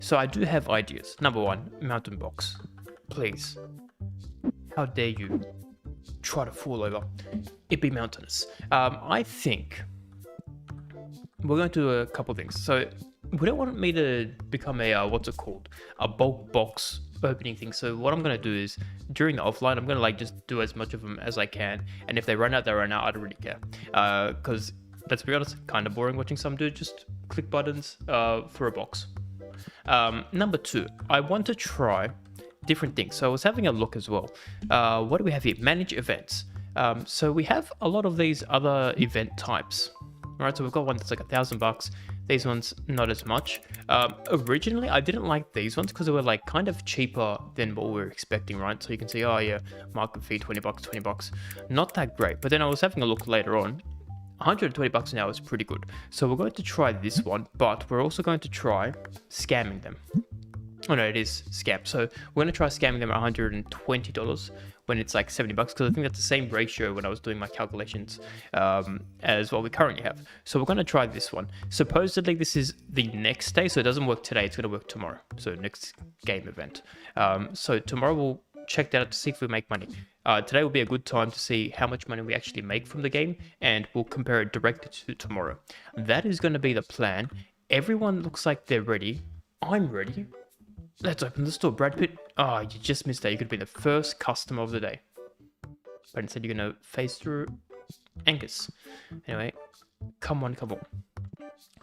So I do have ideas. Number one, mountain box. Please. How dare you try to fall over? It be mountainous. I think we're going to do a couple things. So we don't want me to become a, what's it called? A bulk box opening thing. So what I'm going to do is during the offline, I'm going to like just do as much of them as I can. And if they run out, they run out. I don't really care. Because let's be honest, kind of boring watching some dude just click buttons for a box. Number two, I want to try different things. So I was having a look as well. What do we have here? Manage events. So we have a lot of these other event types. All right, so we've got one that's like $1,000. These ones not as much. Originally, I didn't like these ones because they were like kind of cheaper than what we were expecting, right? So you can see, oh yeah, market fee $20, $20, not that great. But then I was having a look later on. $120 an hour is pretty good. So we're going to try this one, but we're also going to try scamming them. Oh no, it is scam. So we're going to try scamming them at $120 when it's like $70, because I think that's the same ratio when I was doing my calculations as what we currently have. So we're going to try this one. Supposedly this is the next day, so it doesn't work today, it's going to work tomorrow. So next game event. So tomorrow we'll check that out to see if we make money. Today will be a good time to see how much money we actually make from the game, and we'll compare it directly to tomorrow. That is going to be the plan. Everyone looks like they're ready. I'm ready. Let's open the store. Brad Pitt. Oh, you just missed that. You could be the first customer of the day. But instead, you're going to phase through Angus. Anyway, come on, come on.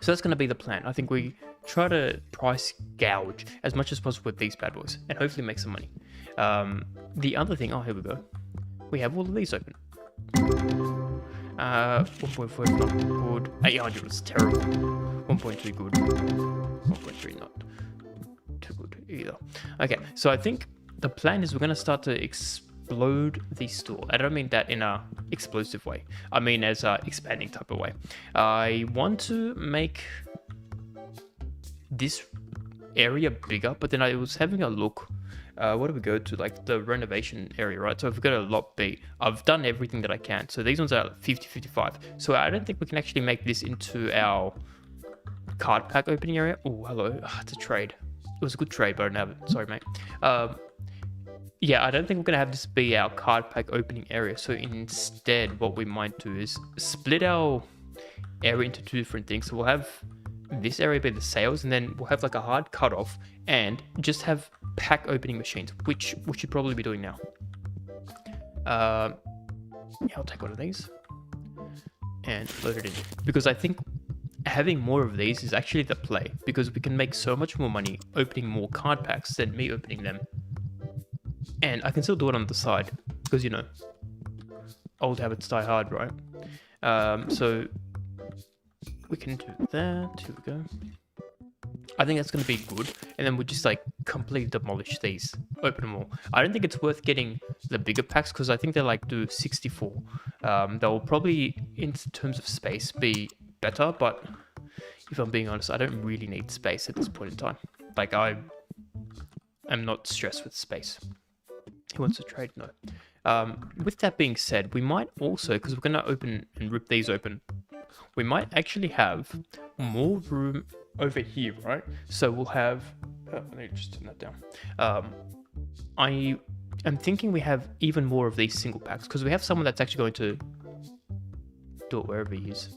So that's going to be the plan. I think we try to price gouge as much as possible with these bad boys and hopefully make some money. The other thing, oh, here we go. We have all of these open. 1.4 not good. 800 was terrible. 1.2 good. 1.3 not too good either. Okay, so I think the plan is we're going to start to explode the store. I don't mean that in a explosive way. I mean as a expanding type of way. I want to make this area bigger, but then I was having a look. What do we go to? Like the renovation area, right? So if we go to lot B, I've done everything that I can. So these ones are 50-55. So I don't think we can actually make this into our card pack opening area. Oh, hello. It's a trade. It was a good trade, but I don't have it. Sorry, mate. Yeah, I don't think we're going to have this be our card pack opening area. So instead, what we might do is split our area into two different things. So we'll have this area be the sales, and then we'll have like a hard cutoff and just have pack opening machines, which we should probably be doing now. Yeah, I'll take one of these and load it in, because I think having more of these is actually the play, because we can make so much more money opening more card packs than me opening them. And I can still do it on the side because, you know, old habits die hard, right? So we can do that. Here we go. I think that's going to be good. And then we'll just like completely demolish these. Open them all. I don't think it's worth getting the bigger packs because I think they like do 64. They'll probably, in terms of space, be better. But if I'm being honest, I don't really need space at this point in time. Like I'm not stressed with space. Who wants to trade? No. With that being said, we might also, because we're going to open and rip these open, we might actually have more room over here, right? So we'll have, let me just turn that down. I am thinking we have even more of these single packs because we have someone that's actually going to do it wherever he is.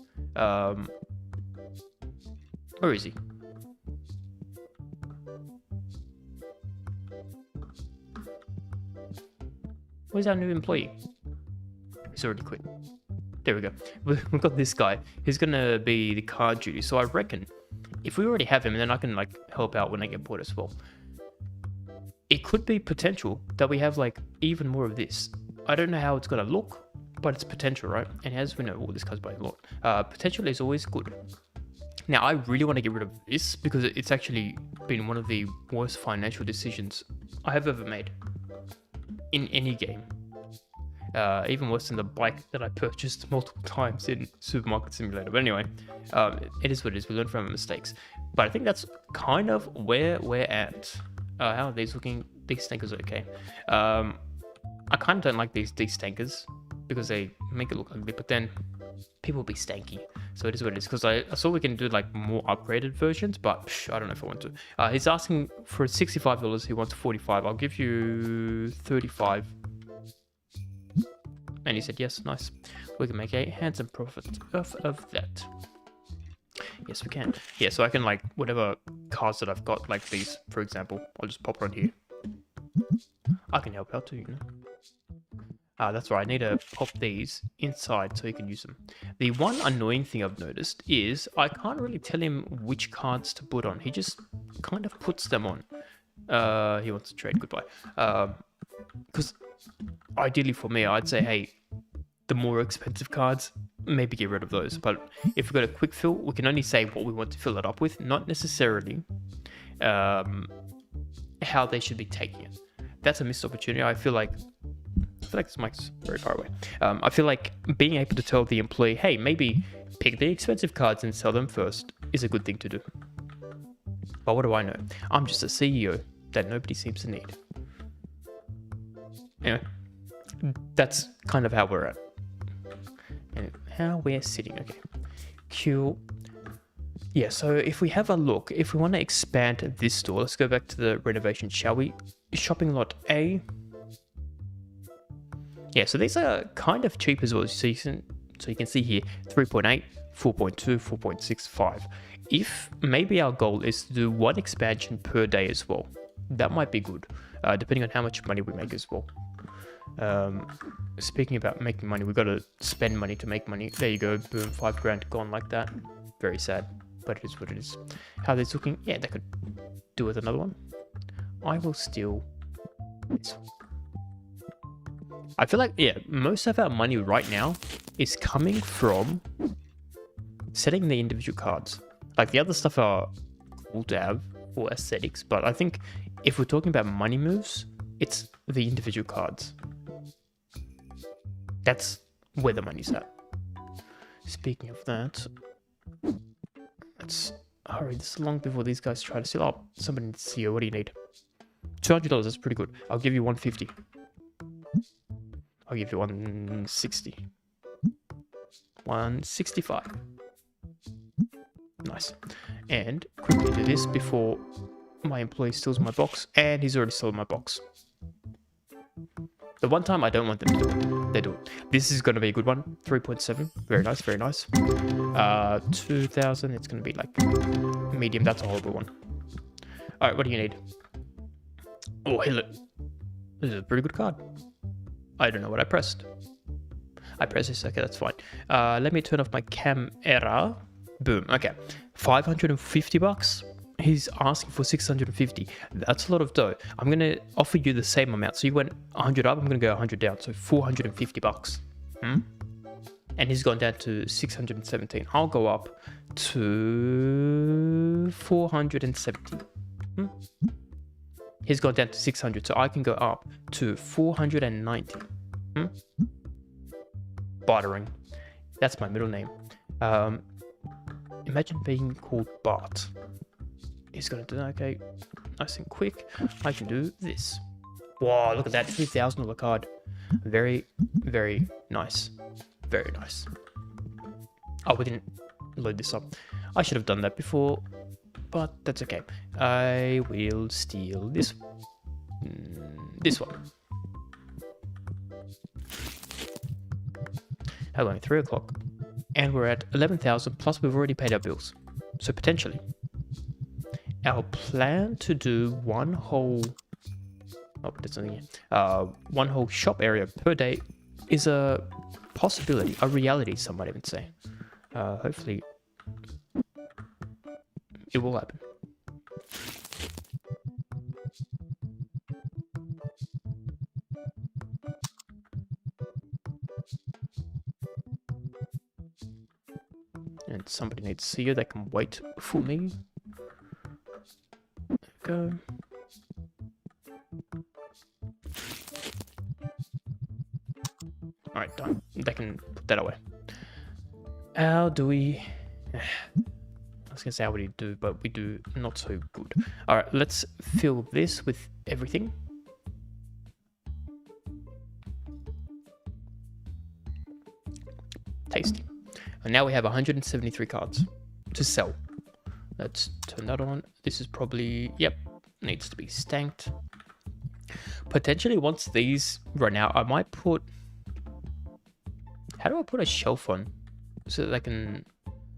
Where is he? Where's our new employee? He's already quit. There we go. We've got this guy. He's going to be the card duty. So I reckon if we already have him, then I can like help out when I get bored as well. It could be potential that we have like even more of this. I don't know how it's going to look, but it's potential, right? And as we know, this guy's buying a lot. Potential is always good. Now, I really want to get rid of this because it's actually been one of the worst financial decisions I have ever made in any game. Even worse than the bike that I purchased multiple times in Supermarket Simulator. But anyway, it is what it is. We learn from our mistakes. But I think that's kind of where we're at. How are these looking? These tankers are okay. I kind of don't like these tankers because they make it look ugly. But then people will be stanky. So it is what it is. Because I saw we can do like more upgraded versions, but I don't know if I want to. He's asking for $65. He wants 45. I'll give you 35. And he said yes. Nice. We can make a handsome profit of that. Yes, we can. Yeah, so I can like whatever cards that I've got, like these, for example, I'll just pop it on here. I can help out too, you know. That's right, I need to pop these inside so he can use them. The one annoying thing I've noticed is I can't really tell him which cards to put on. He just kind of puts them on. He wants to trade, goodbye. Because ideally for me, I'd say, hey, the more expensive cards, maybe get rid of those. But if we've got a quick fill, we can only say what we want to fill it up with, not necessarily how they should be taking it. That's a missed opportunity. I feel like this mic's very far away. I feel like being able to tell the employee, hey, maybe pick the expensive cards and sell them first is a good thing to do. But what do I know? I'm just a CEO that nobody seems to need. Anyway, that's kind of how we're at. And how we're sitting. Okay. Cool. Yeah, so if we have a look, if we want to expand this store, let's go back to the renovation, shall we? Shopping lot A. Yeah, so these are kind of cheap as well. So you can see here, 3.8, 4.2, 4.65. If maybe our goal is to do one expansion per day as well, that might be good, depending on how much money we make as well. Speaking about making money, we've got to spend money to make money. There you go, boom, 5 grand gone like that. Very sad, but it is what it is. How they're looking, yeah, they could do with another one. I will steal this one. I feel like, yeah, most of our money right now is coming from setting the individual cards. Like the other stuff are cool to have for aesthetics, but I think if we're talking about money moves, it's the individual cards. That's where the money's at. Speaking of that, let's hurry this along before these guys try to steal. Oh, somebody needs to see you. What do you need? $200, that's pretty good. I'll give you 150. I'll give you 160. 165. Nice. And quickly do this before my employee steals my box. And he's already stolen my box. The one time I don't want them to do it, they do it. This is going to be a good one. 3.7. Very nice, very nice. 2,000. It's going to be like medium. That's a horrible one. All right, what do you need? Oh, hey, look. This is a pretty good card. I don't know what I pressed. I pressed this. Okay, that's fine. Let me turn off my camera. Boom. Okay. $550. He's asking for 650. That's a lot of dough. I'm going to offer you the same amount. So you went 100 up. I'm going to go 100 down. So $450. And he's gone down to 617. I'll go up to 470. He's gone down to 600, so I can go up to 490. Bartering. That's my middle name. Imagine being called Bart. He's gonna do that. Okay, nice and quick. I can do this. Wow, look at that $3,000 card. Very, very nice. Very nice. Oh, we didn't load this up. I should have done that before, but that's okay. I will steal this one. How long? 3 o'clock. And we're at 11,000, plus we've already paid our bills. So potentially, our plan to do one whole shop area per day is a possibility, a reality, some might even say. Hopefully, it will happen. And somebody needs to see you that can wait for me. There we go. Alright, done. They can put that away. How do we... I was going to say how we do, but we do not so good. Alright, let's fill this with everything. Tasty. And now we have 173 cards to sell. Let's turn that on. This is probably, yep, needs to be stanked. Potentially once these run out, I might put, how do I put a shelf on so that I can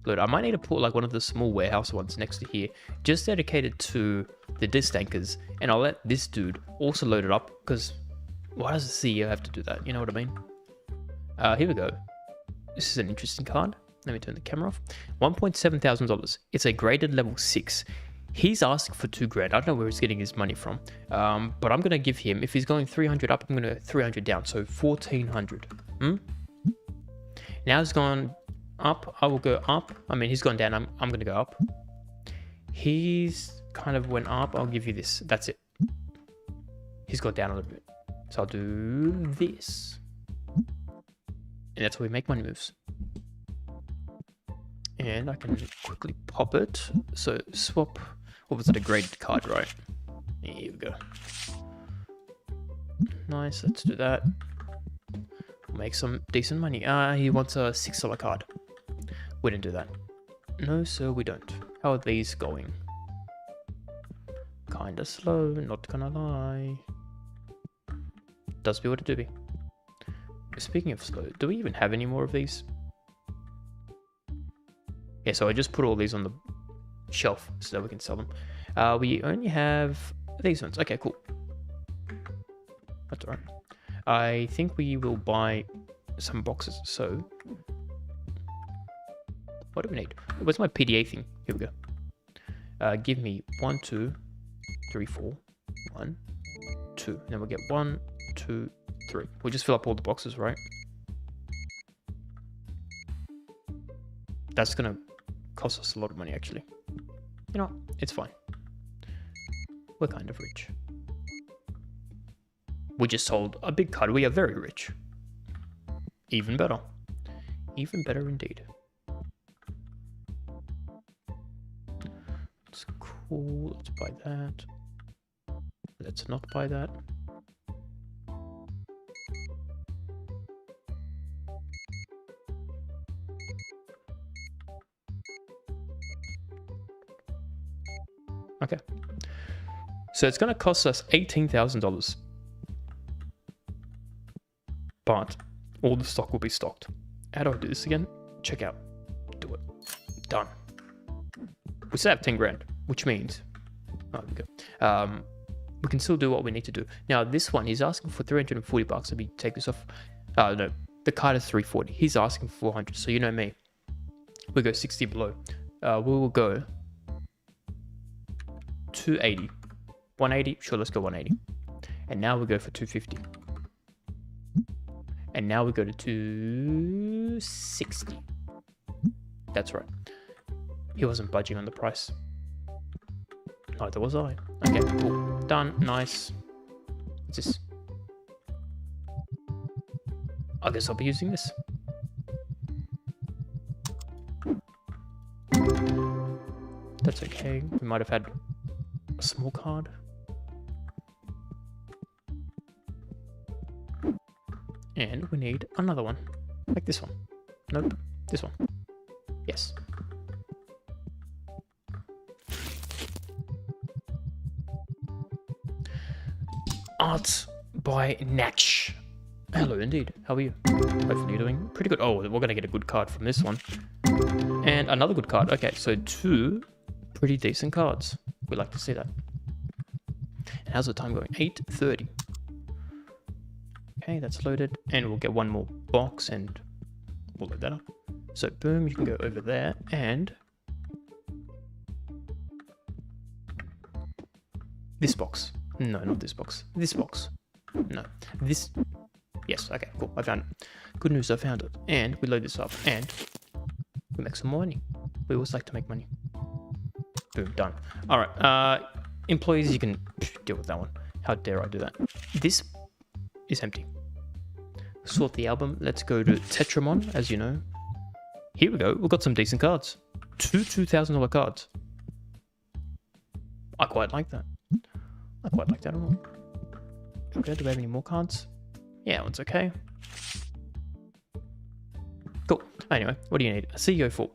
load? I might need to put like one of the small warehouse ones next to here, just dedicated to the disc tankers, and I'll let this dude also load it up, because why does the CEO have to do that? You know what I mean? Here we go. This is an interesting card. Let me turn the camera off. $1.7 thousand. It's a graded level 6. He's asking for $2,000. I don't know where he's getting his money from. But I'm going to give him, if he's going 300 up, I'm going to go 300 down. So 1,400. Now he's gone up. I will go up. I mean, he's gone down. I'm going to go up. He's kind of went up. I'll give you this. That's it. He's gone down a little bit. So I'll do this. And that's how we make money moves. And I can quickly pop it. So swap. What was it? A graded card, right? Here we go. Nice. Let's do that. We'll make some decent money. He wants a $6 card. We didn't do that. No, sir, we don't. How are these going? Kinda slow, not gonna lie. Does be what it do be. Speaking of slow, do we even have any more of these? Yeah, so I just put all these on the shelf so that we can sell them. We only have these ones. Okay, cool. That's alright. I think we will buy some boxes. So, what do we need? Where's my PDA thing? Here we go. Give me 1, 2, 3, 4. 1, 2. Then we'll get 1, 2, 3. We'll just fill up all the boxes, right? That's gonna cost us a lot of money, actually. You know, it's fine. We're kind of rich. We just sold a big card. We are very rich. Even better. Even better indeed. It's cool. Let's buy that. Let's not buy that. Okay. So it's going to cost us $18,000. But all the stock will be stocked. How do I do this again? Check out. Do it. Done. We still have 10 grand, which means, oh, there we go. We can still do what we need to do. Now, this one, he's asking for $340. Let me take this off. No, the card is $340. He's asking for $400. So you know me. We go 60 below. We will go 280. 180. Sure, let's go 180. And now we go for 250. And now we go to 260. That's right. He wasn't budging on the price. Neither was I. Okay, cool. Done. Nice. What's this? I guess I'll be using this. That's okay. We might have had a small card. And we need another one. Like this one. Nope. This one. Yes. Art by Natch. Hello indeed. How are you? Hopefully you're doing pretty good. Oh, we're going to get a good card from this one. And another good card. Okay, so 2 pretty decent cards. We like to see that. And how's the time going? 8:30. Okay, that's loaded. And we'll get one more box and we'll load that up. So boom, you can go over there and this box. No, not this box. This box. No. This. Yes, okay, cool. I found it. Good news, I found it. And we load this up and we make some more money. We always like to make money. Boom, done. Alright, employees, you can deal with that one. How dare I do that? This is empty. Sort the album. Let's go to Tetramon, as you know. Here we go. We've got some decent cards. 2 $2,000 cards. I quite like that. I quite like that a lot. Okay, do we have any more cards? Yeah, that one's okay. Cool. Anyway, what do you need? A CEO for.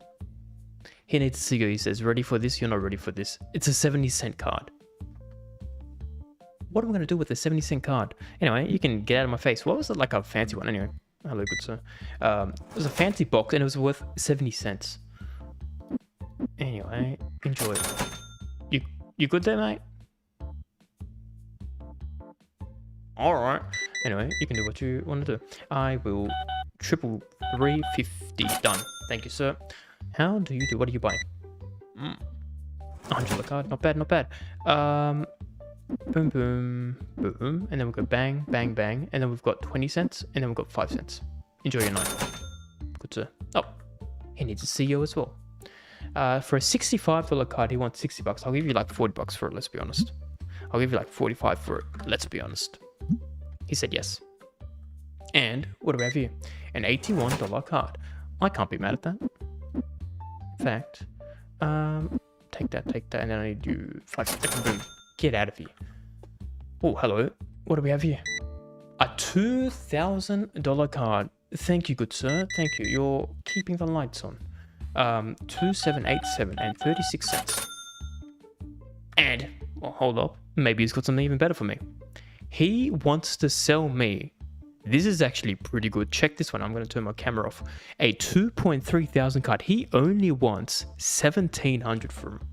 He needs a CEO. He says, ready for this? You're not ready for this. It's a 70-cent card. What am I going to do with a 70-cent card? Anyway, you can get out of my face. What was it? Like a fancy one. Anyway, hello, good sir. It was a fancy box and it was worth 70 cents. Anyway, enjoy it. You good there, mate? Alright. Anyway, you can do what you want to do. I will triple 350. Done. Thank you, sir. How do you do? What are you buying? $100 card. Not bad, not bad. Boom, boom, boom. And then we've got bang, bang, bang. And then we've got 20 cents. And then we've got 5 cents. Enjoy your night. Good, sir. Oh, he needs a CEO as well. For a $65 card, he wants $60. I'll give you like $40 for it, let's be honest. I'll give you like 45 for it, let's be honest. He said yes. And what do we have here? An $81 card. I can't be mad at that. In fact, take that, and then I need you 5 seconds. Boom. Get out of here. Oh, hello. What do we have here? A $2,000 card. Thank you, good sir. Thank you. You're keeping the lights on. 2787 and 36 cents. And, well, hold up. Maybe he's got something even better for me. He wants to sell me. This is actually pretty good. Check this one. I'm going to turn my camera off. A 2.3 thousand card. He only wants 1,700 for him.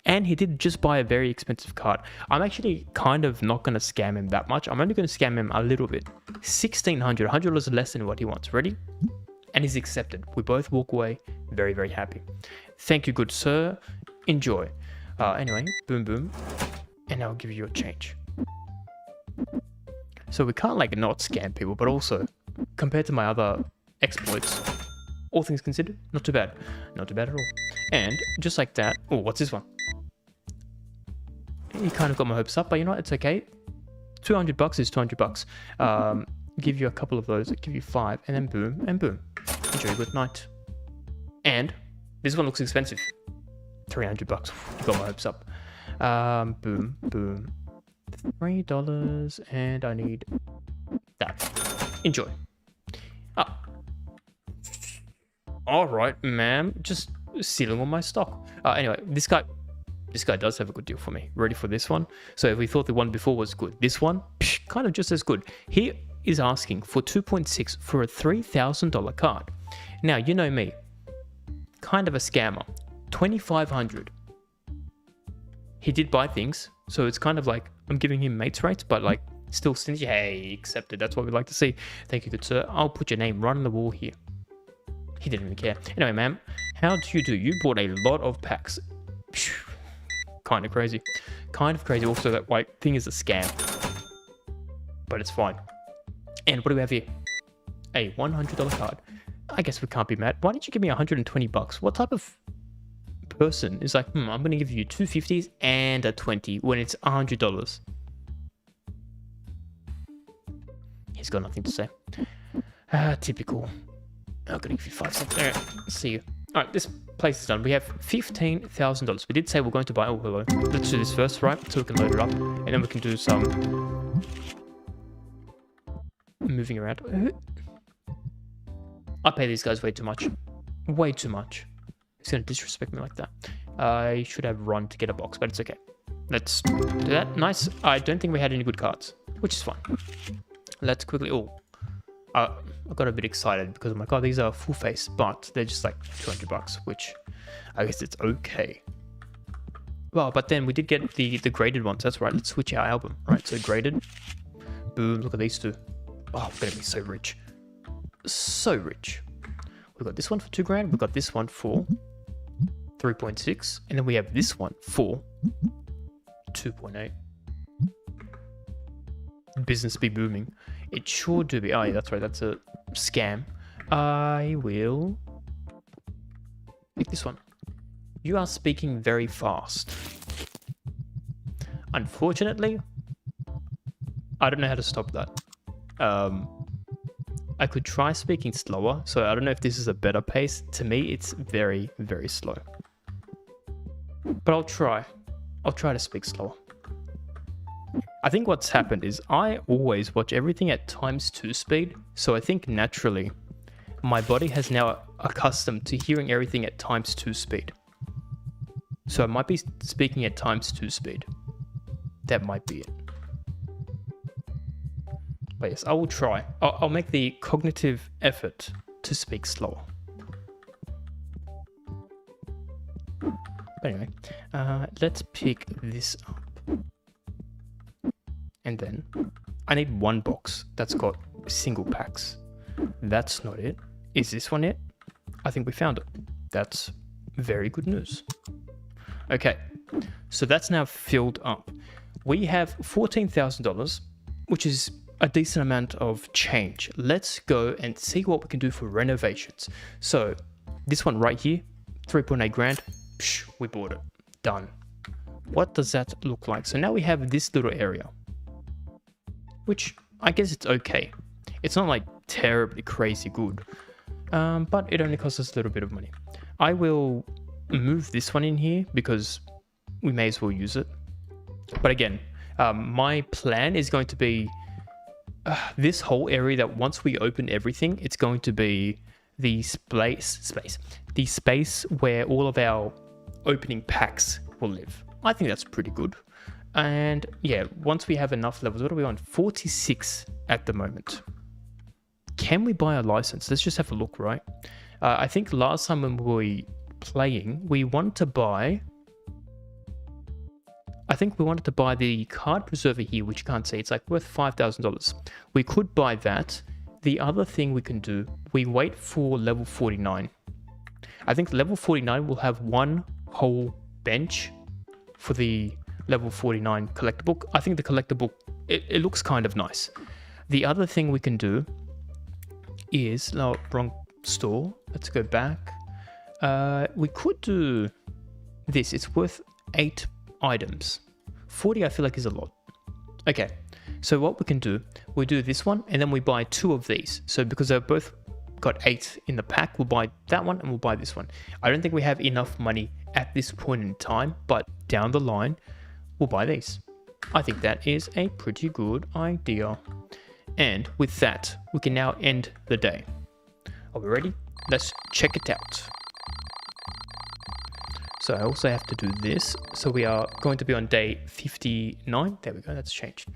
And he did just buy a very expensive card. I'm actually kind of not going to scam him that much. I'm only going to scam him a little bit. 1,600, $100 less than what he wants. Ready? And he's accepted. We both walk away very, very happy. Thank you, good sir. Enjoy. Anyway, boom, boom. And I'll give you your change. So we can't like not scam people, but also compared to my other exploits, all things considered, not too bad. Not too bad at all. And just like that, oh, what's this one? He kind of got my hopes up, but you know what? It's okay. $200 is $200. Give you a couple of those. Give you 5, and then boom, and boom. Enjoy a good night. And this one looks expensive. $300. You got my hopes up. Boom, boom. $3, and I need that. Enjoy. Ah. All right, ma'am. Just stealing all my stock. Anyway, this guy does have a good deal for me. Ready for this one? So if we thought the one before was good, this one, kind of just as good. He is asking for 2.6 for a $3,000 card. Now, you know me. Kind of a scammer. 2,500. He did buy things, so it's kind of like I'm giving him mates rates, but like still stingy. Hey, accepted. That's what we'd like to see. Thank you, good sir. I'll put your name right on the wall here. He didn't even care. Anyway, ma'am, how do you do? You bought a lot of packs. Kind of crazy. Kind of crazy. Also, that like thing is a scam, but it's fine. And what do we have here? A $100 card. I guess we can't be mad. Why didn't you give me $120? What type of person is like, I'm going to give you 250s and a 20 when it's $100? He's got nothing to say. Typical. I'm going to give you 5 cents. All right, see you. All right, this place is done. We have $15,000. We did say we're going to buy. Oh, hello. Let's do this first, right? So we can load it up, and then we can do some moving around. I pay these guys way too much. Way too much. He's going to disrespect me like that. I should have run to get a box, but it's okay. Let's do that. Nice. I don't think we had any good cards, which is fine. Let's quickly... Oh, I got a bit excited because I'm like, oh, these are full face, but they're just like $200, which I guess it's okay. Well, but then we did get the graded ones. That's right. Let's switch our album. Right, so graded. Boom. Look at these two. Oh, I'm going to be so rich. So rich. We've got this one for $2,000. We've got this one for 3.6. And then we have this one for 2.8. Business be booming. It sure do be. Oh, yeah, that's right. That's a scam. I will pick this one. You are speaking very fast. Unfortunately, I don't know how to stop that. I could try speaking slower, so I don't know if this is a better pace. To me, it's very, very slow. But I'll try. I'll try to speak slower. I think what's happened is I always watch everything at ×2 speed, so I think naturally my body has now accustomed to hearing everything at ×2 speed. So I might be speaking at ×2 speed. That might be it. But yes, I will try. I'll make the cognitive effort to speak slower. But anyway, let's pick this up. And then I need one box that's got single packs. That's not it. Is this one it? I think we found it. That's very good news. Okay, so that's now filled up. We have $14,000, which is a decent amount of change. Let's go and see what we can do for renovations. So this one right here, 3.8 grand. Psh, we bought it. Done. What does that look like? So now we have this little area, which I guess it's okay. It's not like terribly crazy good, but it only costs us a little bit of money. I will move this one in here because we may as well use it. But again, my plan is going to be this whole area that once we open everything, it's going to be the space where all of our opening packs will live. I think that's pretty good. And yeah, once we have enough levels, what are we on? 46 at the moment. Can we buy a license? Let's just have a look, right? I think last time when we were playing, we wanted to buy... I think we wanted to buy the card preserver here, which you can't see. It's like worth $5,000. We could buy that. The other thing we can do, we wait for level 49. I think level 49 will have one whole bench for the level 49 collectible. I think the collectible, it looks kind of nice. The other thing we can do is, no, wrong store. Let's go back. We could do this. It's worth 8 items. 40 I feel like is a lot. Okay, so what we can do, we do this one and then we buy 2 of these. So because they've both got 8 in the pack, we'll buy that one and we'll buy this one. I don't think we have enough money at this point in time, but down the line we'll buy these. I think that is a pretty good idea. And with that, we can now end the day. Are we ready? Let's check it out. So I also have to do this. So we are going to be on day 59. There we go, that's changed.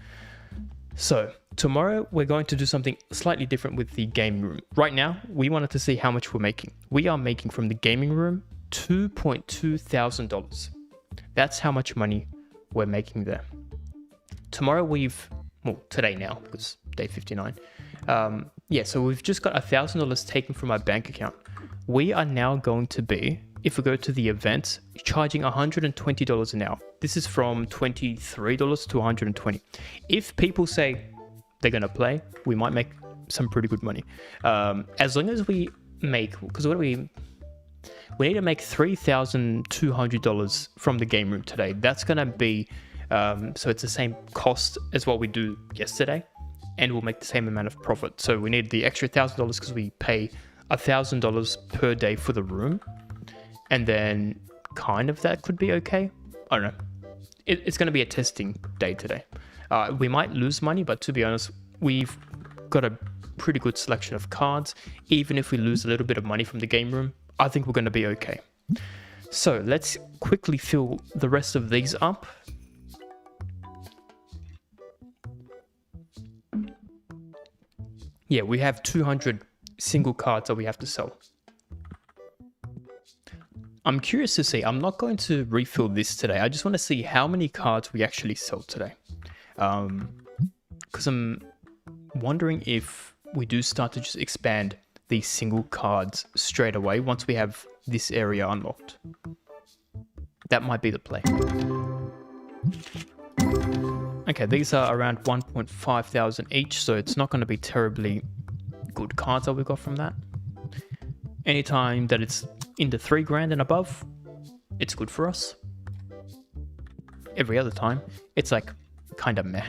So tomorrow we're going to do something slightly different with the gaming room. Right now, we wanted to see how much we're making. We are making from the gaming room $2,200. That's how much money we're making there. Tomorrow today now, because day 59. Yeah, so we've just got $1,000 taken from our bank account. We are now going to be, if we go to the events, charging $120 an hour. This is from $23 to $120. If people say they're going to play, we might make some pretty good money. As long as we make, because we need to make $3,200 from the game room today. That's going to be, so it's the same cost as what we do yesterday, and we'll make the same amount of profit. So we need the extra $1,000 because we pay $1,000 per day for the room. And then kind of that could be okay. I don't know. It's going to be a testing day today. We might lose money, but to be honest, we've got a pretty good selection of cards. Even if we lose a little bit of money from the game room, I think we're going to be okay. So let's quickly fill the rest of these up. Yeah, we have 200 single cards that we have to sell. I'm curious to see. I'm not going to refill this today. I just want to see how many cards we actually sell today. Because I'm wondering if we do start to just expand these single cards straight away once we have this area unlocked. That might be the play. Okay, these are around 1.5 thousand each, so it's not going to be terribly good cards that we got from that. Anytime that it's in the 3 grand and above, it's good for us. Every other time, it's like kind of meh.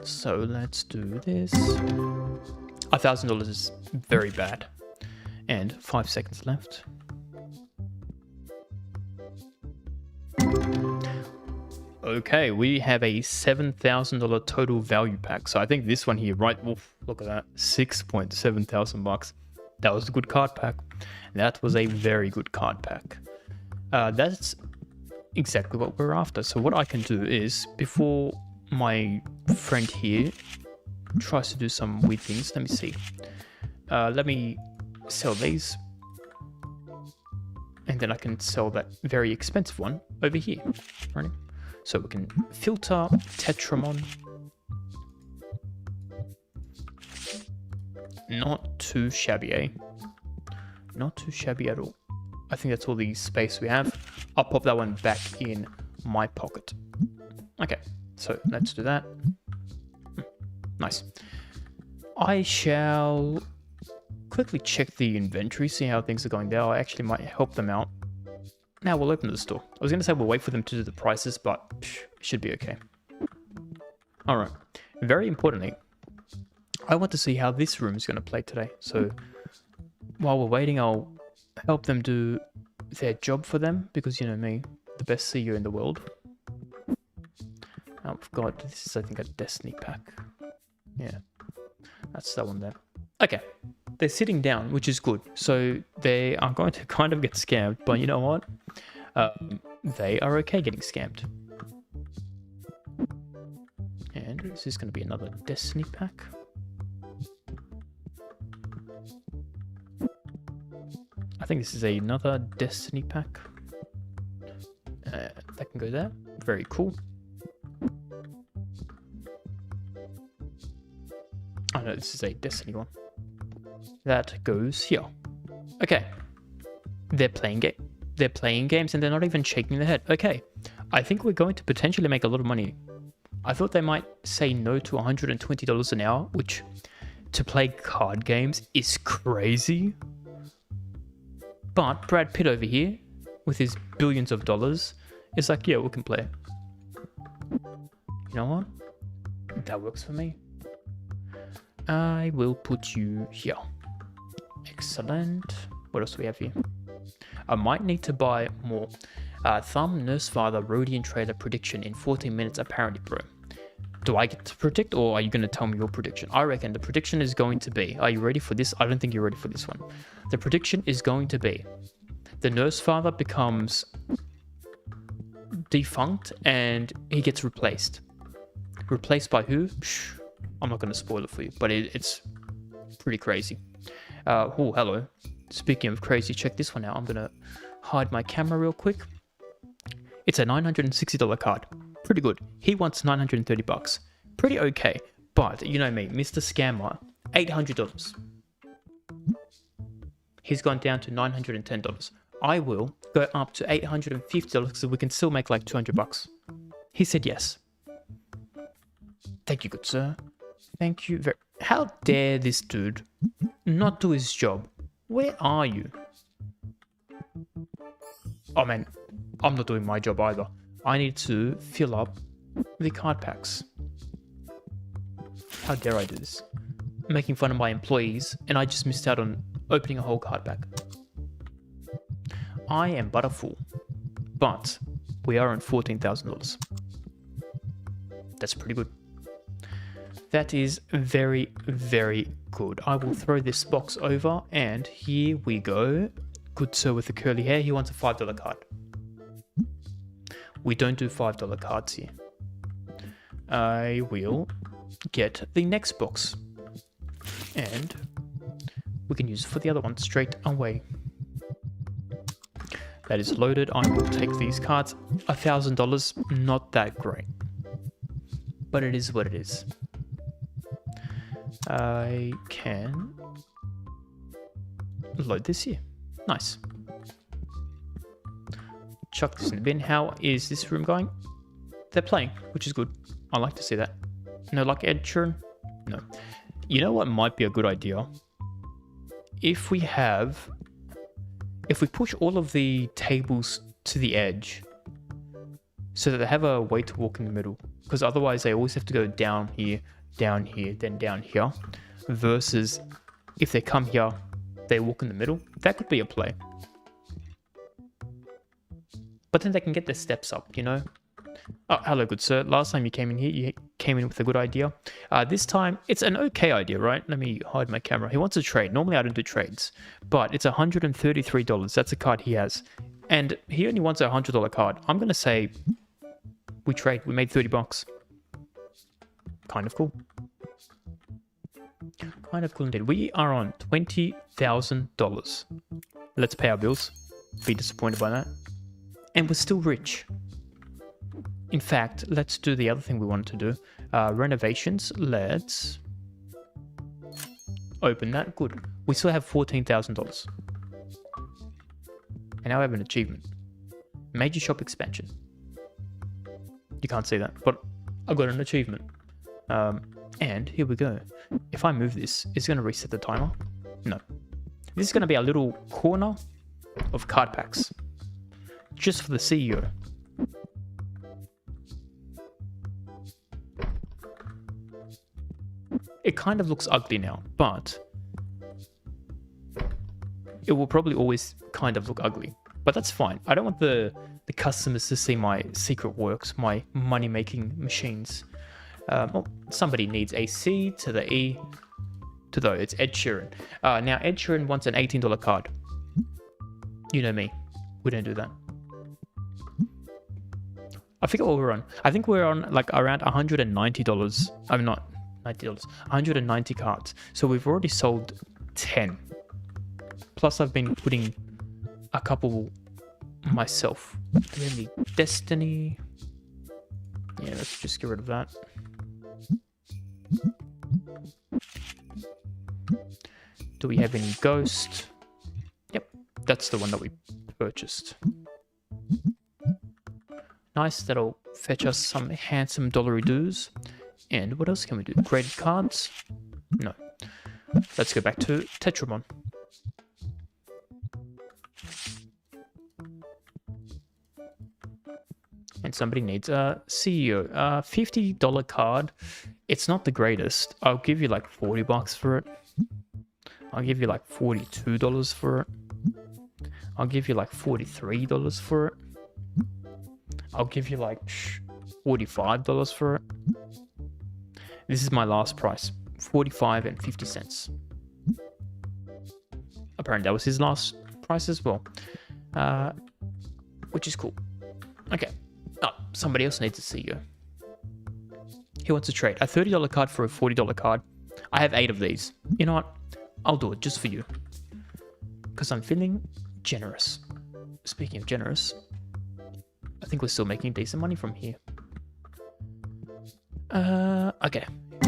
So let's do this. $1,000 is very bad. And 5 seconds left. Okay, we have a $7,000 total value pack. So I think this one here, right? Oof, look at that, 6.7 thousand bucks. That was a good card pack. That was a very good card pack. That's exactly what we're after. So what I can do is, before my friend here tries to do some weird things, let me see. Let me sell these. And then I can sell that very expensive one over here. Right? So we can filter Tetramon. Not too shabby, eh? Not too shabby at all. I think that's all the space we have. I'll pop that one back in my pocket. Okay, so let's do that. Nice. I shall quickly check the inventory, see how things are going there. I actually might help them out. Now we'll open the store. I was going to say we'll wait for them to do the prices, but it should be okay. All right. Very importantly, I want to see how this room is going to play today. So while we're waiting, I'll help them do their job for them, because you know me, the best CEO in the world. Oh, we've got, this is I think a Destiny pack. Yeah, that's that one there. Okay, they're sitting down, which is good. So they are going to kind of get scammed, but you know what? They are okay getting scammed. And is this going to be another Destiny pack? I think this is another Destiny pack. That can go there. Very cool. Oh no, this is a Destiny one. That goes here. Okay. They're playing games and they're not even shaking their head. Okay. I think we're going to potentially make a lot of money. I thought they might say no to $120 an hour, which to play card games is crazy. But Brad Pitt over here, with his billions of dollars, is like, yeah, we can play. You know what? That works for me. I will put you here. Excellent. What else do we have here? I might need to buy more. Thumb, Nurse Father, Rodian Trader prediction in 14 minutes apparently, bro. Do I get to predict, or are you going to tell me your prediction? I reckon the prediction is going to be... Are you ready for this? I don't think you're ready for this one. The prediction is going to be... The Nurse Father becomes defunct and he gets replaced. Replaced by who? Shh, I'm not going to spoil it for you, but it's pretty crazy. Oh, hello. Speaking of crazy, check this one out. I'm going to hide my camera real quick. It's a $960 card. Pretty good. He wants 930 bucks. Pretty okay. But you know me, Mr. Scammer, $800. He's gone down to $910. I will go up to $850 so we can still make like 200 bucks. He said yes. Thank you, good sir. Thank you very... How dare this dude not do his job? Where are you? Oh man, I'm not doing my job either. I need to fill up the card packs. How dare I do this? Making fun of my employees, and I just missed out on opening a whole card pack. I am but a fool. But we are on $14,000. That's pretty good. That is very, very good. I will throw this box over, and here we go. Good sir with the curly hair, he wants a $5 card. We don't do $5 cards here. I will get the next box. And we can use it for the other one straight away. That is loaded. I will take these cards. $1,000, not that great. But it is what it is. I can load this here. Nice. Chuck this in the bin. How is this room going? They're playing, which is good. I like to see that. No luck, Ed Sheeran? No. You know what might be a good idea? If we push all of the tables to the edge so that they have a way to walk in the middle, because otherwise they always have to go down here, then down here, versus if they come here, they walk in the middle. That could be a play. But then they can get their steps up, you know? Oh, hello, good sir. Last time you came in here, you came in with a good idea. This time, it's an okay idea, right? Let me hide my camera. He wants a trade. Normally, I don't do trades, but it's $133. That's a card he has. And he only wants a $100 card. I'm going to say we trade. We made 30 bucks. Kind of cool. Kind of cool indeed. We are on $20,000. Let's pay our bills. Be disappointed by that. And we're still rich. In fact, let's do the other thing we wanted to do. Renovations. Let's open that. Good. We still have $14,000. And now we have an achievement. Major shop expansion. You can't see that, but I've got an achievement. And here we go. If I move this, it's going to reset the timer. No. This is going to be a little corner of card packs. Just for the CEO. It kind of looks ugly now, but it will probably always kind of look ugly. But that's fine. I don't want the customers to see my secret works, my money-making machines. Well, somebody needs a C to the E to the O. It's Ed Sheeran. Now, Ed Sheeran wants an $18 card. You know me. We don't do that. I forget what we're on. I think we're on like around $190. I'm not $90. 190 cards. So we've already sold 10. Plus I've been putting a couple myself. Do we have any Destiny? Yeah, let's just get rid of that. Do we have any Ghost? Yep, that's the one that we purchased. Nice, that'll fetch us some handsome dollary dues. And what else can we do? Graded cards? No. Let's go back to Tetramon. And somebody needs a CEO. $50 card. It's not the greatest. I'll give you like 40 bucks for it. I'll give you like $42 for it. I'll give you like $43 for it. I'll give you like $45 for it. This is my last price. 45 and 50 cents. Apparently that was his last price as well. Which is cool. Okay. Oh, somebody else needs a CEO. He wants to trade. A $30 card for a $40 card. I have 8 of these. You know what? I'll do it just for you. Because I'm feeling generous. Speaking of generous, I think we're still making decent money from here. Okay.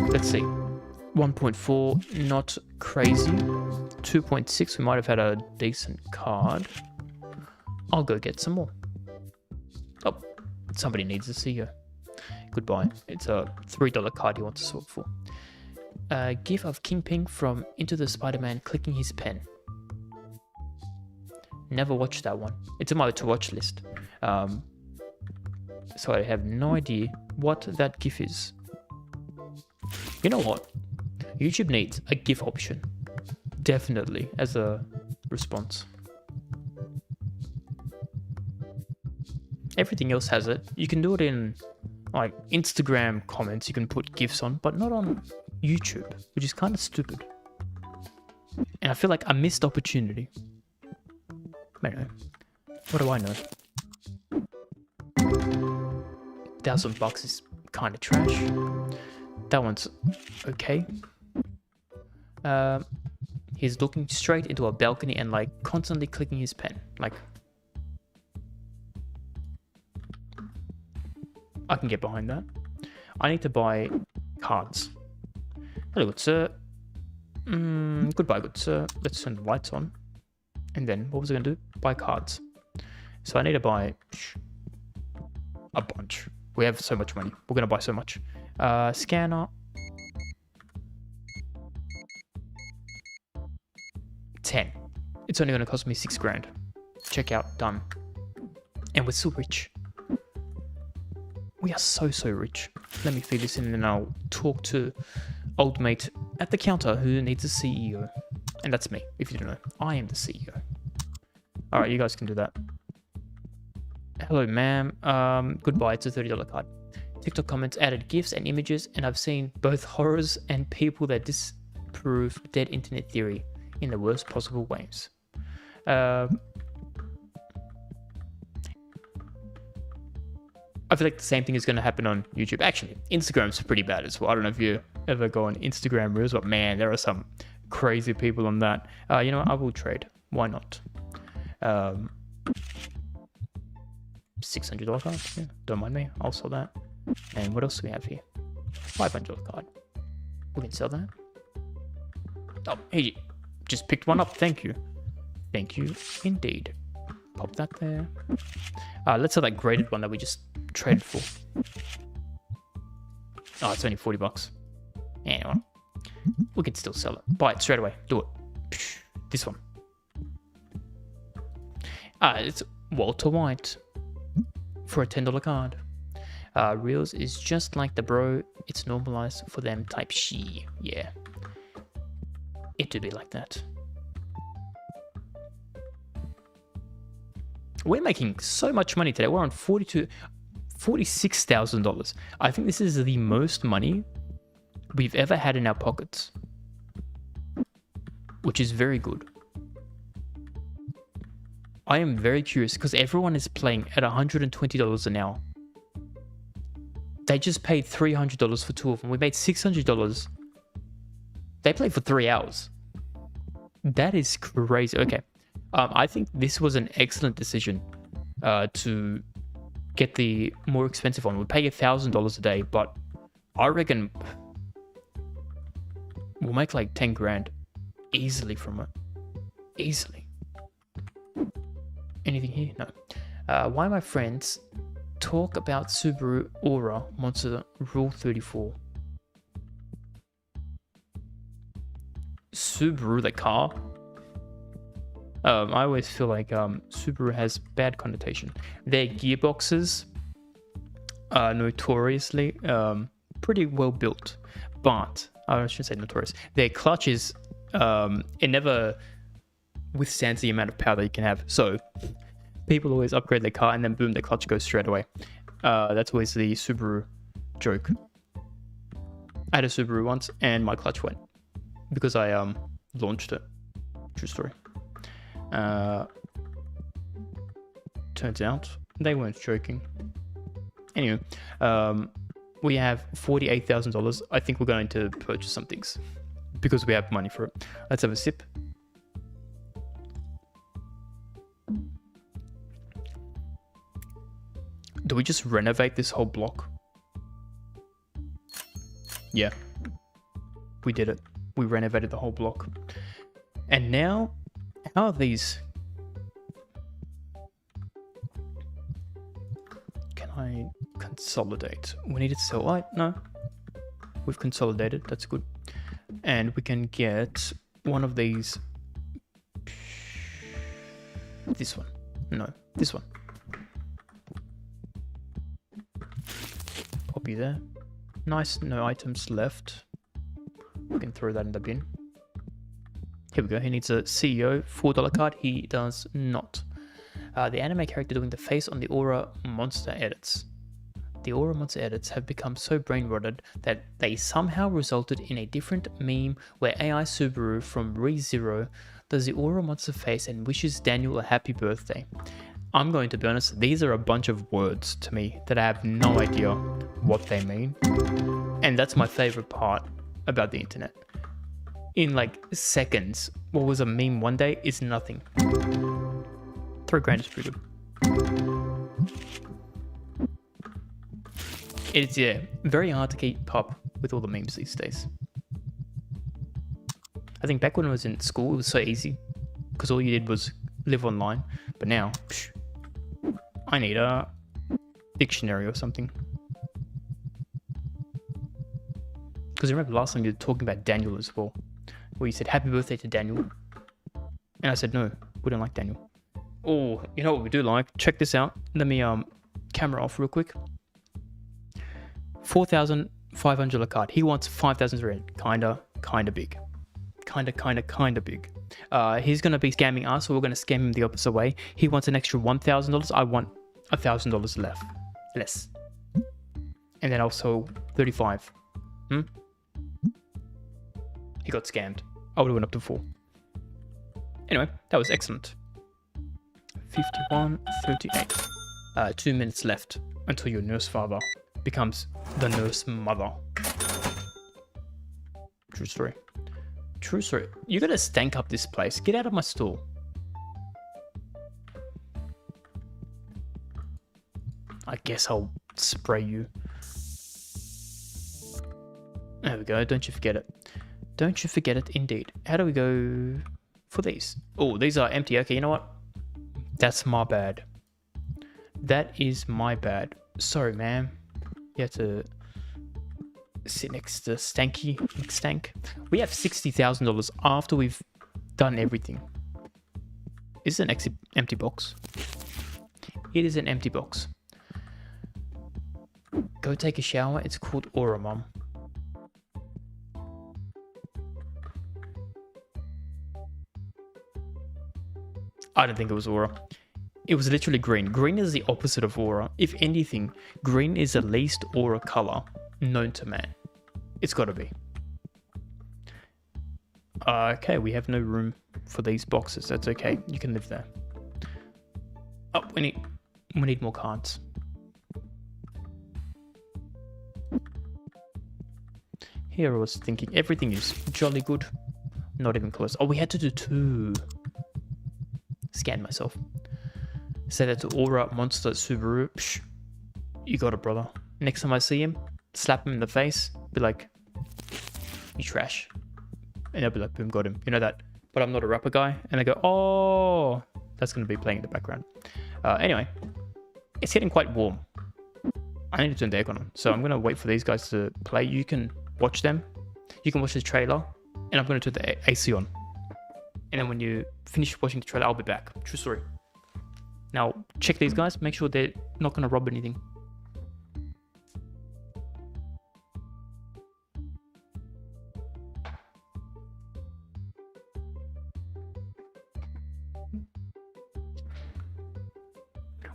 Let's see. 1.4, not crazy. 2.6, we might have had a decent card. I'll go get some more. Oh, somebody needs a CEO. Goodbye. It's a $3 card he wants to sort for. GIF of Kingpin from Into the Spider-Man clicking his pen. Never watched that one. It's on my to-watch list. So I have no idea what that GIF is. You know what? YouTube needs a GIF option. Definitely, as a response. Everything else has it. You can do it in like Instagram comments, you can put GIFs on, but not on YouTube, which is kind of stupid. And I feel like a missed opportunity. I don't know. What do I know? $1,000 is kind of trash. That one's okay. He's looking straight into a balcony and like constantly clicking his pen. Like, I can get behind that. I need to buy cards. Hello, good sir. Goodbye, good sir. Let's turn the lights on. And then, what was I going to do? Buy cards. So I need to buy a bunch. We have so much money. We're going to buy so much. Scanner. 10. It's only going to cost me 6 grand. Check out, done. And we're still rich. We are so rich. Let me feed this in and then I'll talk to old mate at the counter who needs a CEO. And that's me, if you don't know. I am the CEO. Alright, you guys can do that. Hello, ma'am. Goodbye. It's a $30 card. TikTok comments added GIFs and images, and I've seen both horrors and people that disprove dead internet theory in the worst possible ways. I feel like the same thing is going to happen on YouTube. Actually, Instagram's pretty bad as well. I don't know if you ever go on Instagram Reels, but man, there are some crazy people on that. You know what? I will trade. Why not? $600 card. Yeah, don't mind me. I'll sell that. And what else do we have here? $500 card. We can sell that. Oh, hey, just picked one up. Thank you. Thank you indeed. Pop that there. Let's sell that graded one that we just traded for. Oh, it's only $40. Anyway, we can still sell it. Buy it straight away. Do it. This one. It's Walter White for a $10 card. Reels is just like the bro. It's normalized for them type she. Yeah. It do be like that. We're making so much money today. We're on $46,000. I think this is the most money we've ever had in our pockets, which is very good. I am very curious because everyone is playing at $120 an hour. They just paid $300 for two of them. We made $600. They played for 3 hours. That is crazy. Okay. I think this was an excellent decision to get the more expensive one. We pay $1,000 a day, but I reckon we'll make like 10 grand easily from it. Easily. Anything here? No. Why my friends talk about Subaru Aura Monster Rule 34. Subaru the car? I always feel like Subaru has bad connotation. Their gearboxes are notoriously pretty well built, but I shouldn't say notorious. Their clutches, it never withstands the amount of power that you can have. So people always upgrade their car and then boom, the clutch goes straight away. That's always the Subaru joke. I had a Subaru once and my clutch went because I launched it. True story. Turns out they weren't joking. Anyway, we have $48,000. I think we're going to purchase some things because we have money for it. Let's have a sip. Do we just renovate this whole block? Yeah, we did it. We renovated the whole block. And now, how are these? Can I consolidate? We need to sell light? No. We've consolidated. That's good. And we can get one of these. This one. No, this one. Copy there. Nice, no items left. We can throw that in the bin. Here we go. He needs a CEO $4 card. He does not. The anime character doing the face on the Aura Monster edits. The Aura Monster edits have become so brain-rotted that they somehow resulted in a different meme where AI Subaru from ReZero does the Aura Monster face and wishes Daniel a happy birthday. I'm going to be honest, these are a bunch of words to me that I have no idea what they mean. And that's my favorite part about the internet. In like seconds, what was a meme one day is nothing. 3 grand is pretty good. It's, yeah, very hard to keep up with all the memes these days. I think back when I was in school, it was so easy because all you did was live online. But now, I need a dictionary or something. Because I remember last time you were talking about Daniel as well, where you said happy birthday to Daniel. And I said, no, we don't like Daniel. Oh, you know what we do like? Check this out. Let me camera off real quick. 4,500 a card. He wants 5,000 red. Kinda big. Kinda big. He's gonna be scamming us, so we're gonna scam him the opposite way. He wants an extra $1,000. $1,000 less. And then also 35. He got scammed. I would have went up to 4. Anyway, that was excellent. 51, 38. 2 minutes left until your nurse father becomes the nurse mother. True story. True story. You gotta stank up this place. Get out of my store. I guess I'll spray you. There we go. Don't you forget it. Don't you forget it, indeed. How do we go for these? Oh, these are empty. Okay, you know what? That's my bad. That is my bad. Sorry, ma'am. You have to sit next to Stank. We have $60,000 after we've done everything. Is it an empty box? It is an empty box. Go take a shower. It's called Aura, Mom. I don't think it was Aura. It was literally green. Green is the opposite of Aura. If anything, green is the least Aura color known to man. It's got to be. Okay, we have no room for these boxes. That's okay. You can live there. Oh, we need more cards. Here I was thinking everything is jolly good. Not even close. Oh, we had to do 2. Scan myself. Say that to Aura, Monster, Subaru. Psh, you got it, brother. Next time I see him, slap him in the face. Be like, you trash. And I'll be like, boom, got him. You know that. But I'm not a rapper guy. And I go, oh, that's going to be playing in the background. Anyway, it's getting quite warm. I need to turn the aircon on. So I'm going to wait for these guys to play. You can watch them. You can watch the trailer. And I'm going to turn the AC on. And then when you finish watching the trailer, I'll be back. True story. Now, check these guys. Make sure they're not going to rob anything.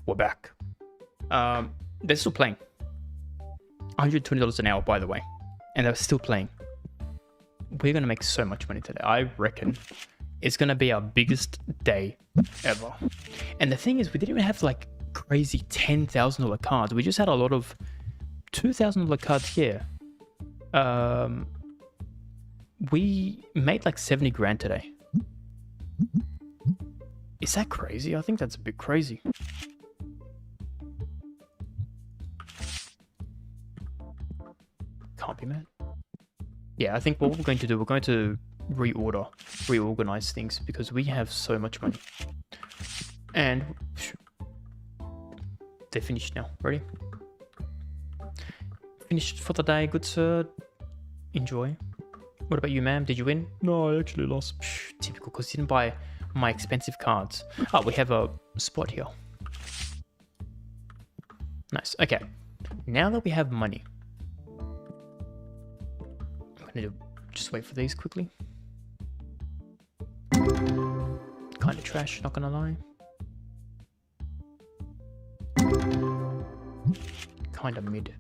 We're back. They're still playing. $120 an hour, by the way. And they're still playing. We're going to make so much money today. I reckon it's going to be our biggest day ever. And the thing is, we didn't even have like crazy $10,000 cards. We just had a lot of $2,000 cards here. We made like 70 grand today. Is that crazy? I think that's a bit crazy. Can't be, man. Yeah, I think what we're going to do, we're going to reorganize things because we have so much money. And they're finished now. Ready? Finished for the day, good sir. Enjoy. What about you, ma'am? Did you win? No, I actually lost. Typical, because you didn't buy my expensive cards. Oh, we have a spot here. Nice. Okay. Now that we have money, I'm going to just wait for these quickly. Kind of trash, not gonna lie. Kind of mid.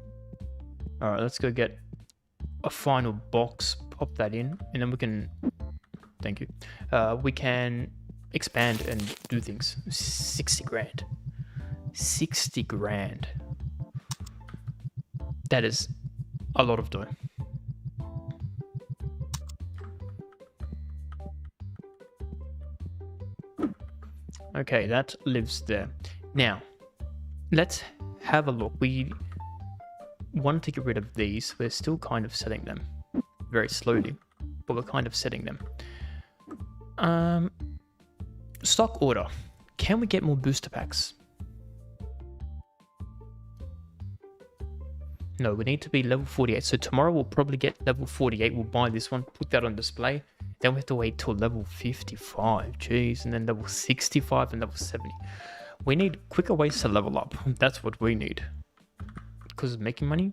Alright, let's go get a final box, pop that in, and then we can, thank you, we can expand and do things. 60 grand. 60 grand. That is a lot of dough. Okay, that lives there. Now, let's have a look. We want to get rid of these. We're still kind of setting them very slowly, but we're kind of setting them. Stock order. Can we get more booster packs? No, we need to be level 48. So tomorrow we'll probably get level 48. We'll buy this one, put that on display. Then we have to wait till level 55. Jeez. And then level 65 and level 70. We need quicker ways to level up. That's what we need. Because making money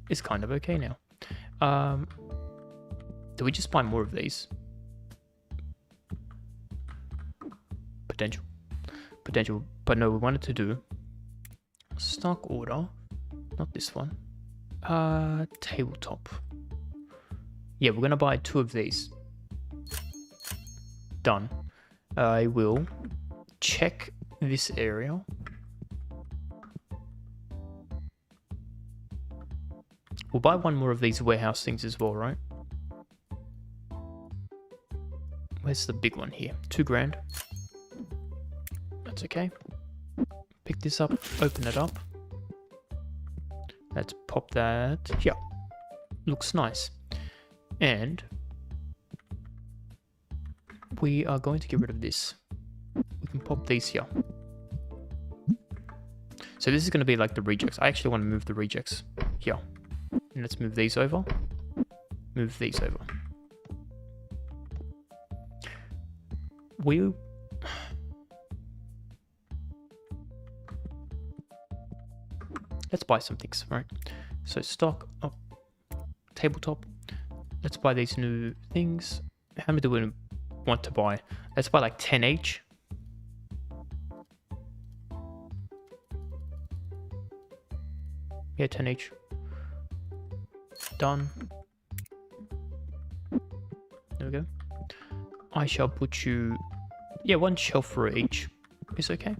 is kind of okay now. Do we just buy more of these? Potential. But no, we wanted to do stock order, not this one. Tabletop. Yeah, we're gonna buy 2 of these. Done. I will check this area. We'll buy 1 more of these warehouse things as well, right? Where's the big one here? 2 grand. That's okay. Pick this up, open it up. Let's pop that. Yeah. Looks nice. And we are going to get rid of this. We can pop these here. So this is going to be like the rejects. I actually want to move the rejects here. And let's move these over. Move these over. Let's buy some things, right? So stock, tabletop. Let's buy these new things. How many do we want to buy? Let's buy like 10 each. Yeah, 10 each. Done. There we go. I shall put you... Yeah, 1 shelf for each is okay.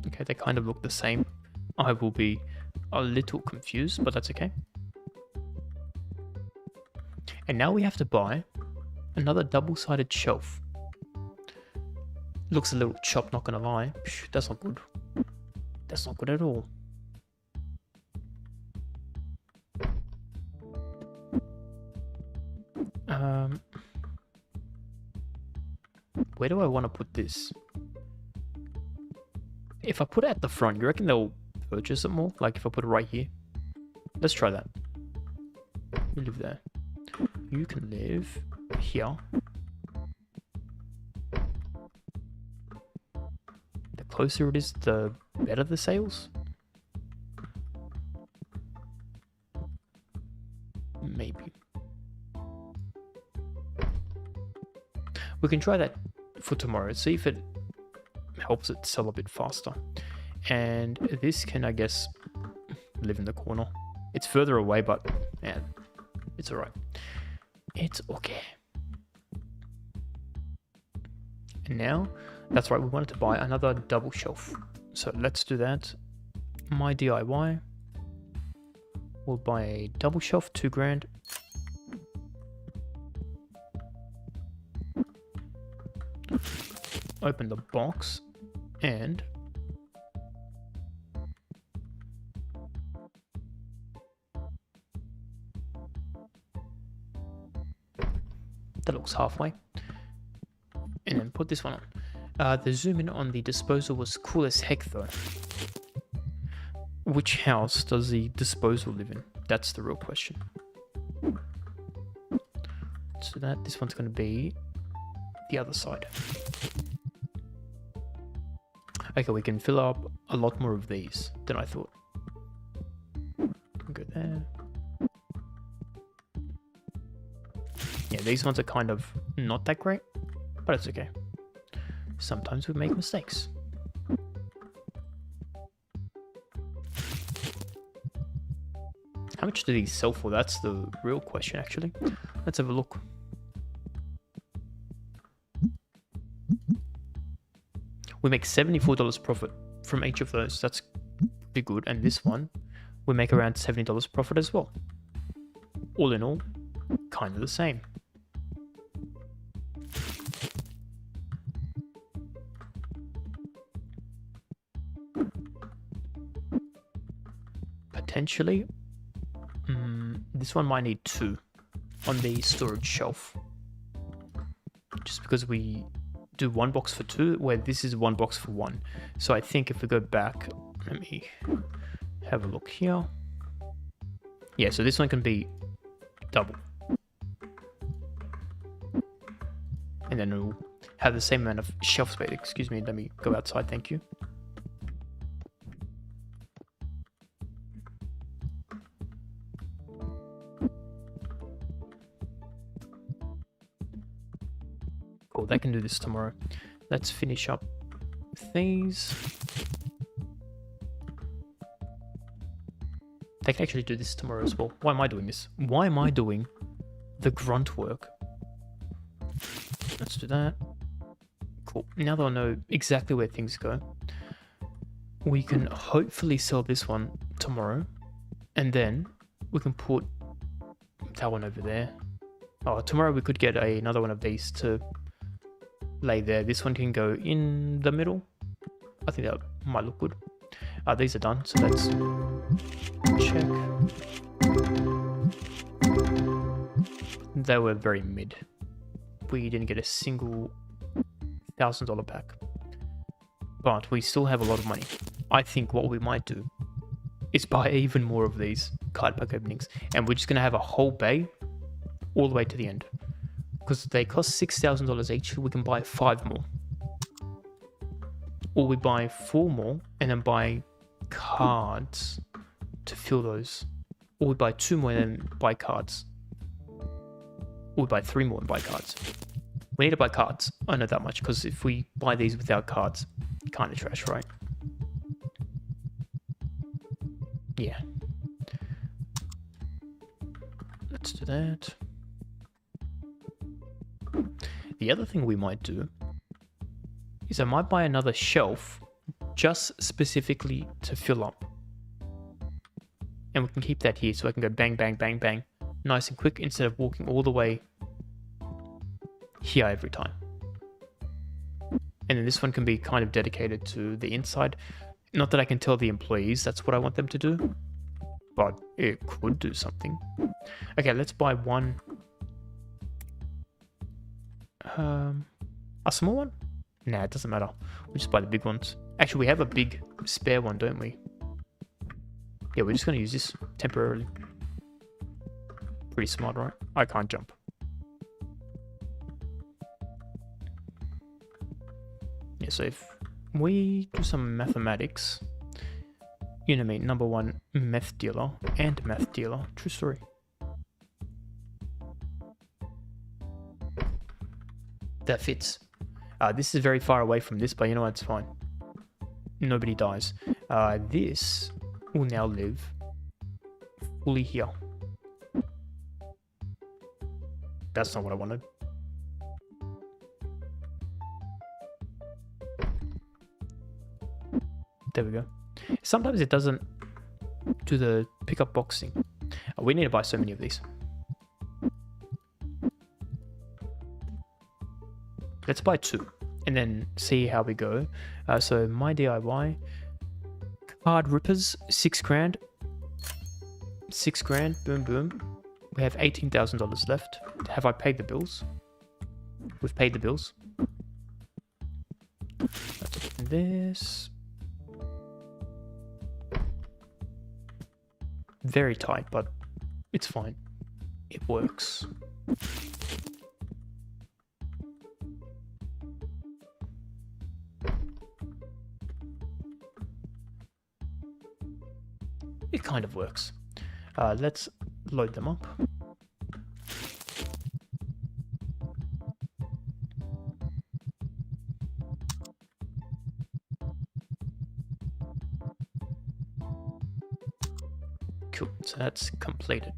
Okay, they kind of look the same. I will be a little confused, but that's okay. And now we have to buy another double-sided shelf. Looks a little chopped, not gonna lie. Psh, that's not good. That's not good at all. Where do I want to put this? If I put it at the front, you reckon they'll purchase it more? Like if I put it right here? Let's try that. You live there. You can live here. The closer it is, the better the sales. Maybe. We can try that for tomorrow. See if it helps it sell a bit faster. And this can, I guess, live in the corner. It's further away, but yeah, it's alright. It's okay. And now, that's right, we wanted to buy another double shelf. So let's do that. My DIY. We'll buy a double shelf, 2 grand. Open the box and that looks halfway. And then put this one on. The zoom in on the disposal was cool as heck though. Which house does the disposal live in? That's the real question. So this one's going to be the other side. Okay, we can fill up a lot more of these than I thought. Go there. Yeah, these ones are kind of not that great, but it's okay. Sometimes we make mistakes. How much do these sell for? That's the real question, actually. Let's have a look. We make $74 profit from each of those. That's pretty good. And this one, we make around $70 profit as well. All in all, kind of the same. Potentially, this one might need 2 on the storage shelf. Just because we do 1 box for 2, where this is 1 box for 1. So I think if we go back, let me have a look here. Yeah, so this one can be double. And then it'll have the same amount of shelf space. Excuse me, let me go outside, thank you. do this tomorrow. Let's finish up these. They can actually do this tomorrow as well. Why am I doing this? Why am I doing the grunt work? Let's do that. Cool. Now that I know exactly where things go, we can hopefully sell this one tomorrow. And then we can put that one over there. Oh, tomorrow we could get another one of these to lay there. This one can go in the middle. I think that might look good. These are done, so let's check. They were very mid. We didn't get a single $1,000 pack. But we still have a lot of money. I think what we might do is buy even more of these card pack openings. And we're just going to have a whole bay all the way to the end. Because they cost $6,000 each, we can buy 5 more. Or we buy 4 more and then buy cards to fill those. Or we buy 2 more and then buy cards. Or we buy 3 more and buy cards. We need to buy cards. I know that much, because if we buy these without cards, kind of trash, right? Yeah. Let's do that. The other thing we might do is I might buy another shelf just specifically to fill up. And we can keep that here so I can go bang, bang, bang, bang. Nice and quick instead of walking all the way here every time. And then this one can be kind of dedicated to the inside. Not that I can tell the employees that's what I want them to do, but it could do something. Okay, let's buy one. A small one? Nah, it doesn't matter. We'll just buy the big ones. Actually, we have a big spare one, don't we? Yeah, we're just going to use this temporarily. Pretty smart, right? I can't jump. Yeah, so if we do some mathematics, you know me, number 1 meth dealer and math dealer. True story. That fits. This is very far away from this, but you know what? It's fine. Nobody dies. This will now live fully here. That's not what I wanted. There we go. Sometimes it doesn't do the pickup boxing. We need to buy so many of these. Let's buy 2 and then see how we go. So my DIY card rippers, 6 grand. 6 grand, boom, boom. We have $18,000 left. Have I paid the bills? We've paid the bills. Let's open this. Very tight, but it's fine. It works. It kind of works. Let's load them up. Cool, so that's completed.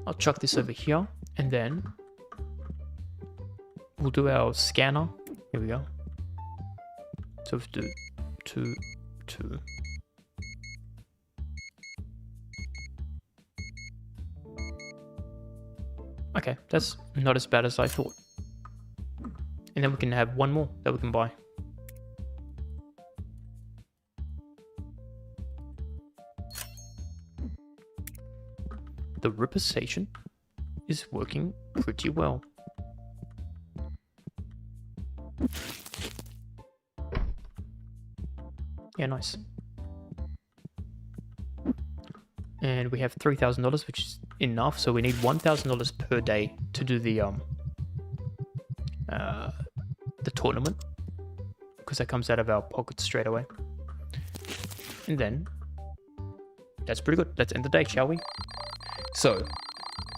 I'll chuck this over here and then we'll do our scanner. Here we go. So we have to do 2. Okay, that's not as bad as I thought. And then we can have 1 more that we can buy. The Ripper Station is working pretty well. Yeah, nice. And we have $3,000, which is enough. So we need $1,000 per day to do the tournament, because that comes out of our pockets straight away. And then that's pretty good. Let's end the day, shall we? So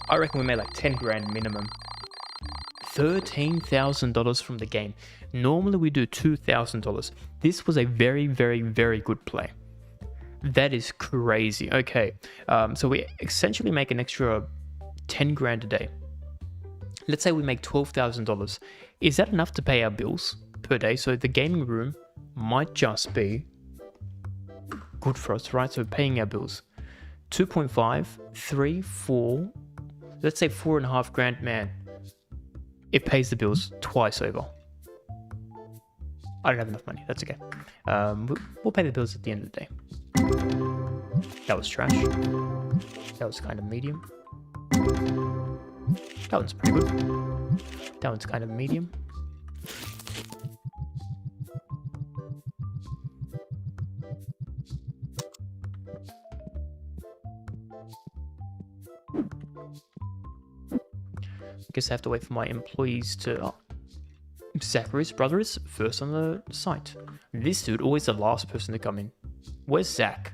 I reckon we made like 10 grand minimum $13,000 from the game. Normally we do $2,000. This was a very, very, very good play. That is crazy. Okay, so we essentially make an extra 10 grand a day. Let's say we make $12,000. Is that enough to pay our bills per day? So the gaming room might just be good for us, right? So paying our bills. 2.5, 3, 4, let's say 4.5 grand, man. It pays the bills twice over. I don't have enough money, that's okay. We'll pay the bills at the end of the day. That was trash. That was kind of medium. That one's pretty good. That one's kind of medium. Guess I have to wait for my employees to... Oh, Zachary's brother is first on the site. This dude, always the last person to come in. Where's Zach?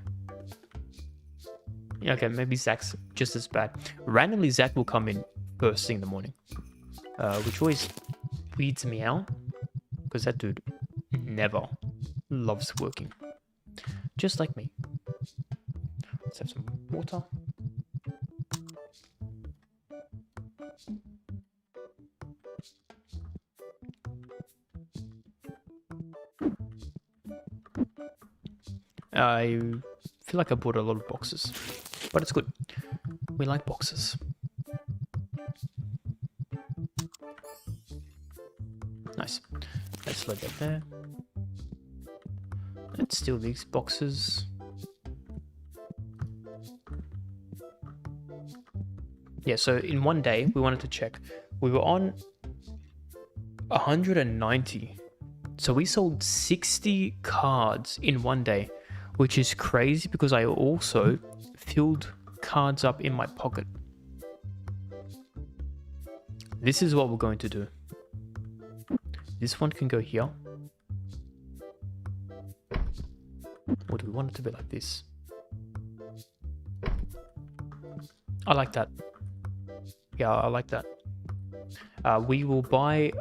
Yeah, okay, maybe Zach's just as bad. Randomly, Zach will come in first thing in the morning. Which always weeds me out. Because that dude never loves working. Just like me. Let's have some water. I feel like I bought a lot of boxes, but it's good. We like boxes. Nice. Let's load that there. Let's steal these boxes. Yeah, so in one day, we wanted to check. We were on 190. So we sold 60 cards in one day, which is crazy because I also filled cards up in my pocket. This is what we're going to do. This one can go here. Or do we want it to be like this? I like that. Yeah, I like that. We will buy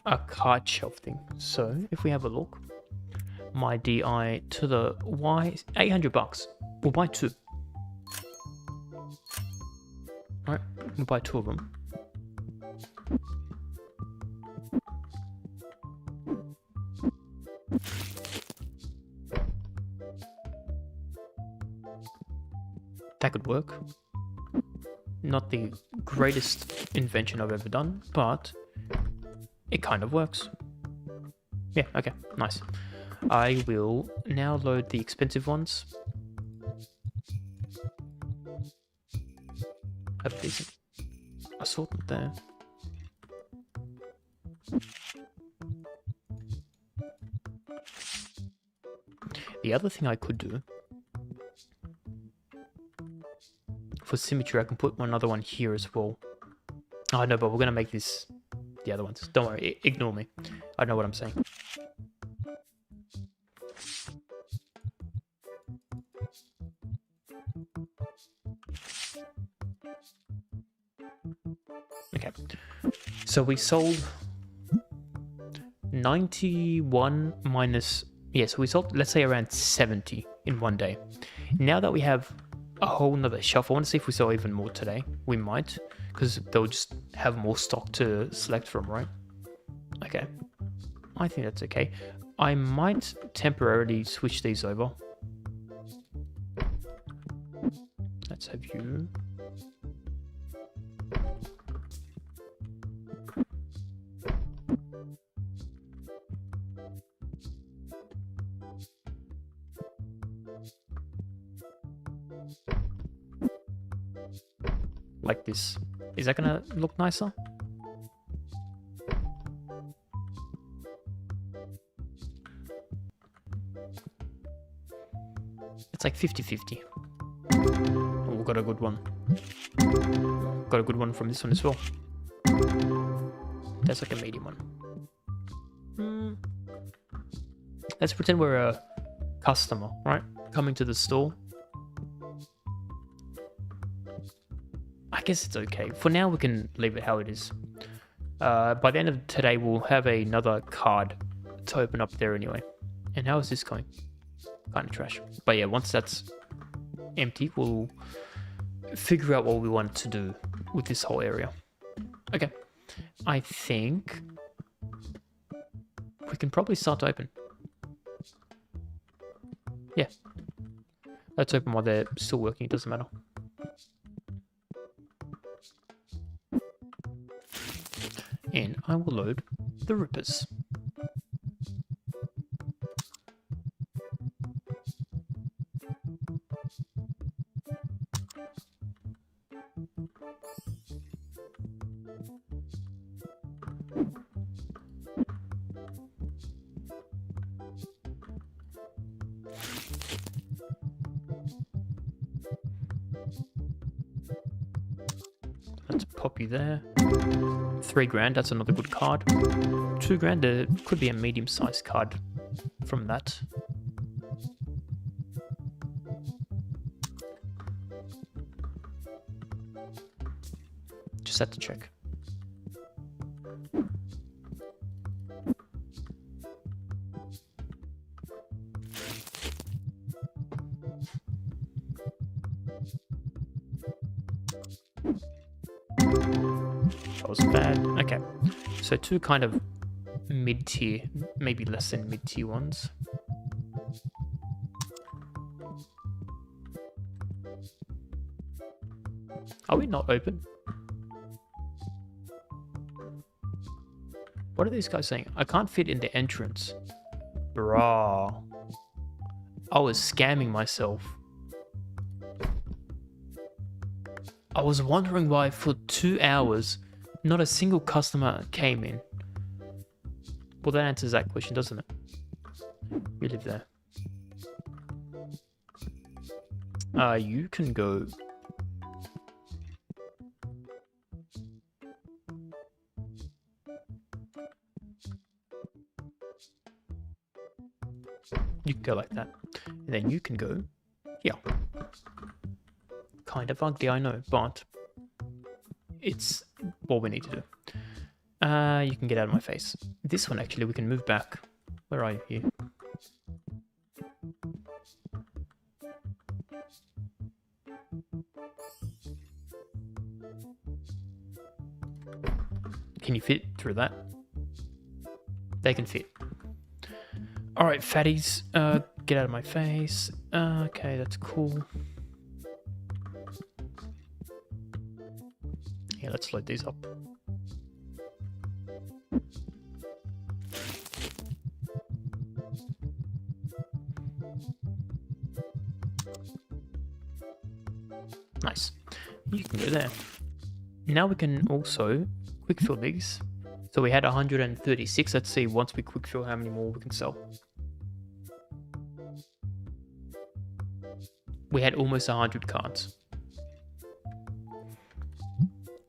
a card shelf thing. So if we have a look, my DI to the Y, $800. We'll buy 2. Alright, we'll buy 2 of them. That could work. Not the greatest invention I've ever done, but it kind of works. Yeah, okay, nice. I will now load the expensive ones. Have a decent assortment there. The other thing I could do for symmetry, I can put another one here as well. Oh no, but we're gonna make this the other ones. Don't worry, ignore me. I know what I'm saying. Okay, so we sold 91 minus, yeah, so we sold, let's say, around 70 in one day. Now that we have a whole nother shelf, I want to see if we sell even more today. We might, because they'll just have more stock to select from, right? Okay, I think that's okay. I might temporarily switch these over. Let's have you. Like this. Is that gonna look nicer? It's like 50-50. Oh, we got a good one. Got a good one from this one as well. That's like a medium one. Let's pretend we're a customer, right? Coming to the store. I guess it's okay. For now, we can leave it how it is. By the end of today, we'll have another card to open up there anyway. And how is this going? Kind of trash. But yeah, once that's empty, we'll figure out what we want to do with this whole area. Okay. I think we can probably start to open. Yeah. Let's open while they're still working. It doesn't matter. And I will load the rippers. Let's pop you there. 3 grand, that's another good card. 2 grand, there could be a medium-sized card from that. Just had to check. That was bad. Okay, so 2 kind of mid-tier, maybe less than mid-tier ones. Are we not open? What are these guys saying? I can't fit in the entrance. Bruh. I was scamming myself. I was wondering why for 2 hours not a single customer came in. Well, that answers that question, doesn't it? You live there. You can go. You can go like that. And then you can go here. Kind of ugly, I know, but it's what we need to do. You can get out of my face. This one, actually, we can move back. Where are you here? Can you fit through that? They can fit. Alright, fatties, get out of my face. Okay, that's cool. Yeah, let's load these up. Nice. You can go there. Now we can also quick fill these. So we had 136. Let's see once we quick fill how many more we can sell. We had almost 100 cards.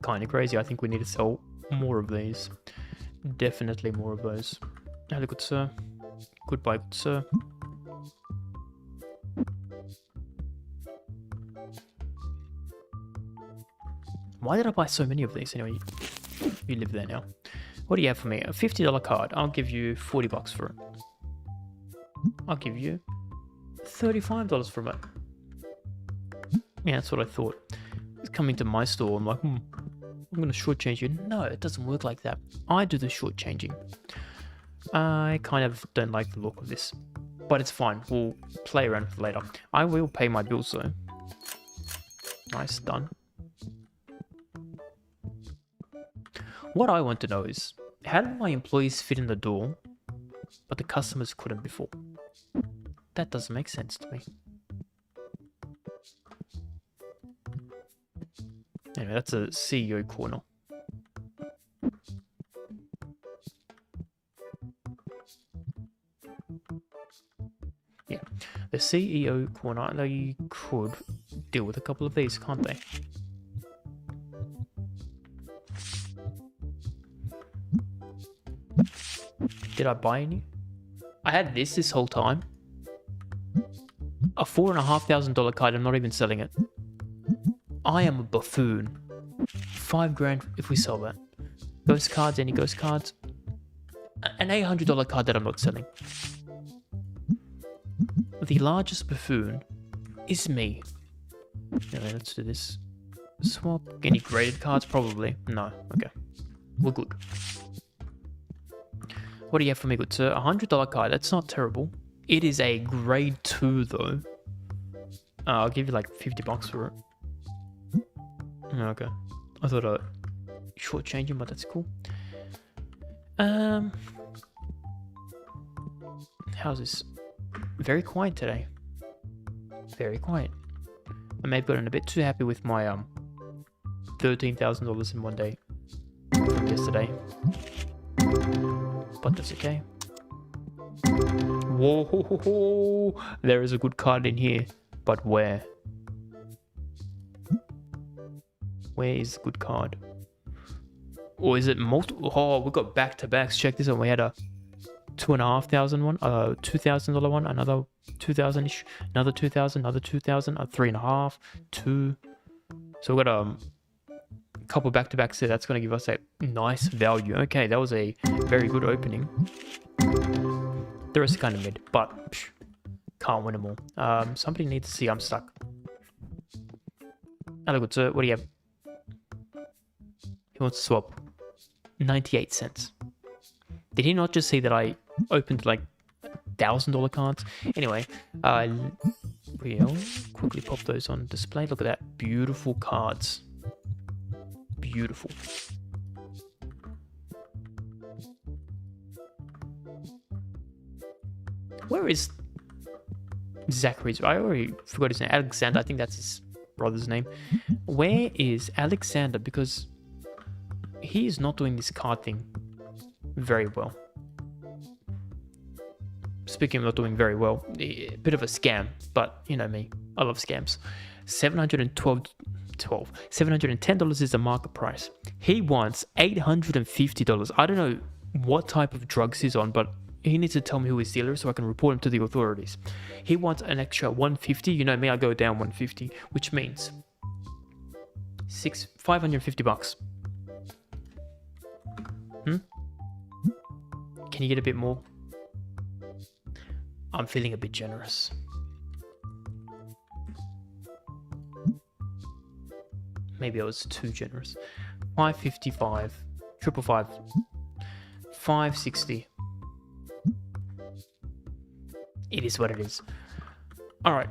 Kind of crazy. I think we need to sell more of these. Definitely more of those. Hello, good sir. Goodbye, good sir. Why did I buy so many of these? Anyway, you live there now. What do you have for me? A $50 card. I'll give you 40 bucks for it. I'll give you $35 for it. Yeah, that's what I thought. It's coming to my store. I'm like, I'm going to shortchange you. No, it doesn't work like that. I do the shortchanging. I kind of don't like the look of this. But it's fine. We'll play around with it later. I will pay my bills though. Nice, done. What I want to know is, how did my employees fit in the door, but the customers couldn't before? That doesn't make sense to me. Anyway, that's a CEO corner. Yeah, the CEO corner, they could deal with a couple of these, can't they? Did I buy any? I had this whole time. A $4,500 card, I'm not even selling it. I am a buffoon. 5 grand if we sell that. Ghost cards, any ghost cards? An $800 card that I'm not selling. The largest buffoon is me. Anyway, let's do this. Swap. Any graded cards? Probably. No. Okay. We're good. What do you have for me, good sir? $100 card. That's not terrible. It is a grade 2 though. I'll give you like $50 for it. Okay. I thought I'd shortchange him, but that's cool. How's this? Very quiet today. Very quiet. I may have gotten a bit too happy with my $13,000 in one day from yesterday. But that's okay. Whoa, there is a good card in here. But where? Where is the good card? Or is it multiple? Oh, we got back-to-backs. Check this out. We had a $2,500 one, a $2,000 one, another 2,000-ish, another 2,000, another 2,000, a 3.5, 2. So we got a couple back-to-backs there. That's going to give us a nice value. Okay, that was a very good opening. The rest are kind of mid, but can't win them all. Somebody needs to see I'm stuck. Hello, good sir. What do you have? He wants to swap 98 cents. Did he not just see that I opened like $1,000 cards? Anyway, we'll quickly pop those on display. Look at that. Beautiful cards. Beautiful. Where is Zachary's? I already forgot his name. Alexander. I think that's his brother's name. Where is Alexander? Because he is not doing this card thing very well. Speaking of not doing very well, a bit of a scam, but you know me, I love scams. $710 is the market price. He wants $850. I don't know what type of drugs he's on, but he needs to tell me who his dealer is so I can report him to the authorities. He wants an extra $150. You know me, I go down $150, which means $550. Can you get a bit more? I'm feeling a bit generous. Maybe I was too generous. 555, 555, 560. It is what it is. All right,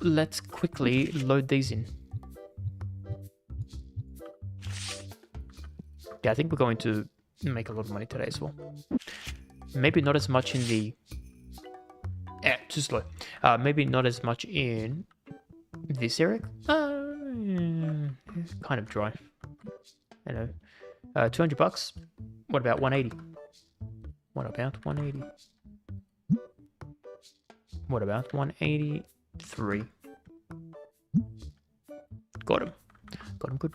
let's quickly load these in. Yeah, I think we're going to make a lot of money today as well. Maybe not as much in the... too slow. Maybe not as much in this area. Kind of dry. I know. $200. What about 180? What about 180? What about 183? Got him. Got him good.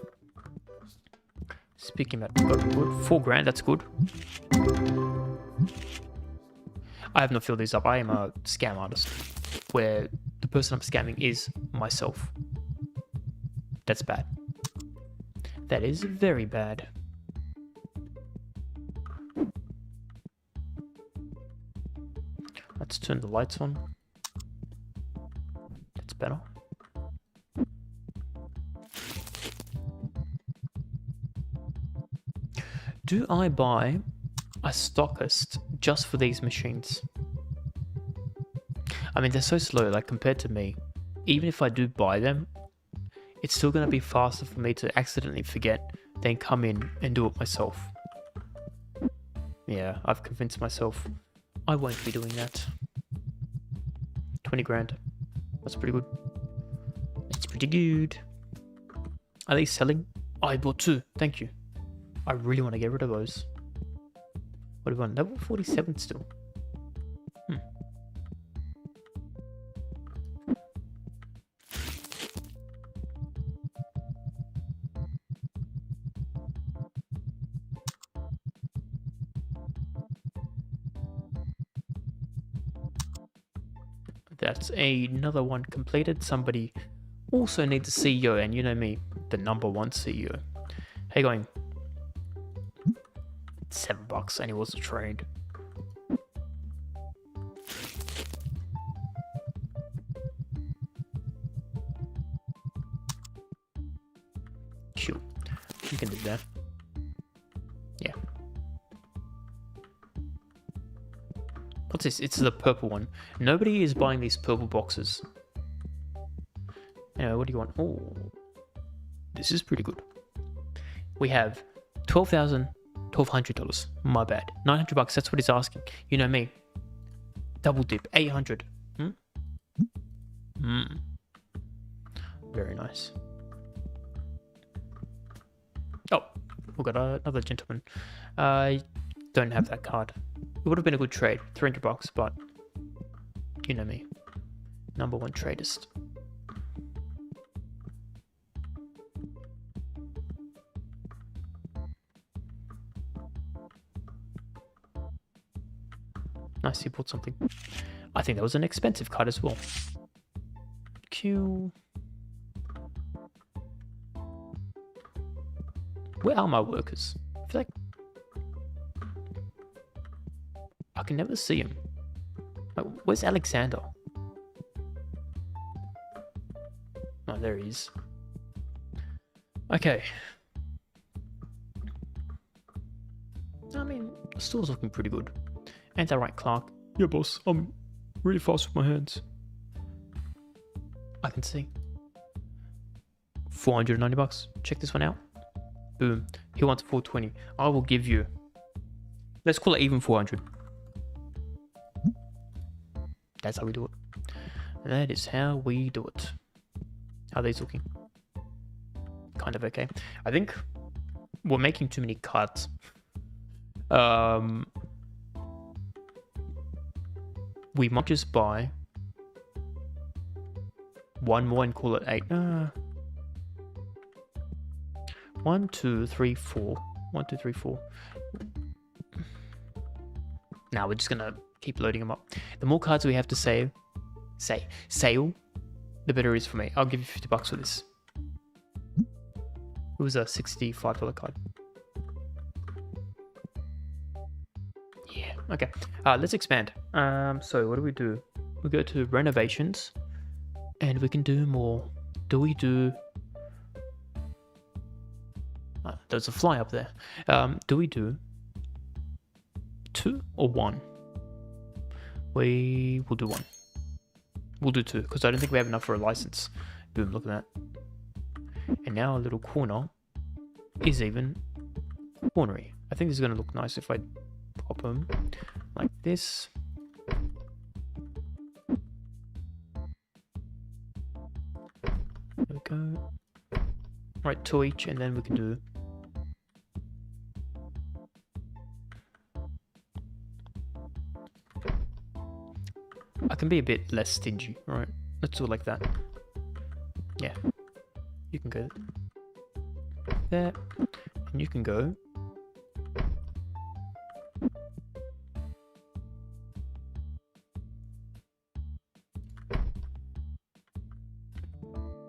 Speaking about got him good. $4,000, that's good. I have not filled these up. I am a scam artist where the person I'm scamming is myself. That's bad. That is very bad. Let's turn the lights on. That's better. Do I buy a stockist just for these machines? I mean, they're so slow, like compared to me. Even if I do buy them, it's still going to be faster for me to accidentally forget than come in and do it myself. Yeah, I've convinced myself I won't be doing that. $20,000. That's pretty good. It's pretty good. Are they selling? Oh, I bought 2. Thank you. I really want to get rid of those. What do we want? Level 47 still. That's another one completed. Somebody also needs a CEO, and you know me, the #1 CEO. How you going? $7 and it was a trade. Cool. You can do that. Yeah. What's this? It's the purple one. Nobody is buying these purple boxes. Anyway, what do you want? Oh, this is pretty good. We have $1,200. My bad. $900. That's what he's asking. You know me. Double dip. 800. Very nice. Oh, we've got another gentleman. I don't have that card. It would have been a good trade. $300, but you know me. Number one tradist. Nice, you bought something. I think that was an expensive card as well. Q. Where are my workers? I feel like I can never see him. Like, where's Alexander? Oh, there he is. Okay. I mean, the store's looking pretty good. Ain't that right, Clark? Yeah, boss. I'm really fast with my hands. I can see. $490. Check this one out. Boom. He wants 420. I will give you. Let's call it even 400. That's how we do it. That is how we do it. How are these looking? Kind of okay. I think we're making too many cards. We might just buy one more and call it 8. 1, 2, 3, 4. 1, 2, 3, 4. Now we're just gonna keep loading them up. The more cards we have to sale, the better it is for me. I'll give you $50 for this. It was a $65 card. Yeah. Okay. Let's expand. So what do? We go to renovations, and we can do more. Do we do? There's a fly up there. Do we do 2 or 1? We will do 1. We'll do 2 because I don't think we have enough for a license. Boom! Look at that. And now our little corner is even cornery. I think this is going to look nice if I pop them like this. There we go. Right, 2 each, and then we can do I can be a bit less stingy, right? Let's do it like that. Yeah. You can go there, and you can go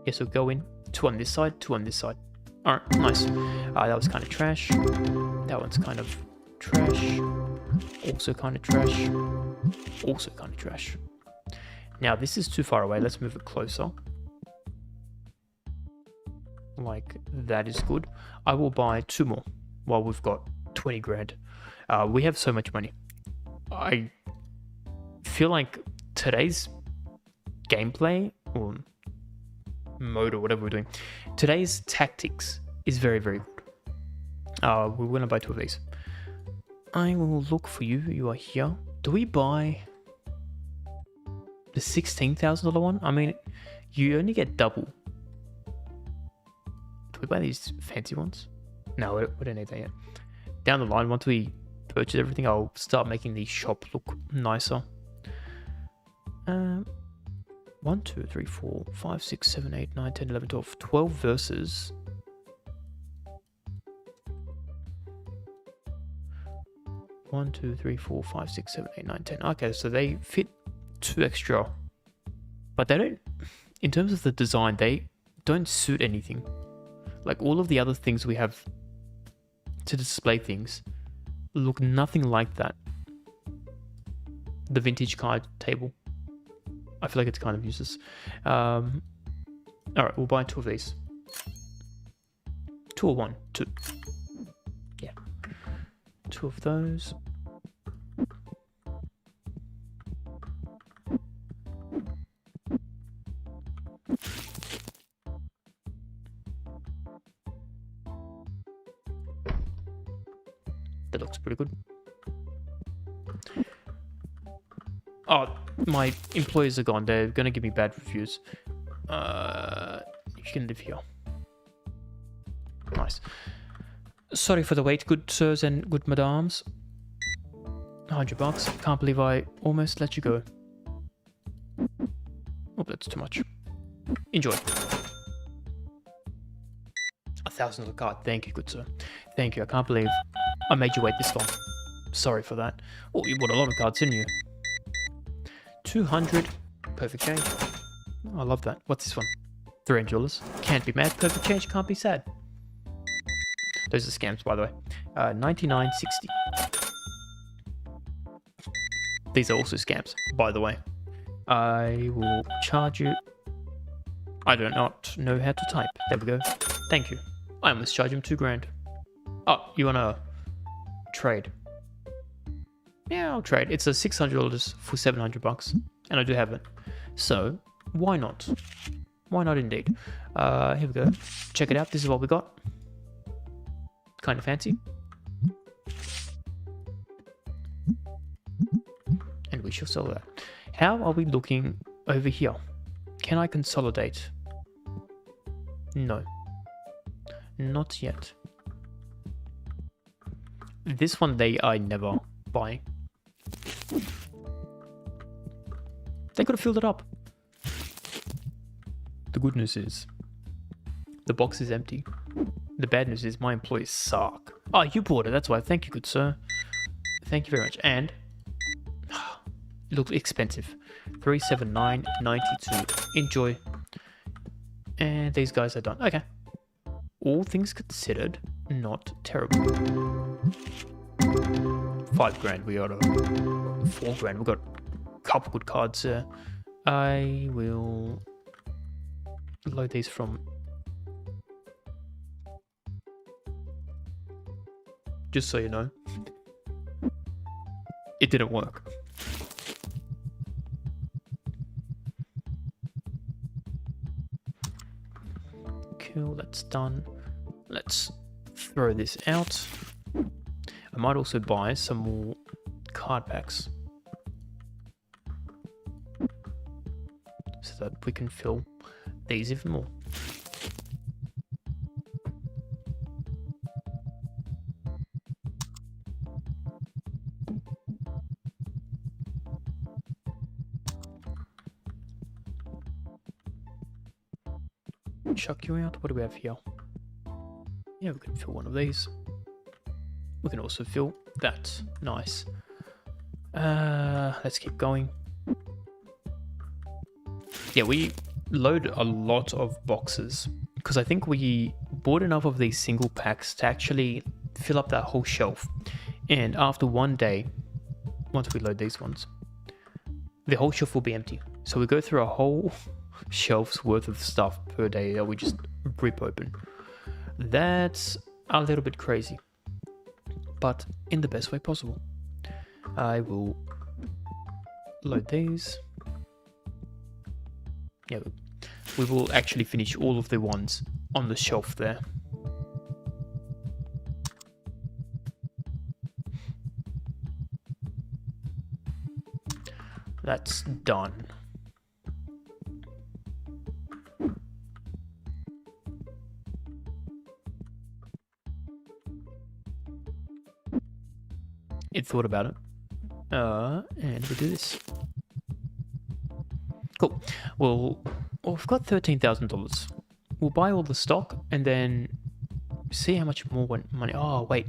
yeah, so go in, 2 on this side, 2 on this side. Alright, nice. That was kind of trash. That one's kind of trash. Also kind of trash. Also kind of trash. Now, this is too far away. Let's move it closer. Like, that is good. I will buy 2 more while we've got 20 grand. We have so much money. I feel like today's gameplay, or mode, or whatever we're doing, today's tactics is very, very good. We're going to buy 2 of these. I will look for you. You are here. Do we buy the $16,000 one? I mean, you only get double. Do we buy these fancy ones? No, we don't need that yet. Down the line, once we purchase everything, I'll start making the shop look nicer. 1, 2, 3, 4, 5, 6, 7, 8, 9, 10, 11, 12. 12 versus 1, 2, 3, 4, 5, 6, 7, 8, 9, 10. Okay, so they fit 2 extra. But they don't, in terms of the design, they don't suit anything. Like all of the other things we have to display things, look nothing like that. The vintage card table. I feel like it's kind of useless. Alright, we'll buy 2 of these. 2 or 1? 2. Yeah. 2 of those. That looks pretty good. Oh, my employees are gone. They're gonna give me bad reviews. You can live here. Nice. Sorry for the wait, good sirs and good madams. $100. Can't believe I almost let you go. Oh, that's too much. Enjoy. $1,000 card. Thank you, good sir. Thank you. I can't believe I made you wait this long. Sorry for that. Oh, you bought a lot of cards, didn't you? 200. Perfect change. Oh, I love that. What's this one? $300. Can't be mad. Perfect change. Can't be sad. Those are scams, by the way. $99.60. These are also scams, by the way. I will charge you. I do not know how to type. There we go. Thank you. I almost charge him $2,000. Oh, you wanna trade? Yeah, I'll trade. It's a $600 for $700, and I do have it. So why not? Why not indeed? Here we go. Check it out. This is what we got. Kind of fancy. And we shall sell that. How are we looking over here? Can I consolidate? No. Not yet. This one I never buy. They could have filled it up. The good news is the box is empty. The bad news is my employees suck. Oh, you bought it. That's why. Thank you, good sir. Thank you very much. And it looks expensive. $379.92. Enjoy. And these guys are done. Okay. All things considered, not terrible. $5,000. We got $4,000. We got a couple good cards there. I will load these from. Just so you know, it didn't work. Cool, that's done. Let's throw this out. I might also buy some more card packs so that we can fill these even more. Chuck you out. What do we have here? Yeah, we can fill one of these. We can also fill that. Nice. Let's keep going. Yeah, we load a lot of boxes because I think we bought enough of these single packs to actually fill up that whole shelf. And after one day, once we load these ones, the whole shelf will be empty. So we go through a whole shelf's worth of stuff per day that we just rip open. That's a little bit crazy, but in the best way possible. I will load these. Yeah, we will actually finish all of the ones on the shelf there. That's done. It thought about it. And we do this. Cool. Well, we've got $13,000. We'll buy all the stock and then see how much more money. Oh, wait.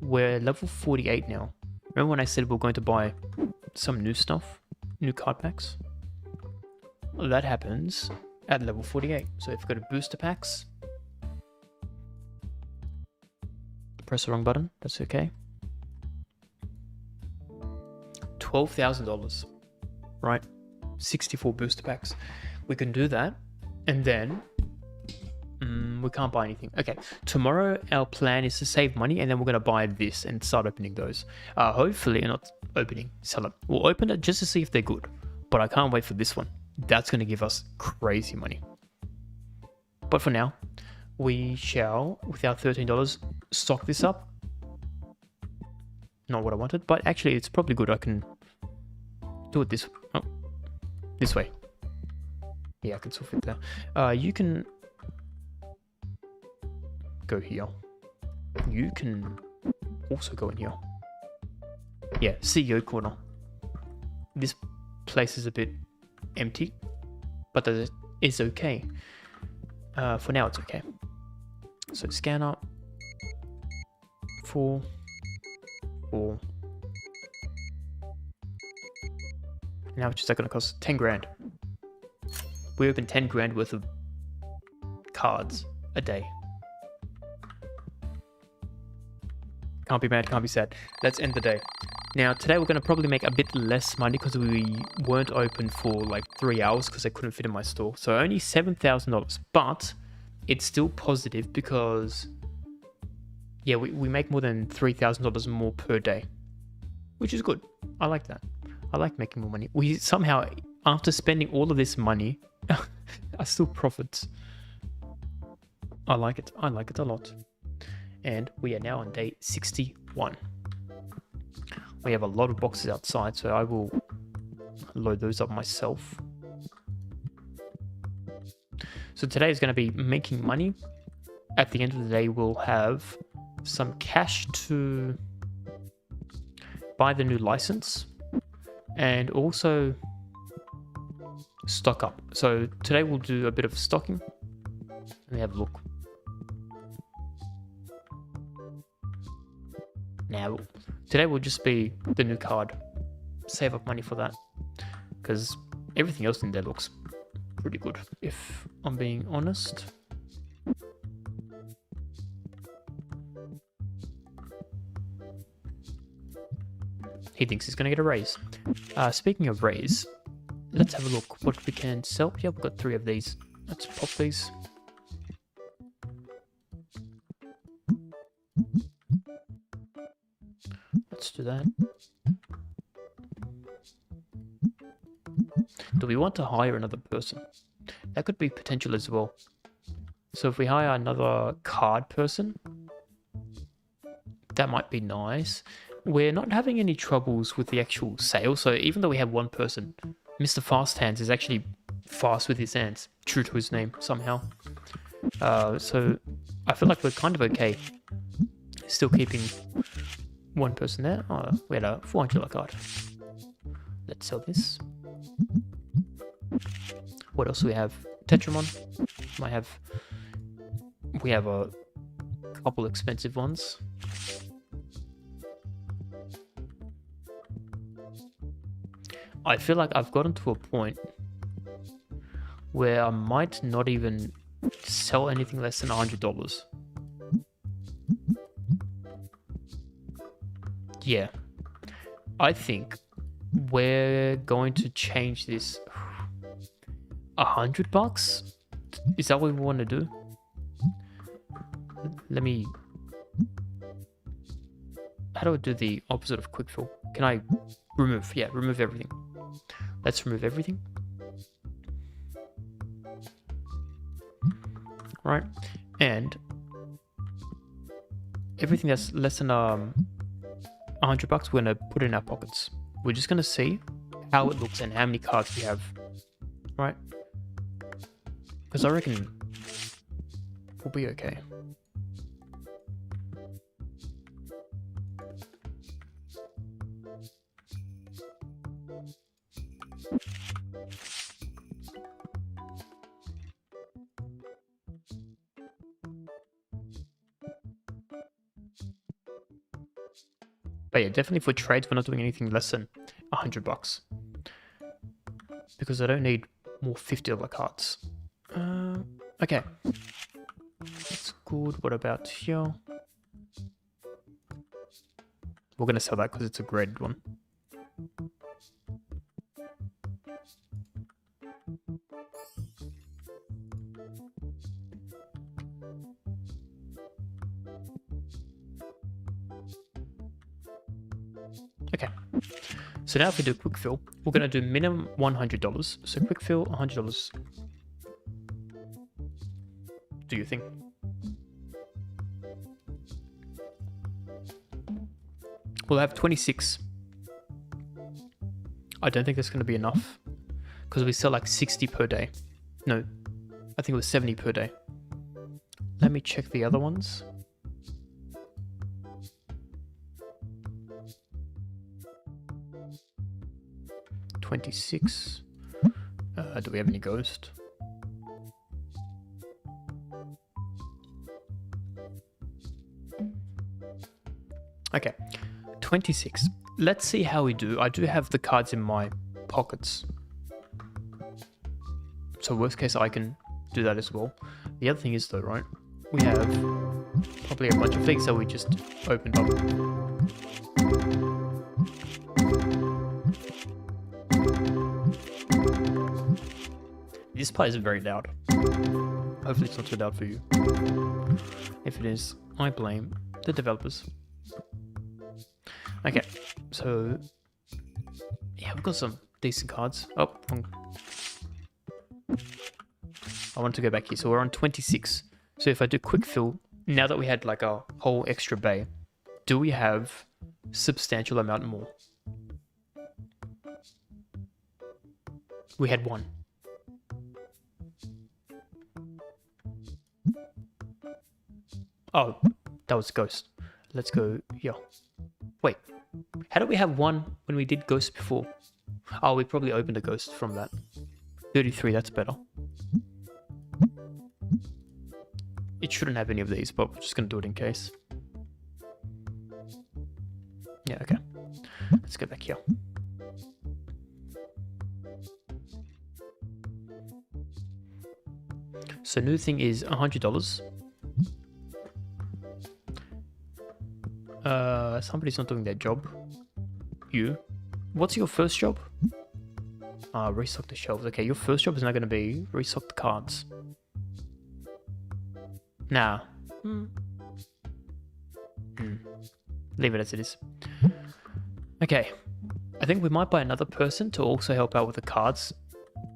We're level 48 now. Remember when I said we're going to buy some new stuff? New card packs? Well, that happens at level 48. So if we go to booster packs, press the wrong button. That's okay. $12,000, right? 64 booster packs. We can do that, and then we can't buy anything. Okay, tomorrow our plan is to save money, and then we're gonna buy this and start opening those. Hopefully, not opening, sell it. We'll open it just to see if they're good, but I can't wait for this one. That's gonna give us crazy money. But for now, we shall, with our $13, stock this up. Not what I wanted, but actually it's probably good. I can do it this way. Yeah, I can still fit there. You can go here. You can also go in here. Yeah, CEO corner. This place is a bit empty, but that is okay. For now, it's okay. So scanner, 4. Now it's just going to cost 10 grand. We open 10 grand worth of cards a day. Can't be mad, can't be sad. Let's end the day. Now, today we're going to probably make a bit less money because we weren't open for like 3 hours because I couldn't fit in my store. So only $7,000, but it's still positive because, yeah, we make more than $3,000 more per day, which is good. I like that. I like making more money. We somehow, after spending all of this money, are still profits. I like it. I like it a lot. And we are now on day 61. We have a lot of boxes outside, so I will load those up myself. So today is going to be making money. At the end of the day, we'll have some cash to buy the new license and also stock up. So today we'll do a bit of stocking. Let me have a look. Now, today will just be the new card. Save up money for that, because everything else in there looks pretty good, if I'm being honest. He thinks he's going to get a raise. Speaking of raise, let's have a look what we can sell. Yeah, we've got 3 of these. Let's pop these. Let's do that. Do we want to hire another person? That could be potential as well. So if we hire another card person, that might be nice. We're not having any troubles with the actual sale. So even though we have one person, Mr. Fast Hands is actually fast with his hands, true to his name somehow. So I feel like we're kind of okay. Still keeping one person there. Oh, we had a $400 card. Let's sell this. What else do we have? Tetramon. We have a couple expensive ones. I feel like I've gotten to a point where I might not even sell anything less than $100. Yeah, I think we're going to change this. $100? Is that what we want to do? Let me... How do I do the opposite of quick fill? Can I remove? Yeah, remove everything. Let's remove everything. Right, and everything that's less than $100, we're gonna put in our pockets. We're just gonna see how it looks and how many cards we have, right? Because I reckon we'll be okay. But yeah, definitely for trades, we're not doing anything less than $100. Because I don't need more $50 cards. Okay. That's good. What about here? We're going to sell that because it's a graded one. So now if we do quick fill, we're going to do minimum $100. So quick fill, $100. Do you think? We'll have 26. I don't think that's going to be enough because we sell like 60 per day. No, I think it was 70 per day. Let me check the other ones. $26. Do we have any ghost? Okay, 26. Let's see how we do. I do have the cards in my pockets. So worst case, I can do that as well. The other thing is though, right? We have probably a bunch of things that we just opened up. This part is very loud. Hopefully it's not too loud for you. If it is, I blame the developers. Okay, so yeah, we've got some decent cards. Oh, wrong. I want to go back here. So we're on 26. So if I do quick fill, now that we had like a whole extra bay, do we have substantial amount more? We had one. Oh, that was Ghost. Let's go here. Wait, how did we have one when we did Ghost before? Oh, we probably opened a Ghost from that. 33, that's better. It shouldn't have any of these, but we're just going to do it in case. Yeah, okay. Let's go back here. So new thing is $100. Somebody's not doing their job. You. What's your first job? Restock the shelves. Okay, your first job is now going to be restock the cards. Nah. Leave it as it is. Okay. I think we might buy another person to also help out with the cards.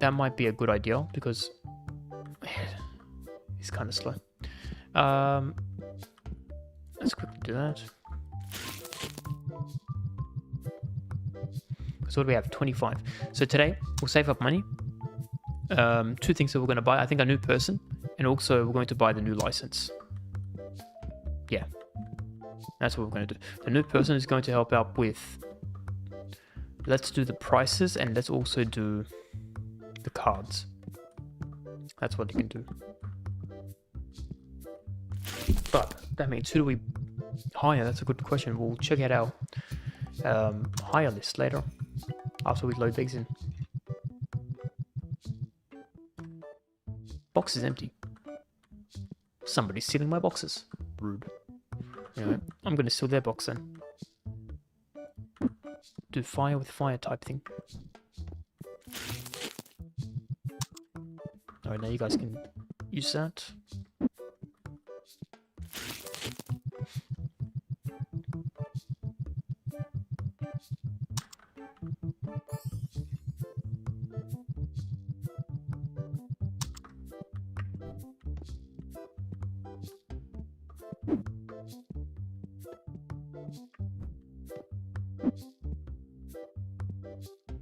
That might be a good idea because he's kind of slow. Let's quickly do that. So what do we have? 25. So today we'll save up money. Two things that we're going to buy. I think a new person, and also we're going to buy the new license. Yeah, that's what we're going to do. The new person is going to help out with. Let's do the prices, and let's also do the cards. That's what you can do. But that means who do we hire? That's a good question. We'll check out our hire list later after we load these in. Box is empty. Somebody's stealing my boxes. Rude. Anyway, I'm going to steal their box then. Do fire with fire type thing. Alright, now you guys can use that.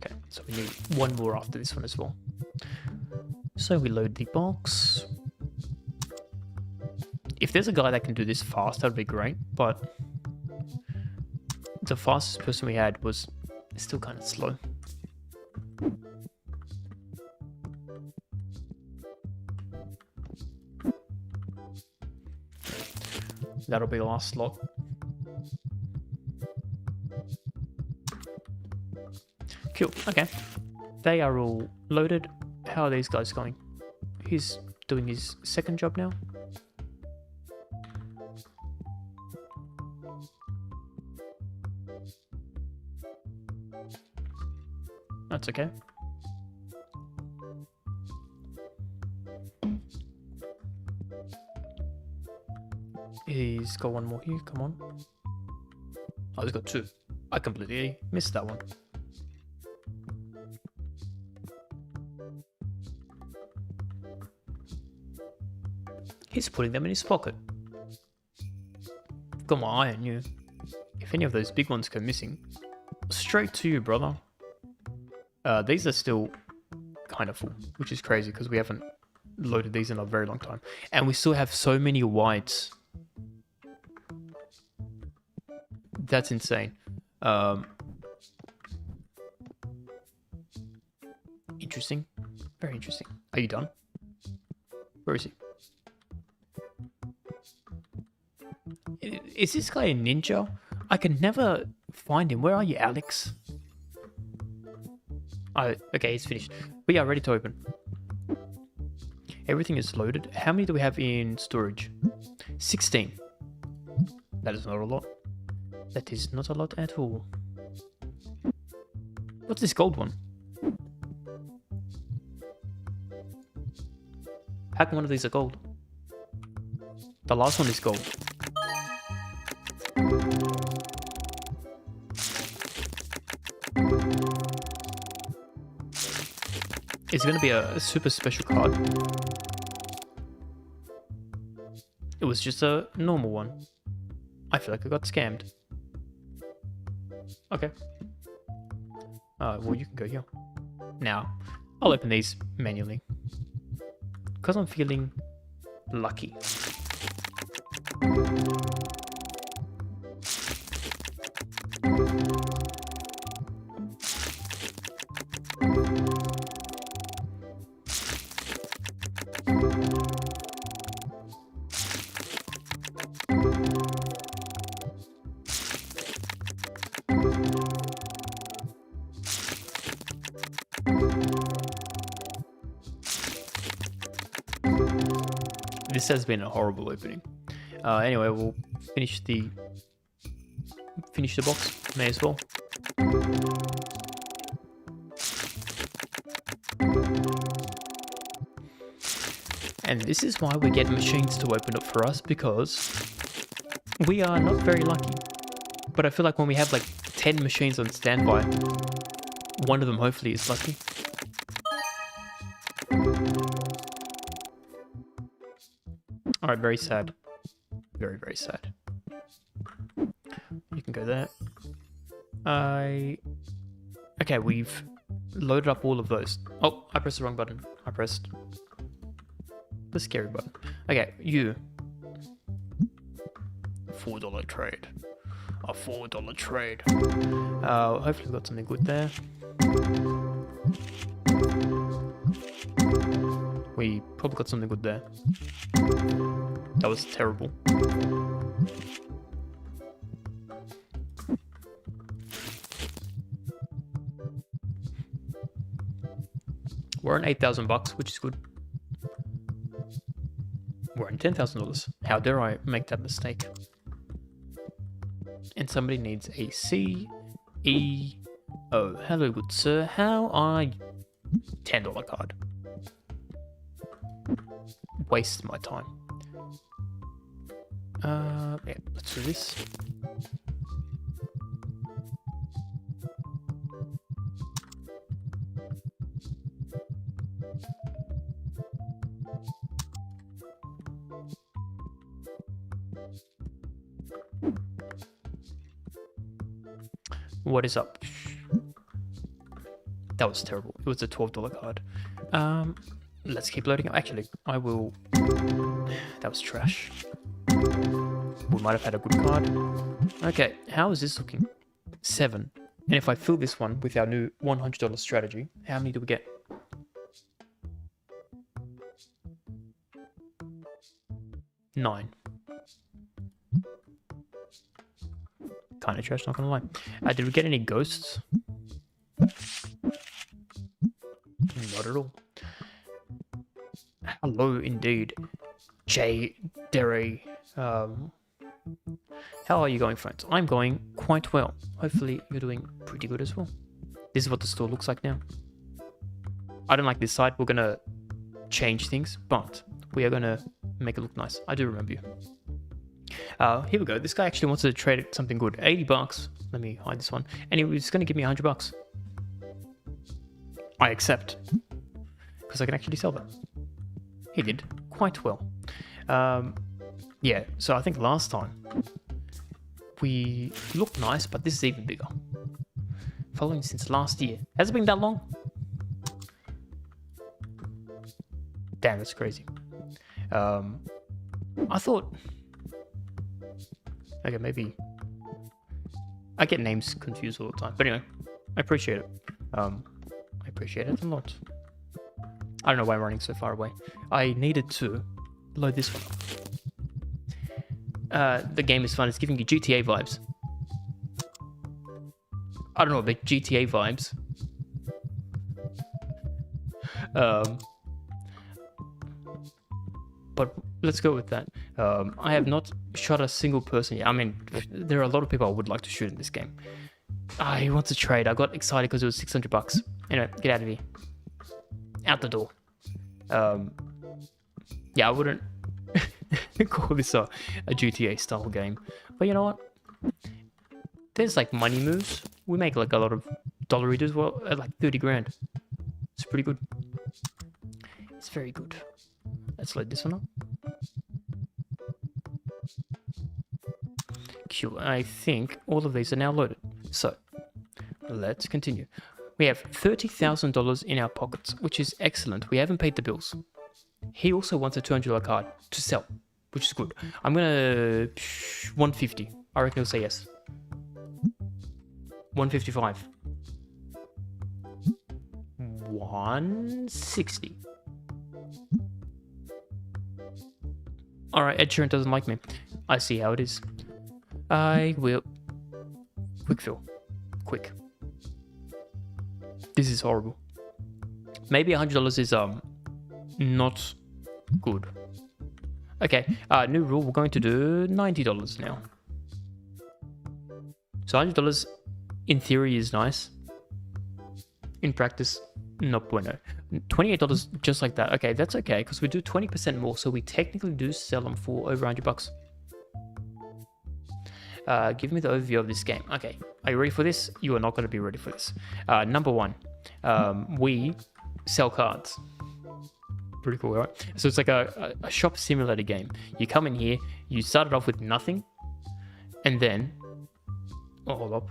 Okay, so we need one more after this one as well. So we load the box. If there's a guy that can do this fast, that'd be great, but the fastest person we had was still kind of slow. That'll be the last slot. Cool, okay. They are all loaded. How are these guys going? He's doing his second job now. That's okay. He's got one more here, come on. Oh, he's got two. I completely missed that one. He's putting them in his pocket. Got my eye on you. If any of those big ones go missing, straight to you, brother. These are still kind of full, which is crazy because we haven't loaded these in a very long time. And we still have so many whites. That's insane. Interesting. Very interesting. Are you done? Where is he? Is this guy a ninja? I can never find him. Where are you, Alex? Oh, okay, he's finished. We are ready to open. Everything is loaded. How many do we have in storage? 16. That is not a lot. That is not a lot at all. What's this gold one? How come one of these are gold? The last one is gold. It's going to be a super special card. It was just a normal one. I feel like I got scammed. Okay. Well, you can go here. Now, I'll open these manually. Because I'm feeling lucky. This has been a horrible opening. Anyway, we'll finish the box. May as well. And this is why we get machines to open up for us, because we are not very lucky. But I feel like when we have like 10 machines on standby, one of them hopefully is lucky. Alright, very sad. Very, very sad. You can go there. Okay, we've loaded up all of those. Oh, I pressed the wrong button. I pressed the scary button. Okay, you. $4 trade. A $4 trade. Hopefully we got something good there. We probably got something good there. That was terrible. We're on $8,000, which is good. We're on $10,000. How dare I make that mistake? And somebody needs a CEO. Hello, good sir. How are you? $10 card. Waste my time. Yeah, let's do this. What is up? That was terrible. It was a $12 card. Let's keep loading up. Actually, I will... That was trash. We might have had a good card. Okay, how is this looking? 7. And if I fill this one with our new $100 strategy, how many do we get? 9. Kind of trash, not gonna lie. Did we get any ghosts? Not at all. Hello, indeed. J. Derry. How are you going, friends? I'm going quite well. Hopefully, you're doing pretty good as well. This is what the store looks like now. I don't like this side. We're gonna change things, but we are gonna make it look nice. I do remember you. Here we go. This guy actually wants to trade something good. $80. Let me hide this one. And he was gonna give me $100. I accept. Because I can actually sell that. He did quite well. Yeah, so I think last time we looked nice, but this is even bigger. Following since last year. Has it been that long? Damn, that's crazy. I thought... Okay, maybe... I get names confused all the time. But anyway, I appreciate it. I appreciate it a lot. I don't know why I'm running so far away. I needed to load this one up. The game is fun. It's giving you GTA vibes. I don't know, but GTA vibes. But let's go with that. I have not shot a single person yet. I mean, there are a lot of people I would like to shoot in this game. I want to trade. I got excited because it was $600. Anyway, get out of here. Out the door. Yeah, I wouldn't call this a GTA style game. But you know what? There's like money moves. We make like a lot of dollaritos, well, at like 30 grand. It's pretty good. It's very good. Let's load this one up. Cool. I think all of these are now loaded. So, let's continue. We have $30,000 in our pockets, which is excellent. We haven't paid the bills. He also wants a $200 card to sell, which is good. I'm gonna 150. I reckon he'll say yes. 155. 160. Alright, Ed Sheeran doesn't like me. I see how it is. I will... Quick fill. Quick. This is horrible. Maybe $100 is not good. Okay, new rule. We're going to do $90 now. So $100 in theory is nice. In practice, no bueno. $28 just like that. Okay, that's okay because we do 20% more, so we technically do sell them for over $100. Give me the overview of this game. Okay, are you ready for this? You are not going to be ready for this. Number one, we sell cards. Pretty cool, right? So it's like a shop simulator game. You come in here, you start it off with nothing, and then, hold up,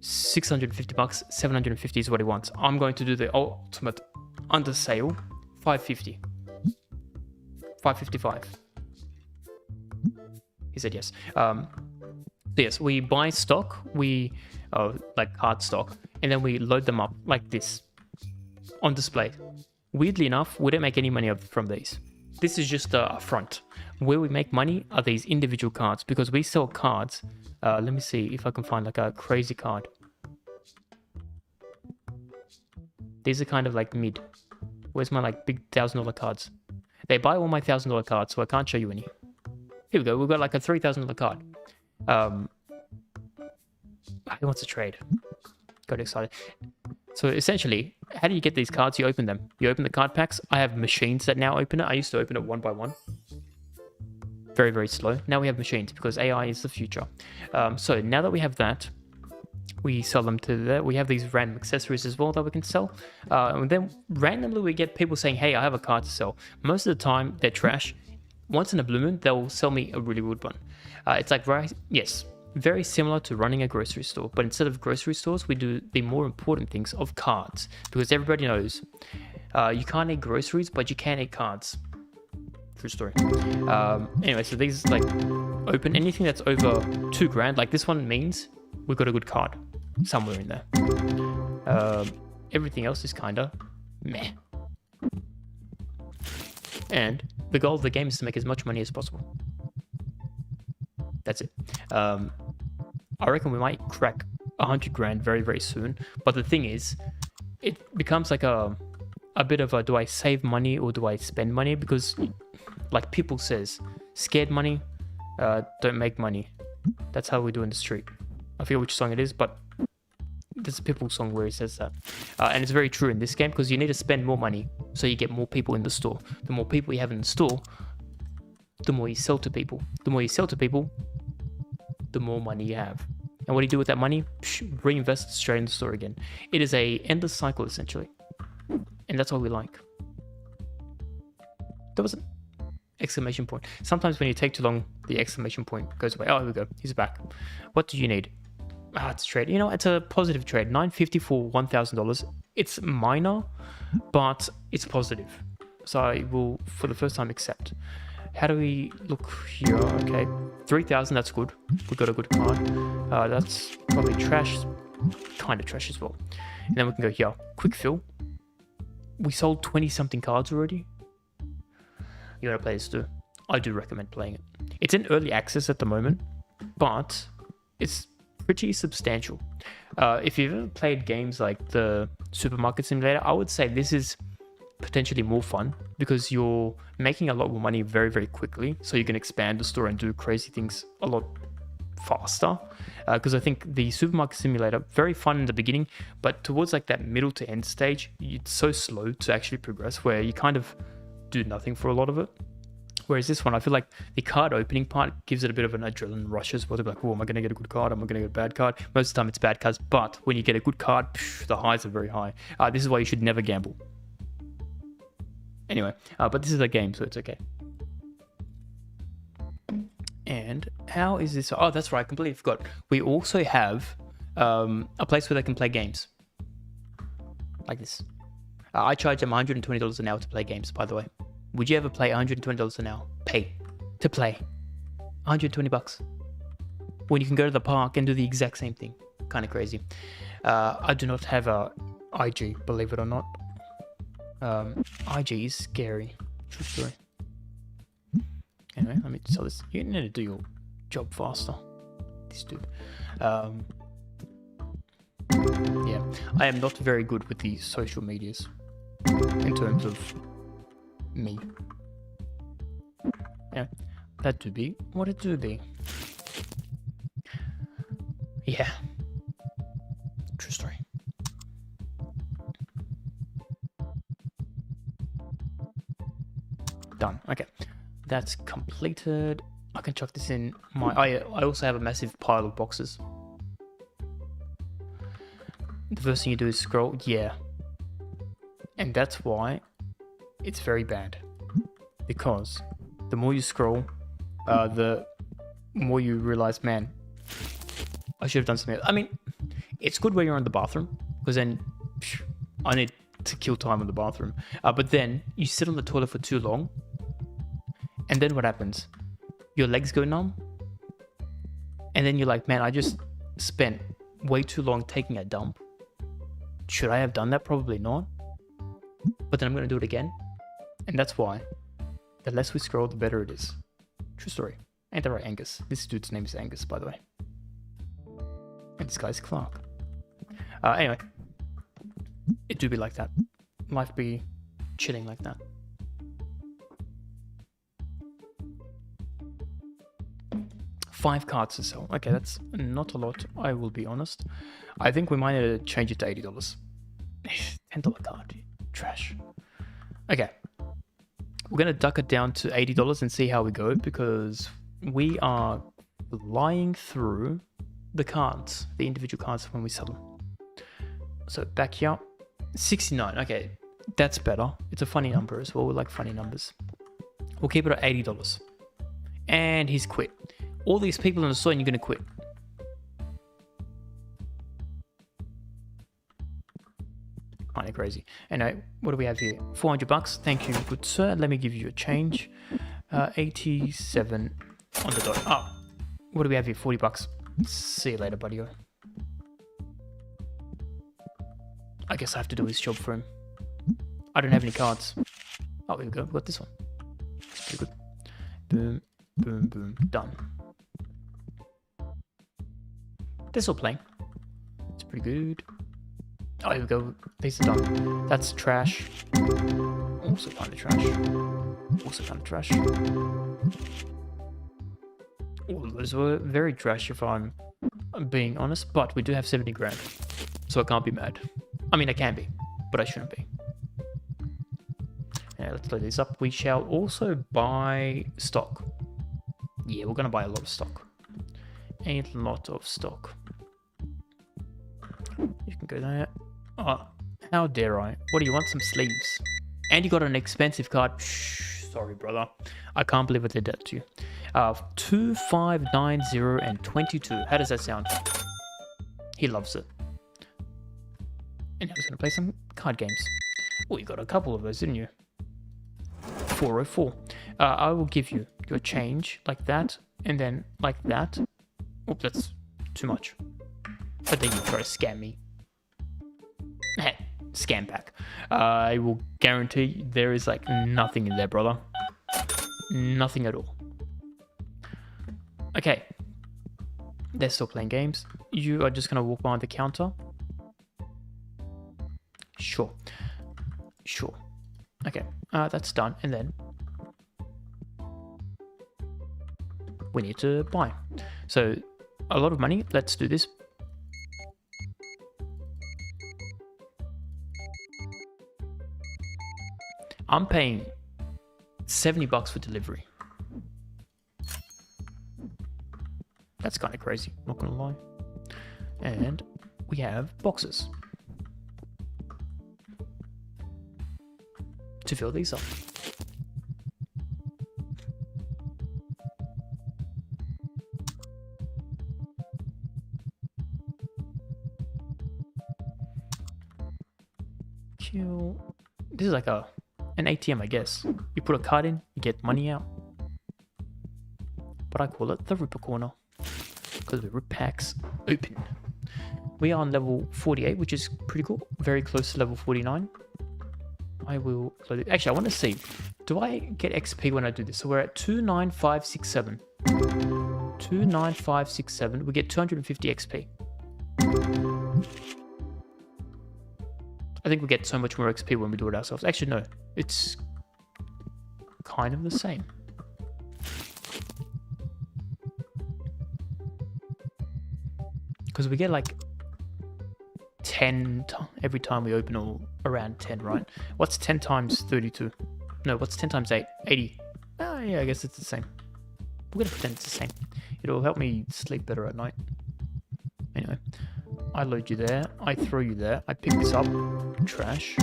$650, 750 is what he wants. I'm going to do the ultimate under sale, 550, 555. He said yes. Yes, we buy stock, like card stock, and then we load them up like this on display. Weirdly enough, we don't make any money from these. This is just a front. Where we make money are these individual cards because we sell cards. Let me see if I can find like a crazy card. These are kind of like mid. Where's my like big $1,000 cards? They buy all my $1,000 cards, so I can't show you any. Here we go. We've got like a $3,000 card. He wants to trade. Got excited. So essentially, how do you get these cards? You open them. You open the card packs. I have machines that now open it. I used to open it one by one. Very, very slow. Now we have machines because AI is the future. So now that we have that, we sell them to that. We have these random accessories as well that we can sell. And then randomly we get people saying, hey, I have a card to sell. Most of the time, they're trash. Once in a blue moon, they'll sell me a really good one. It's like, yes, very similar to running a grocery store. But instead of grocery stores, we do the more important things of cards. Because everybody knows you can't eat groceries, but you can eat cards. True story. Anyway, so these like open anything that's over $2,000. Like this one means we've got a good card somewhere in there. Everything else is kind of meh. And the goal of the game is to make as much money as possible. That's it. I reckon we might crack $100,000 very, very soon. But the thing is, it becomes like a bit of a, do I save money or do I spend money? Because like people says, scared money, don't make money. That's how we do in the street. I forget which song it is, but there's a Pitbull song where he says that. And it's very true in this game because you need to spend more money so you get more people in the store. The more people you have in the store, the more you sell to people. The more you sell to people, the more money you have. And what do you do with that money? Reinvest it straight in the store again. It is a endless cycle essentially. And that's what we like. That was it. Exclamation point. Sometimes when you take too long, the exclamation point goes away. Oh, here we go. He's back. What do you need? It's a trade. You know, it's a positive trade. $950 for $1,000. It's minor, but it's positive. So I will, for the first time, accept. How do we look here? Okay, 3,000. That's good. We got a good card. That's probably trash. Kind of trash as well. And then we can go here. Quick fill. We sold 20-something cards already. You gotta play this too. I do recommend playing it. It's in early access at the moment, but it's pretty substantial. If you've ever played games like the Supermarket Simulator, I would say this is potentially more fun because you're making a lot more money very, very quickly. So you can expand the store and do crazy things a lot faster. Because I think the Supermarket Simulator, very fun in the beginning, but towards like that middle to end stage, it's so slow to actually progress where you kind of do nothing for a lot of it. Whereas this one, I feel like the card opening part gives it a bit of an adrenaline rush as well. To be like, oh, am I going to get a good card? Am I going to get a bad card? Most of the time it's bad cards, but when you get a good card, the highs are very high. This is why you should never gamble. Anyway, but this is a game, so it's okay. And how is this? Oh, that's right, I completely forgot. We also have a place where they can play games. Like this. I charge them $120 an hour to play games, by the way. Would you ever play $120 an hour? Pay to play. 120 bucks. When you can go to the park and do the exact same thing. Kind of crazy. I do not have a IG, believe it or not. IG is scary. True story. Anyway, let me sell this. You need to do your job faster. This dude. Yeah, I am not very good with the social medias in terms of me. Yeah, that do be what it do be. Yeah, true story. Done. Okay, that's completed. I can chuck this in my. I also have a massive pile of boxes. The first thing you do is scroll. Yeah, and that's why it's very bad, because the more you scroll, the more you realize, man, I should have done something else. I mean, it's good when you're in the bathroom, because then I need to kill time in the bathroom. But then you sit on the toilet for too long, and then what happens? Your legs go numb, and then you're like, man, I just spent way too long taking a dump. Should I have done that? Probably not. But then I'm going to do it again. And that's why the less we scroll, the better it is. True story. Ain't that right, Angus? This dude's name is Angus, by the way. And this guy's Clark. Anyway. It do be like that. Life be chilling like that. Five cards to sell. Okay, that's not a lot, I will be honest. I think we might need to change it to $80. $10 card. Trash. Okay. We're going to duck it down to $80 and see how we go, because we are flying through the cards, the individual cards when we sell them. So back here, 69. Okay, that's better. It's a funny number as well. We like funny numbers. We'll keep it at $80. And he's quit. All these people in the store and you're going to quit. Kind of crazy. Anyway, what do we have here? 400 bucks. Thank you, good sir. Let me give you a change. 87 on the dot. Oh, what do we have here? 40 bucks. See you later, buddy. I guess I have to do his job for him. I don't have any cards. Oh, here we go. We got this one. It's pretty good. Boom, boom, boom. Done. They're still playing. It's pretty good. Oh, here we go. These are done. That's trash. Also kind of trash. Also kind of trash. All of those were very trash if I'm being honest, but we do have 70 grand. So I can't be mad. I mean, I can be, but I shouldn't be. Yeah, let's load this up. We shall also buy stock. Yeah, we're going to buy a lot of stock. A lot of stock. You can go there. Oh, how dare I? What do you want? Some sleeves. And you got an expensive card. Shh, sorry, brother. I can't believe I did that to you. 2, 5, 9, 0, and 22. How does that sound? He loves it. And now he's going to play some card games. Oh, you got a couple of those, didn't you? 404. I will give you your change like that, and then like that. Oh, that's too much. But then you try to scam me. Hey, scam back. I will guarantee there is like nothing in there, brother. Nothing at all. Okay. They're still playing games. You are just going to walk behind the counter. Sure. Sure. Okay. That's done. And then we need to buy. So a lot of money. Let's do this. I'm paying $70 for delivery. That's kind of crazy, not gonna lie. And we have boxes to fill these up. Kill. This is like an ATM, I guess. You put a card in, you get money out. But I call it the Ripper Corner because we rip packs open. We are on level 48, which is pretty cool. Very close to level 49. I will close it. Actually, I want to see. Do I get XP when I do this? So we're at 29567. 29567. We get 250 XP. I think we get so much more XP when we do it ourselves. Actually, no. It's kind of the same. Because we get like 10 every time we open, or around 10, right? What's 10 times 32? No, what's 10 times 8? 80. Oh, yeah, I guess it's the same. We're going to pretend it's the same. It'll help me sleep better at night. Anyway, I load you there. I throw you there. I pick this up. Trash.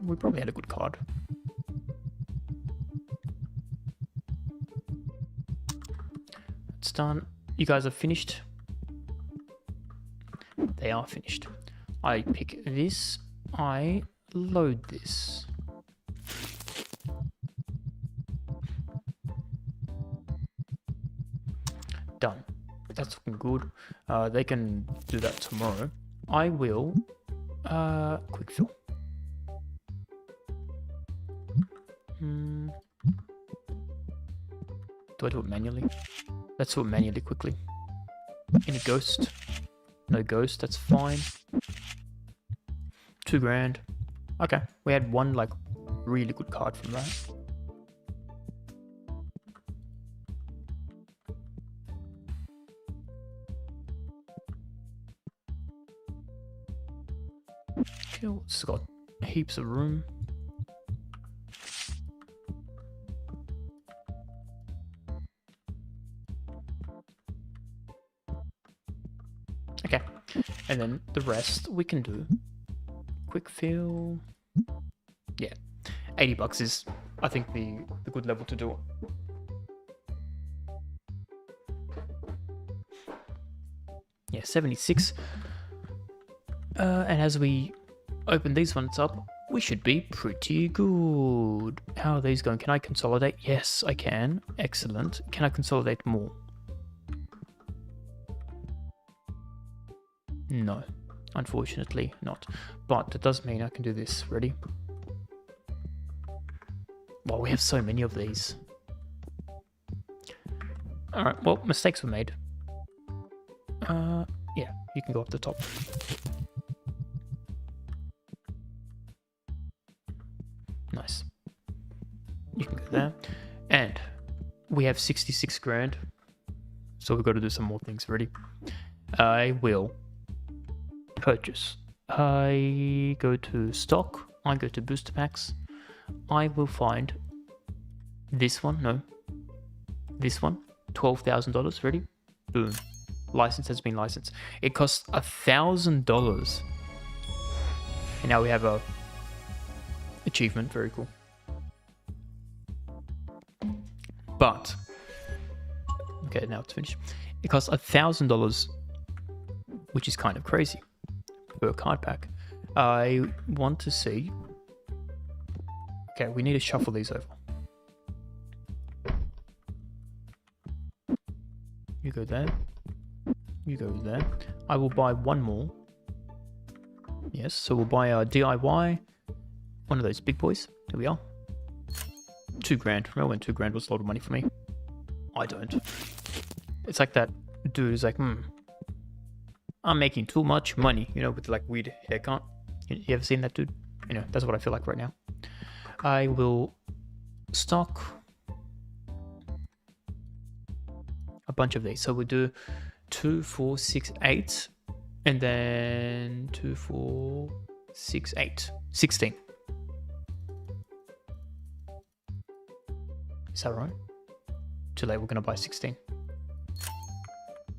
We probably had a good card. It's done. You guys are finished. They are finished. I pick this. I load this. Done. That's looking good. They can do that tomorrow. I will quick fill. Do I do it manually? Let's do it manually quickly. Any ghost? No ghost, that's fine. 2 grand. Okay, we had one like really good card from that. Okay, it's got heaps of room. Okay, and then the rest we can do. Quick fill. Yeah, $80 is, I think, the good level to do it. Yeah, 76. And as we open these ones up, we should be pretty good. How are these going? Can I consolidate? Yes, I can. Excellent. Can I consolidate more? No, unfortunately not. But it does mean I can do this. Ready? Well, we have so many of these. Alright, well, mistakes were made. Yeah, you can go up the top. Nice. You can go there. And we have 66 grand. So we've got to do some more things. Ready? I will purchase. I go to stock. I go to booster packs. I will find this one. No. This one. $12,000. Ready? Boom. License has been licensed. It costs $1,000. And now we have a achievement. Very cool. But okay, now it's finished. It costs $1,000, which is kind of crazy per card pack. I want to see. Okay, we need to shuffle these over. You go there. You go there. I will buy one more. Yes, so we'll buy a DIY. One of those big boys. There we are. $2 grand. Remember when $2 grand was a lot of money for me? I don't. It's like that dude who's like, I'm making too much money, you know, with like weird haircut. You ever seen that dude? You know, that's what I feel like right now. I will stock a bunch of these. So we'll do 2, 4, 6, 8, and then 2, 4, 6, 8, 16. Is that right? Too late, we're gonna buy 16.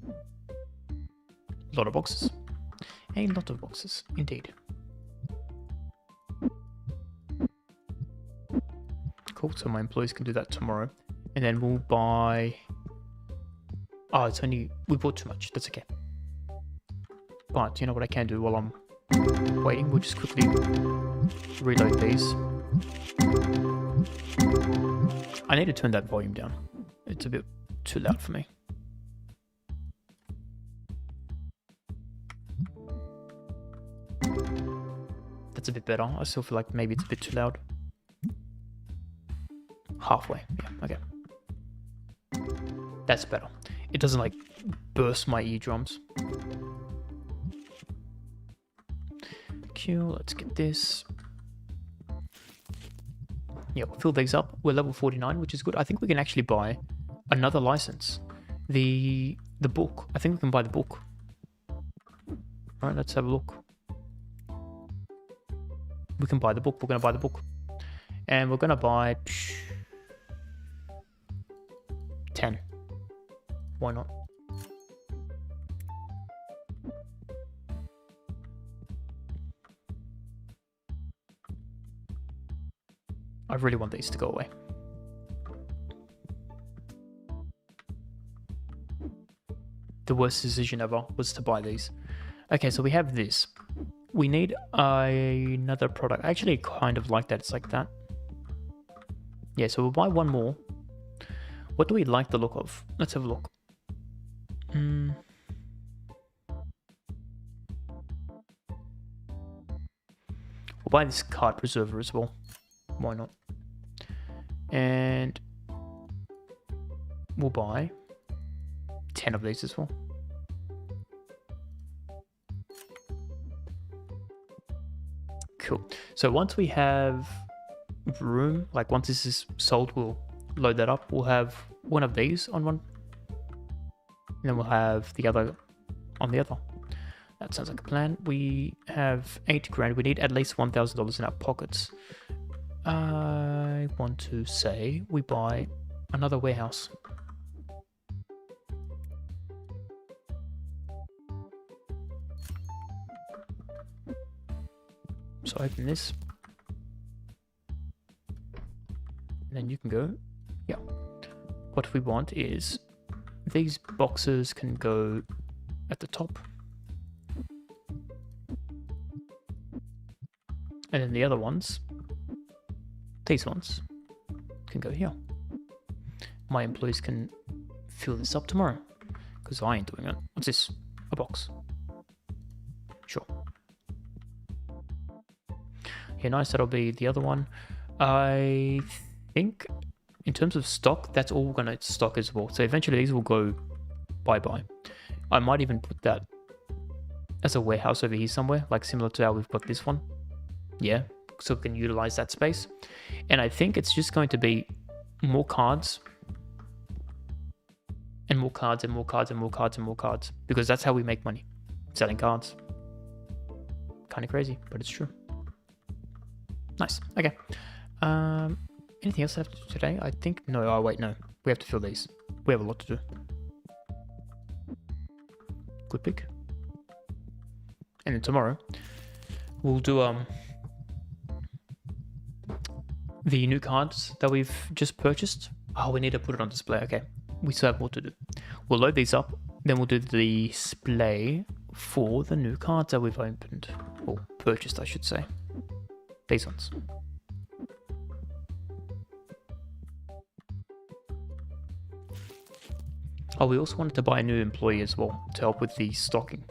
A lot of boxes. A lot of boxes, indeed. Cool, so my employees can do that tomorrow. And then we'll buy... Oh, it's only... We bought too much, that's okay. But you know what I can do while I'm waiting? We'll just quickly reload these. I need to turn that volume down. It's a bit too loud for me. That's a bit better. I still feel like maybe it's a bit too loud. Halfway. Yeah, okay. That's better. It doesn't like burst my eardrums. Cool, let's get this. Yeah, we'll fill these up. We're level 49, which is good. I think we can actually buy another license. The book. I think we can buy the book. Alright, let's have a look. We can buy the book. We're going to buy the book. And we're going to buy 10. Why not? I really want these to go away. The worst decision ever was to buy these. Okay, so we have this. We need another product. I actually kind of like that. It's like that. Yeah, so we'll buy one more. What do we like the look of? Let's have a look. We'll buy this card preserver as well. Why not? And we'll buy 10 of these as well. Cool. So once we have room, like once this is sold, we'll load that up. We'll have one of these on one. And then we'll have the other on the other. That sounds like a plan. We have 8 grand. We need at least $1,000 in our pockets. I want to say we buy another warehouse. So open this. And then you can go. Yeah. What we want is these boxes can go at the top. And then the other ones, these ones, can go here. My employees can fill this up tomorrow, because I ain't doing it. What's this? A box. Sure. Yeah, nice. That'll be the other one. I think in terms of stock, that's all we're going to stock as well. So eventually these will go bye-bye. I might even put that as a warehouse over here somewhere, like similar to how we've got this one. Yeah, so we can utilize that space. And I think it's just going to be more cards and more cards and more cards and more cards and more cards, because that's how we make money, selling cards. Kind of crazy, but it's true. Nice. Okay. Anything else I have to do today? I think no. Oh wait, no. We have to fill these. We have a lot to do. Good pick. And then tomorrow we'll do the new cards that we've just purchased. Oh, we need to put it on display. Okay, we still have more to do. We'll load these up, then we'll do the display for the new cards that we've opened, or purchased, I should say. These ones. Oh, we also wanted to buy a new employee as well to help with the stocking.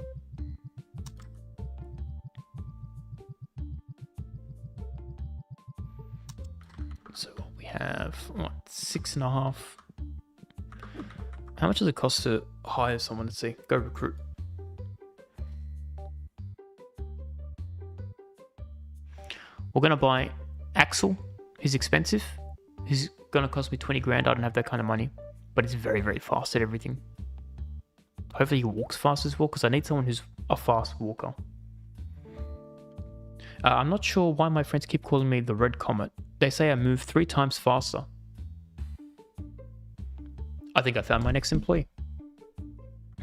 So we have, what, 6.5. How much does it cost to hire someone? Let's see. Go recruit. We're going to buy Axel. He's expensive. He's going to cost me 20 grand. I don't have that kind of money. But he's very, very fast at everything. Hopefully he walks fast as well, because I need someone who's a fast walker. I'm not sure why my friends keep calling me the Red Comet. They say I move 3 times faster. I think I found my next employee.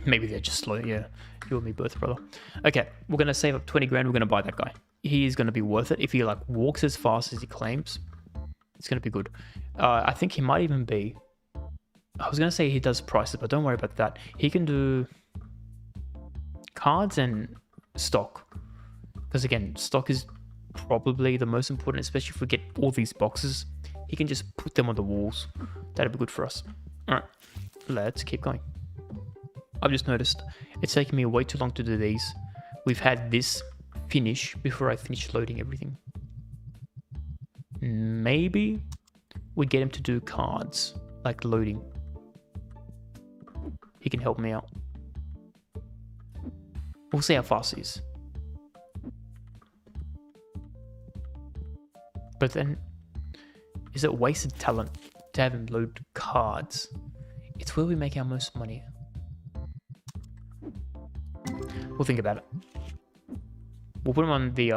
Maybe they're just slow. Yeah, you and me both, brother. Okay, we're going to save up 20 grand. We're going to buy that guy. He is going to be worth it. If he like walks as fast as he claims, it's going to be good. I think he might even be... I was going to say he does prices, but don't worry about that. He can do cards and stock. Because again, stock is probably the most important, especially if we get all these boxes. He can just put them on the walls. That'd be good for us. All right, let's keep going. I've just noticed it's taking me way too long to do these. We've had this finish before I finish loading everything. Maybe we get him to do cards, like loading. He can help me out. We'll see how fast he is. But then, is it wasted talent to have him load cards? It's where we make our most money. We'll think about it. We'll put him on the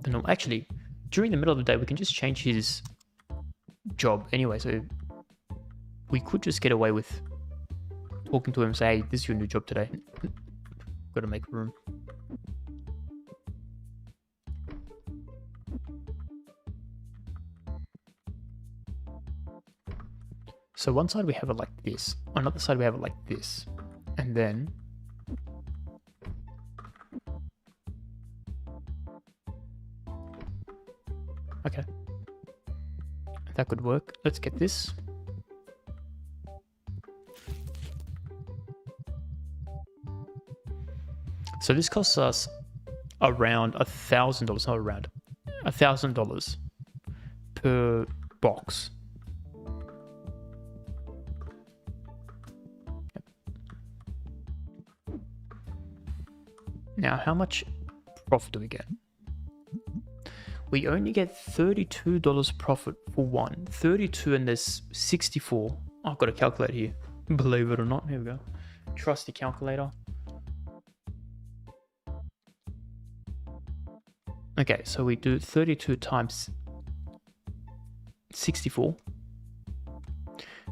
normal. Actually, during the middle of the day, we can just change his job anyway. So we could just get away with talking to him and say, hey, this is your new job today. Got to make room. So one side we have it like this, on another side we have it like this, and then okay, that could work. Let's get this. So this costs us around $1,000, not around, $1,000 per box. Now, how much profit do we get? We only get $32 profit for one. 32 and there's 64. I've got a calculator here. Believe it or not. Here we go. Trusty calculator. Okay, so we do 32 times 64.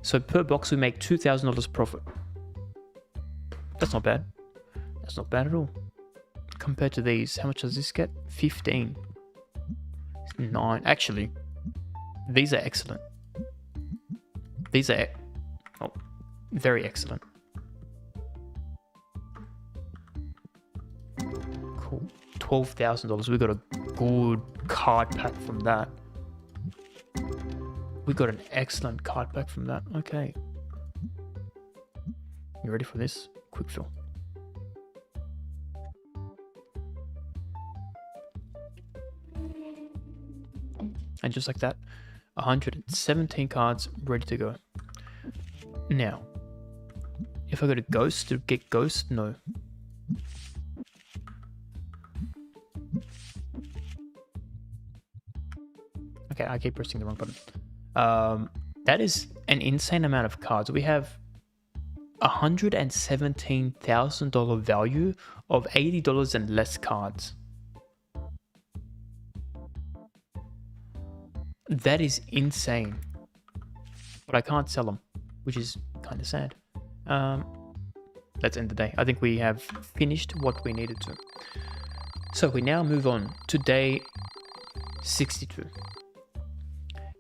So per box we make $2,000 profit. That's not bad. That's not bad at all. Compared to these, how much does this get? 15. 9. Actually, these are excellent. These are very excellent. Cool. $12,000. We got a good card pack from that. We got an excellent card pack from that. Okay. You ready for this? Quick fill. And just like that, 117 cards ready to go. Now, if I go to Ghost to get Ghost, no. Okay, I keep pressing the wrong button. That is an insane amount of cards. We have $117,000 value of $80 and less cards. That is insane. But I can't sell them, which is kind of sad. Let's end the day. I think we have finished what we needed to. So we now move on to day 62.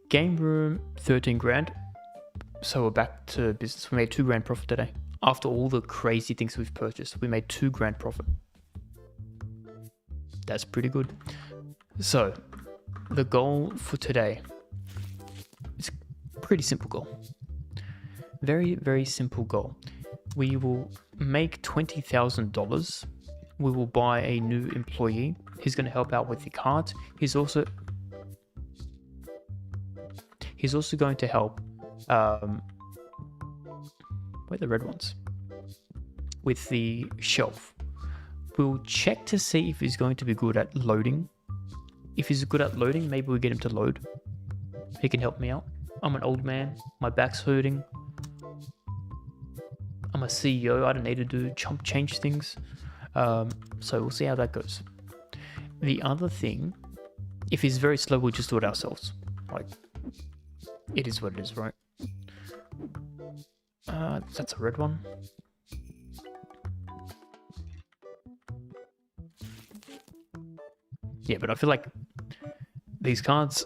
Game room, 13 grand. So we're back to business. We made $2,000 profit today. After all the crazy things we've purchased, we made $2,000 profit. That's pretty good. So the goal for today is a pretty simple goal. Very, very simple goal. We will make $20,000. We will buy a new employee. He's going to help out with the cards. He's also going to help. Where are the red ones? With the shelf. We'll check to see if he's going to be good at loading. If he's good at loading, maybe we get him to load. He can help me out. I'm an old man. My back's hurting. I'm a CEO. I don't need to do change things. So we'll see how that goes. The other thing, if he's very slow, we'll just do it ourselves. Like, it is what it is, right? That's a red one. Yeah, but I feel like these cards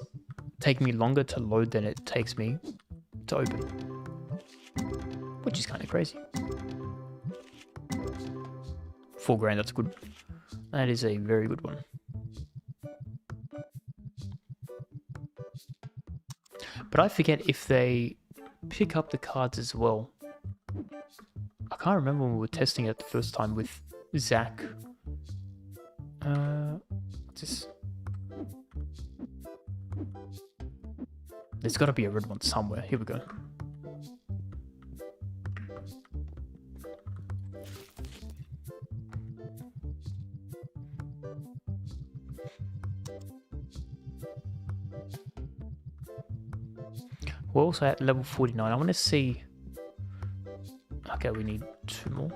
take me longer to load than it takes me to open, which is kind of crazy. $4,000, that's good. That is a very good one. But I forget if they pick up the cards as well. I can't remember when we were testing it the first time with Zach. What's this? There's got to be a red one somewhere. Here we go. We're also at level 49. I want to see... Okay, we need 2 more.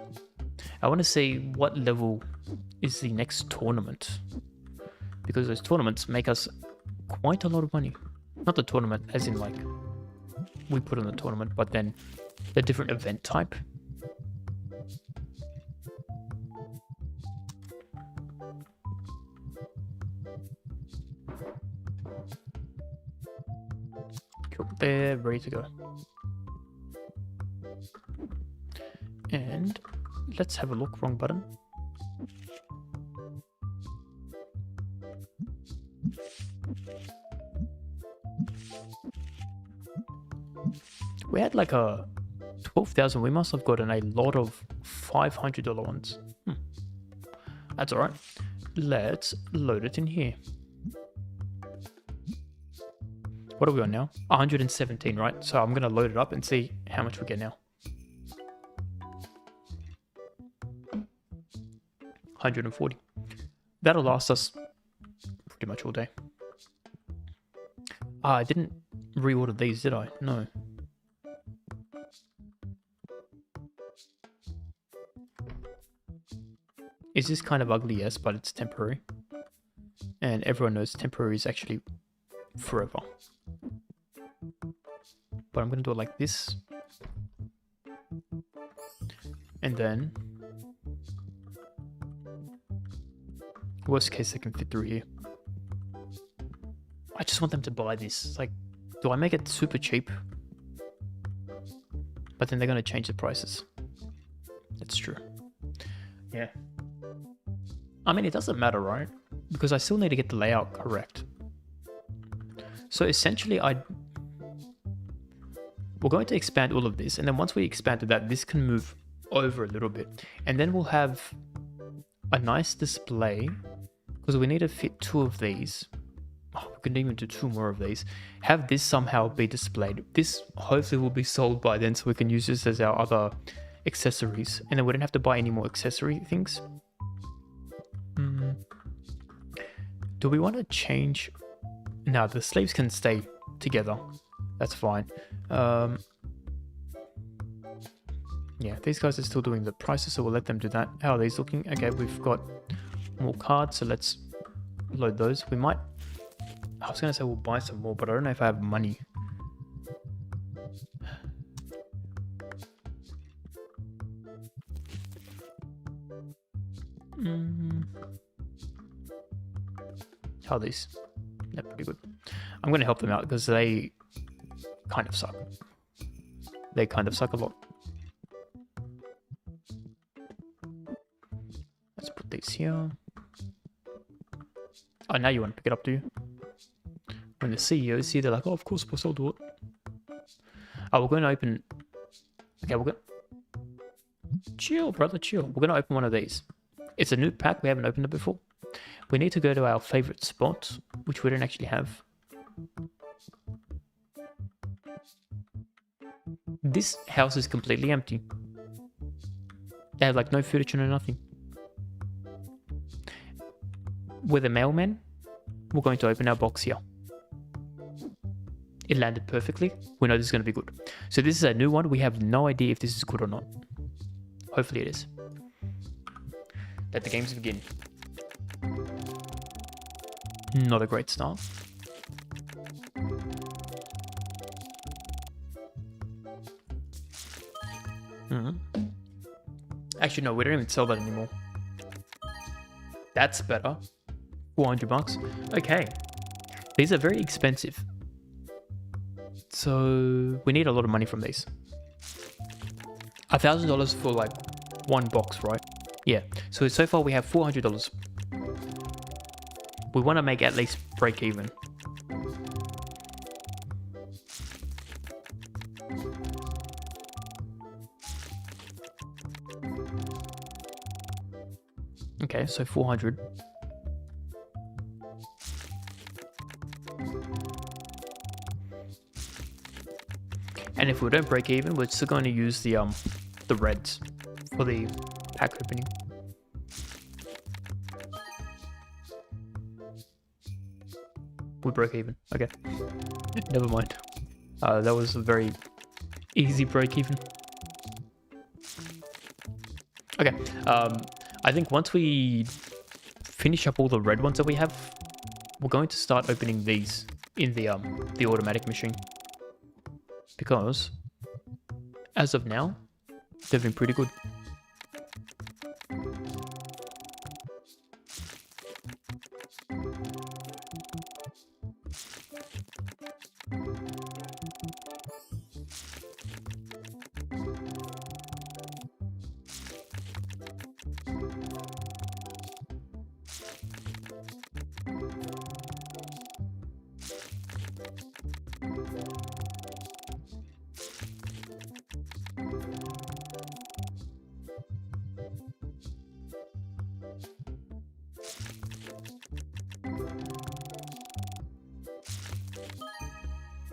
I want to see what level is the next tournament. Because those tournaments make us quite a lot of money. Not the tournament as in like, we put on the tournament, but then the different event type. Cool, they're ready to go. And let's have a look. Wrong button. We had like a 12,000. We must have gotten a lot of $500 ones. That's all right. Let's load it in here. What are we on now? 117, right? So I'm going to load it up and see how much we get now. 140. That'll last us pretty much all day. I didn't reorder these, did I? No. Is this kind of ugly? Yes, but it's temporary. And everyone knows temporary is actually forever. But I'm going to do it like this. And then... worst case, they can fit through here. I just want them to buy this. It's like, do I make it super cheap? But then they're going to change the prices. That's true. Yeah. I mean, it doesn't matter, right? Because I still need to get the layout correct. So essentially, we're going to expand all of this. And then once we expanded that, this can move over a little bit. And then we'll have a nice display. Because we need to fit 2 of these. Oh, we can even do 2 more of these. Have this somehow be displayed. This hopefully will be sold by then, so we can use this as our other accessories. And then we don't have to buy any more accessory things. Do we want to change? No, the sleeves can stay together. That's fine. Yeah, these guys are still doing the prices, so we'll let them do that. How are these looking? Okay, we've got more cards, so let's load those. We might... I was going to say we'll buy some more, but I don't know if I have money. How are these? They're pretty good. I'm going to help them out because they kind of suck. they kind of suck a lot. Let's put these here. Oh, now you want to pick it up, do you? When the CEOs see, they're like, oh, of course, boss, I'll do it. Oh, we're going to open... Okay, we're going... Chill, brother, chill. We're going to open one of these. It's a new pack. We haven't opened it before. We need to go to our favorite spot, which we don't actually have. This house is completely empty. They have like no furniture, no nothing. We're the mailman. We're going to open our box here. It landed perfectly. We know this is going to be good. So this is a new one. We have no idea if this is good or not. Hopefully it is. Let the games begin. Not a great start. Actually, no, we don't even sell that anymore. That's better. 400 bucks. Okay. These are very expensive. So we need a lot of money from these. $1,000 for like one box, right? Yeah. So far we have $400. We want to make at least break even. Okay, so 400. And if we don't break even, we're still going to use the reds for the pack opening. We broke even. Okay. Never mind. That was a very easy break even. Okay. I think once we finish up all the red ones that we have, we're going to start opening these in the automatic machine. Because as of now, they've been pretty good.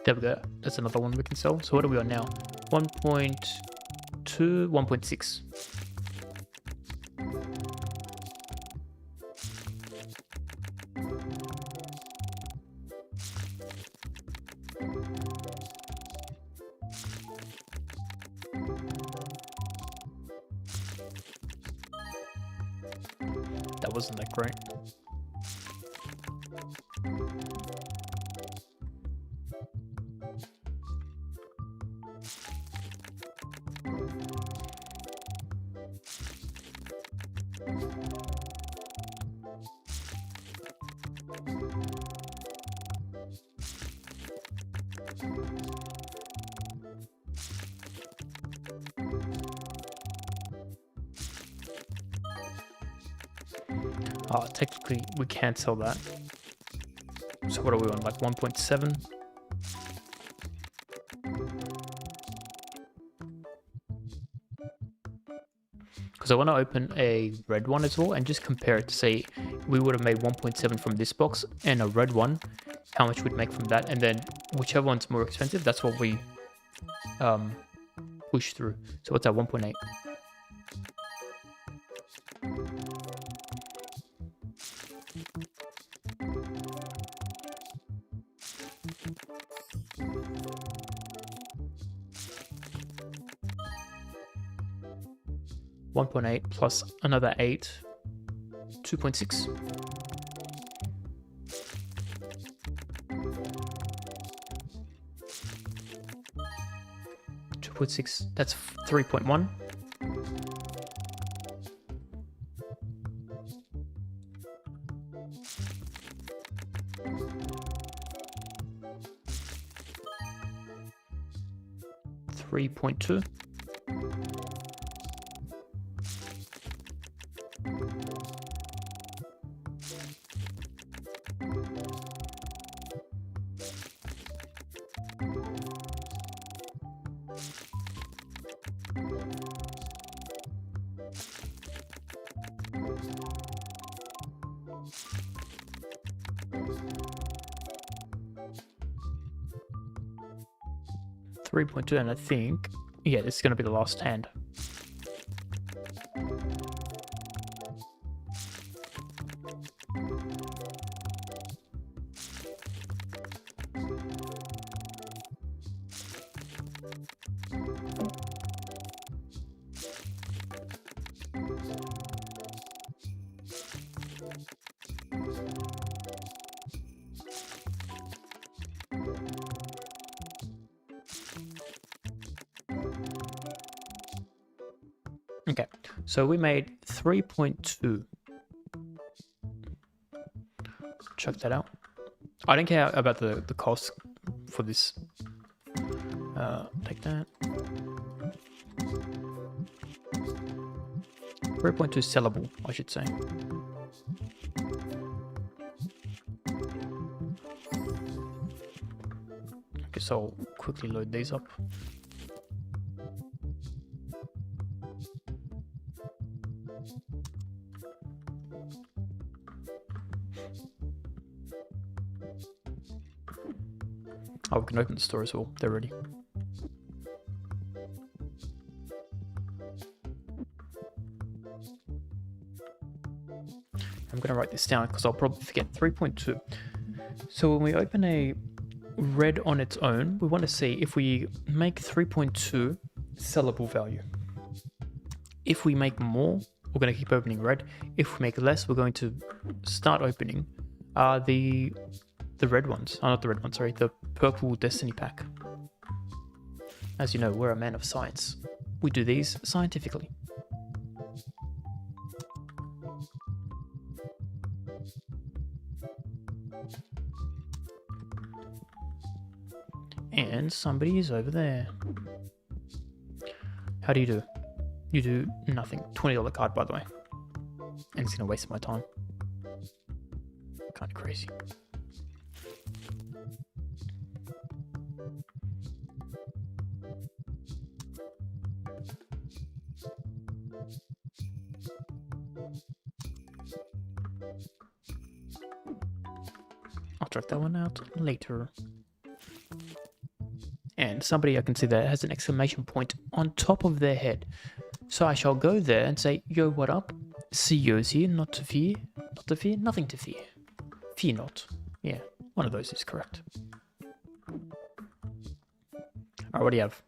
There we go. That's another one we can sell. So what are we on now? 1.2, 1.6. That wasn't that great. Technically, we can't sell that. So what are we on, like 1.7? Because I want to open a red one as well and just compare it to say we would have made 1.7 from this box and a red one, how much we'd make from that, and then whichever one's more expensive, that's what we push through. So what's that, 1.8? $1.8 plus another 8, 2.6. That's 3.1. 3.2. And I think, yeah, this is going to be the last hand. Okay, so we made 3.2. Check that out. I don't care about the cost for this. Take that. 3.2 sellable, I should say. Okay, so I'll quickly load these up. Oh, we can open the store as well. They're ready. I'm going to write this down because I'll probably forget. 3.2. So when we open a red on its own, we want to see if we make 3.2 sellable value. If we make more, we're going to keep opening red. If we make less, we're going to start opening the red ones. Oh, not the red ones, sorry. The purple Destiny pack. As you know, we're a man of science. We do these scientifically. And somebody is over there. How do you do? You do nothing. $20 card, by the way. And it's going to waste my time. Kind of crazy. I'll check that one out later. And somebody I can see there has an exclamation point on top of their head. So I shall go there and say, yo, what up? CEO's here, not to fear. Not to fear, nothing to fear. Fear not. Yeah, one of those is correct. Alright, what do you have?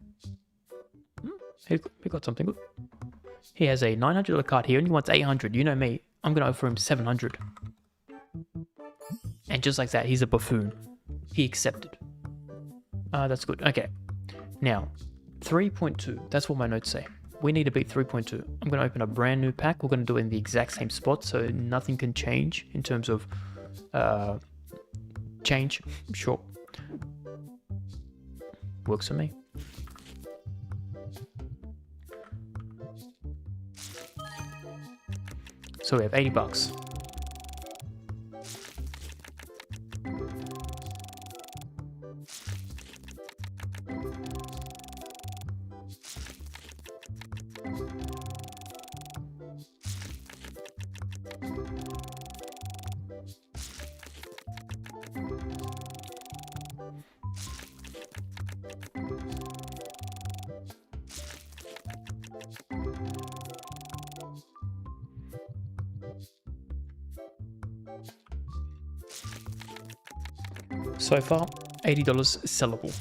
He got something good. He has a $900 card here and he wants 800. You know me, I'm going to offer him 700. And just like that, he's a buffoon. He accepted. That's good. Okay. Now, 3.2. That's what my notes say. We need to beat 3.2. I'm going to open a brand new pack. We're going to do it in the exact same spot, so nothing can change in terms of change. Sure. Works for me. So we have $80. So far, $80 sellable.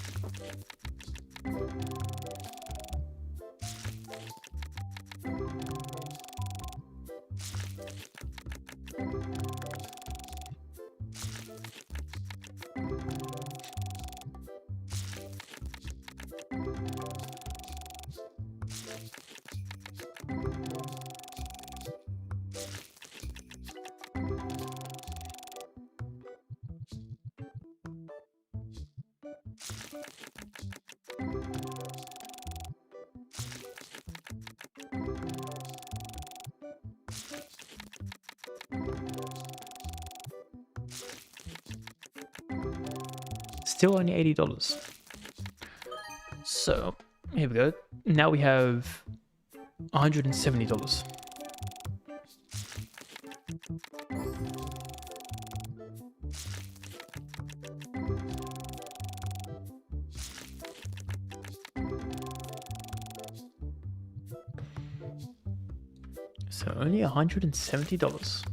Still only $80. So here we go. Now we have $170. So only $170.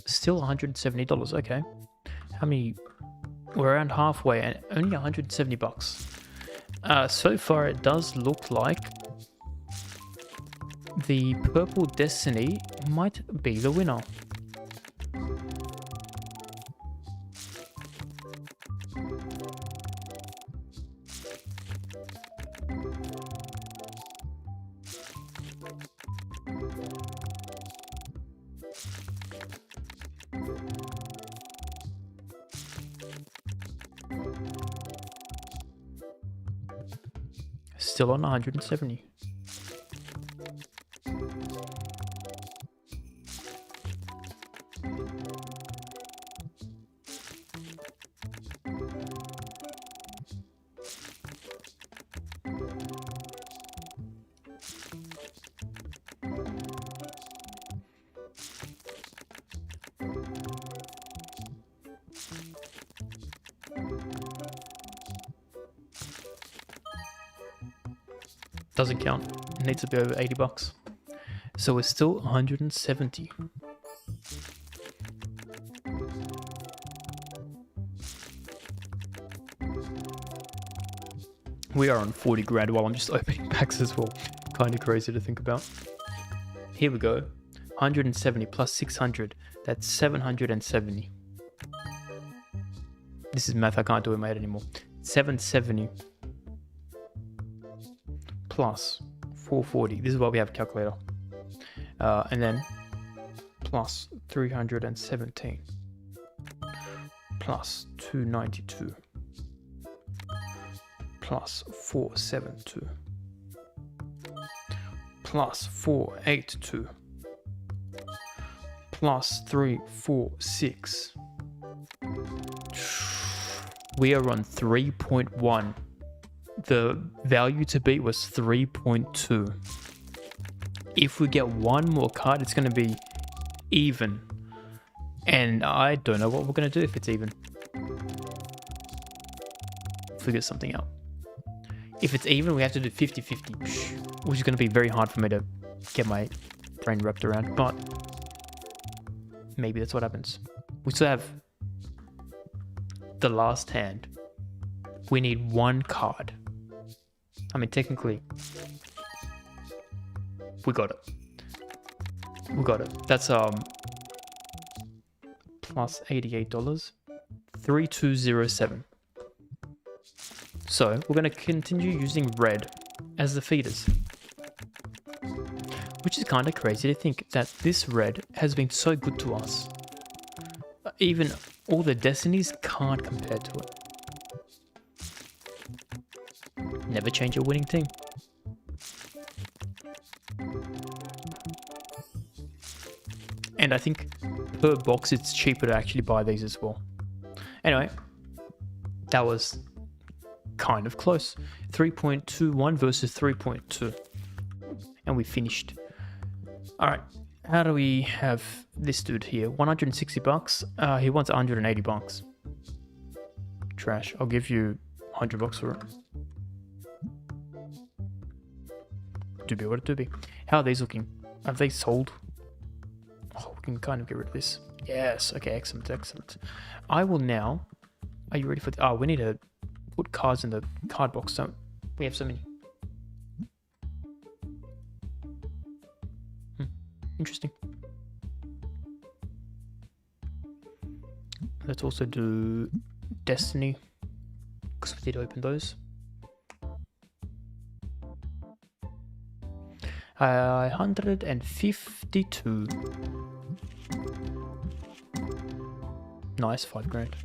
Still $170. Okay. How many? We're around halfway and only $170. So far, it does look like the Purple Destiny might be the winner. Still on 170. Doesn't count. It needs to be over $80. So we're still 170. We are on 40 grand while I'm just opening packs as well. Kind of crazy to think about. Here we go. 170 plus 600. That's 770. This is math I can't do in my head anymore. 770 plus 440. This is why we have a calculator. And then plus 317 plus 292 plus 472 plus 482 plus 346. We are on 3.1. The value to beat was 3.2. If we get one more card, it's going to be even. And I don't know what we're going to do if it's even. Figure something out. If it's even, we have to do 50-50, which is going to be very hard for me to get my brain wrapped around. But maybe that's what happens. We still have the last hand. We need one card. I mean, technically, we got it. We got it. That's plus $88, 3207. So we're going to continue using red as the feeders, which is kind of crazy to think that this red has been so good to us. Even all the destinies can't compare to it. Never change a winning team. And I think per box it's cheaper to actually buy these as well. Anyway, that was kind of close. 3.21 versus 3.2. And we finished. Alright, how do we have this dude here? $160. He wants $180. Trash. I'll give you $100 for it. Doobie, what a doobie. How are these looking? Have they sold? Oh, we can kind of get rid of this. Yes, okay, excellent, excellent. I will now... Are you ready for... Oh, we need to put cards in the card box, don't we? Have so many. Interesting. Let's also do Destiny. because we did open those. 152. Nice, 5 grand.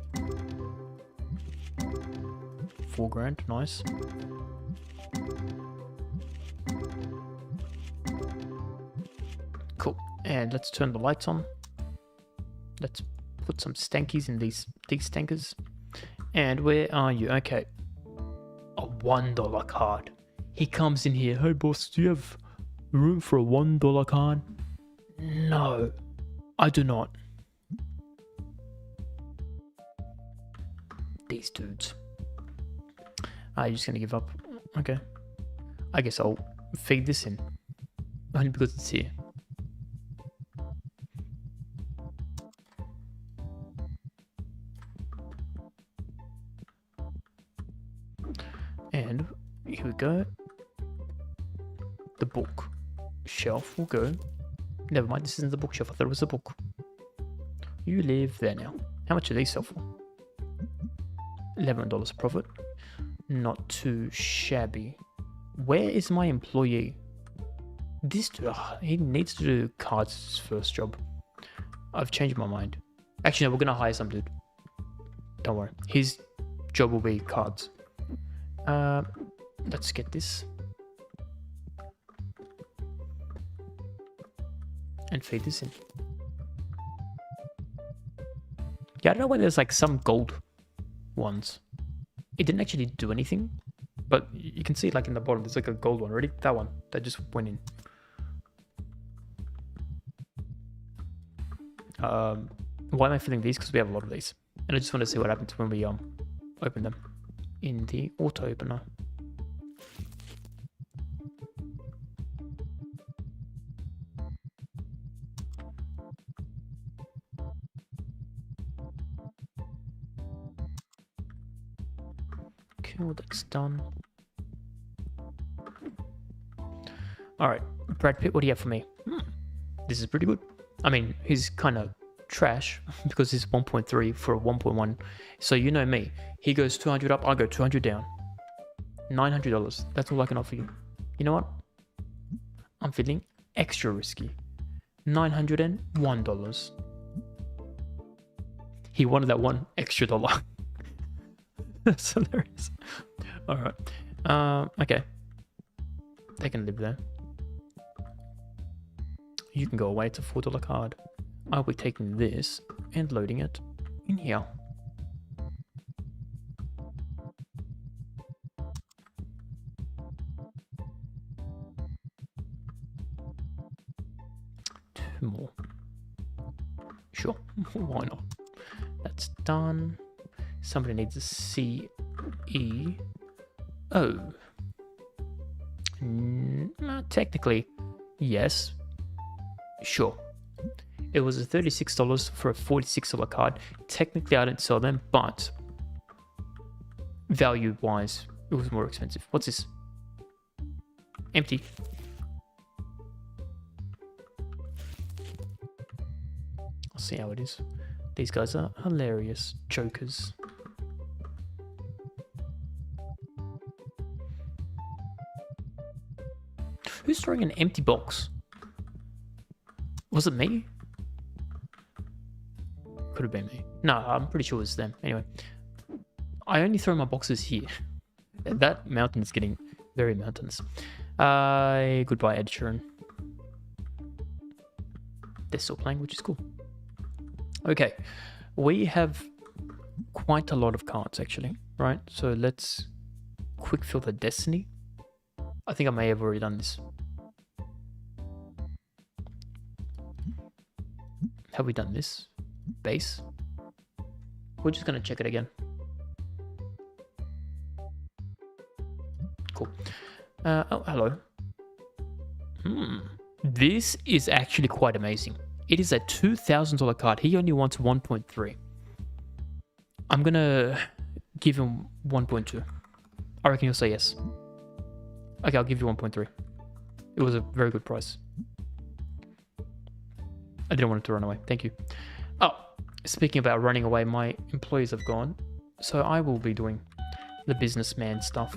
4 grand, nice. Cool. And let's turn the lights on. Let's put some stankies in these stankers. And where are you? Okay. A $1 card. He comes in here. Hey boss, do you have room for a $1 card? No, I do not. These dudes. Are you just gonna give up? Okay. I guess I'll feed this in. Only because it's here. And here we go. The book shelf will go. Never mind, this isn't the bookshelf. I thought it was the book. You live there now. How much do these sell for? $11 profit. Not too shabby. Where is my employee? This dude, he needs to do cards as his first job. I've changed my mind. Actually, no, we're gonna hire some dude. Don't worry. His job will be cards. Let's get this. And feed this in. Yeah, I don't know whether there's like some gold ones. It didn't actually do anything, but you can see like in the bottom, there's like a gold one already. That one, that just went in. Why am I filling these? Because we have a lot of these. And I just want to see what happens when we open them in the auto opener. Cool, that's done. Alright, Brad Pitt, what do you have for me? This is pretty good. I mean, he's kind of trash because he's 1.3 for a 1.1. So you know me. He goes 200 up, I go 200 down. $900. That's all I can offer you. You know what? I'm feeling extra risky. $901. He wanted that one extra dollar. That's hilarious. Alright. Okay. They can live there. You can go away. It's a $4 card. I'll be taking this and loading it in here. Two more. Sure. Why not? That's done. Somebody needs a CEO. Technically, yes. Sure. It was a $36 for a $46 card. Technically, I didn't sell them, but value-wise, it was more expensive. What's this? Empty. I'll see how it is. These guys are hilarious jokers. Who's throwing an empty box? Was it me? Could have been me. No, I'm pretty sure it was them. Anyway, I only throw my boxes here. That mountain is getting very mountainous. Goodbye, Ed Sheeran. They're still playing, which is cool. Okay, we have quite a lot of cards actually, right? So let's quick fill the Destiny. I think I may have already done this. Have we done this? Base? We're just gonna check it again. Cool. Oh, hello. This is actually quite amazing. It is a $2,000 card. He only wants 1.3. I'm gonna give him 1.2. I reckon he'll say yes. Okay, I'll give you 1.3. It was a very good price. I didn't want it to run away. Thank you. Oh, speaking about running away, my employees have gone. So I will be doing the businessman stuff.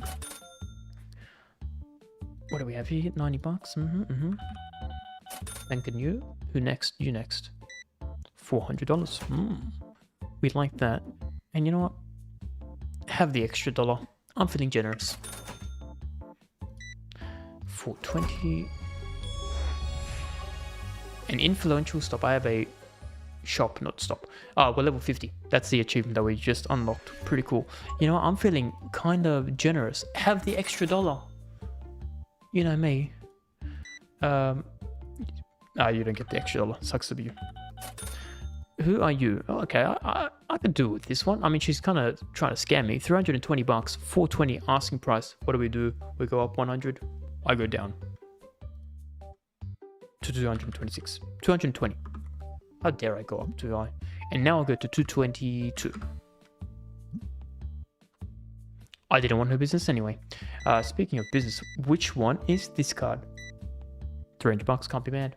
What do we have here? 90 bucks. Thanking you. Who next? You next. $400. We like that. And you know what? Have the extra dollar. I'm feeling generous. 420. An influential stop. I have a shop, not stop. Oh, we're level 50. That's the achievement that we just unlocked. Pretty cool. You know what? I'm feeling kind of generous. Have the extra dollar. You know me. You don't get the extra dollar. Sucks to be you. Who are you? Oh, okay, I could do with this one. I mean, she's kind of trying to scam me. 320 bucks, 420 asking price. What do? We go up 100. I go down to 226. 220. How dare I go up too high? And now I'll go to 222. I didn't want her business anyway. Speaking of business, which one is this card? 300 bucks, can't be bad.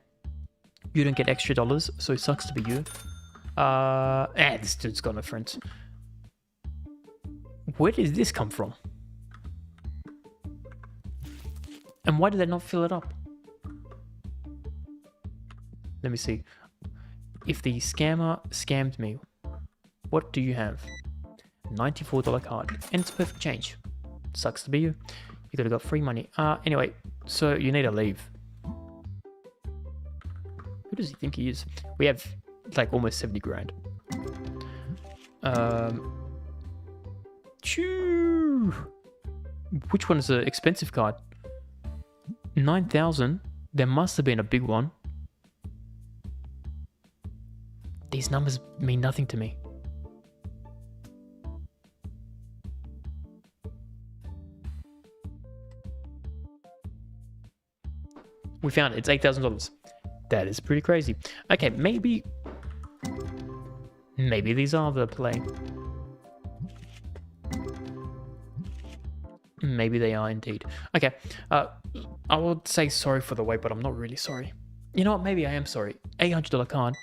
You don't get extra dollars, so it sucks to be you. This dude's got no friends. Where did this come from? And why did they not fill it up? Let me see. If the scammer scammed me, what do you have? $94 card. And it's perfect change. Sucks to be you. You could have got free money. Anyway, so you need to leave. Who does he think he is? We have like almost 70 grand. Which one is an expensive card? 9,000. There must have been a big one. These numbers mean nothing to me. We found it. It's $8,000. That is pretty crazy. Okay, maybe these are the play. Maybe they are indeed. Okay, I would say sorry for the wait, but I'm not really sorry. You know what? Maybe I am sorry. $800 card.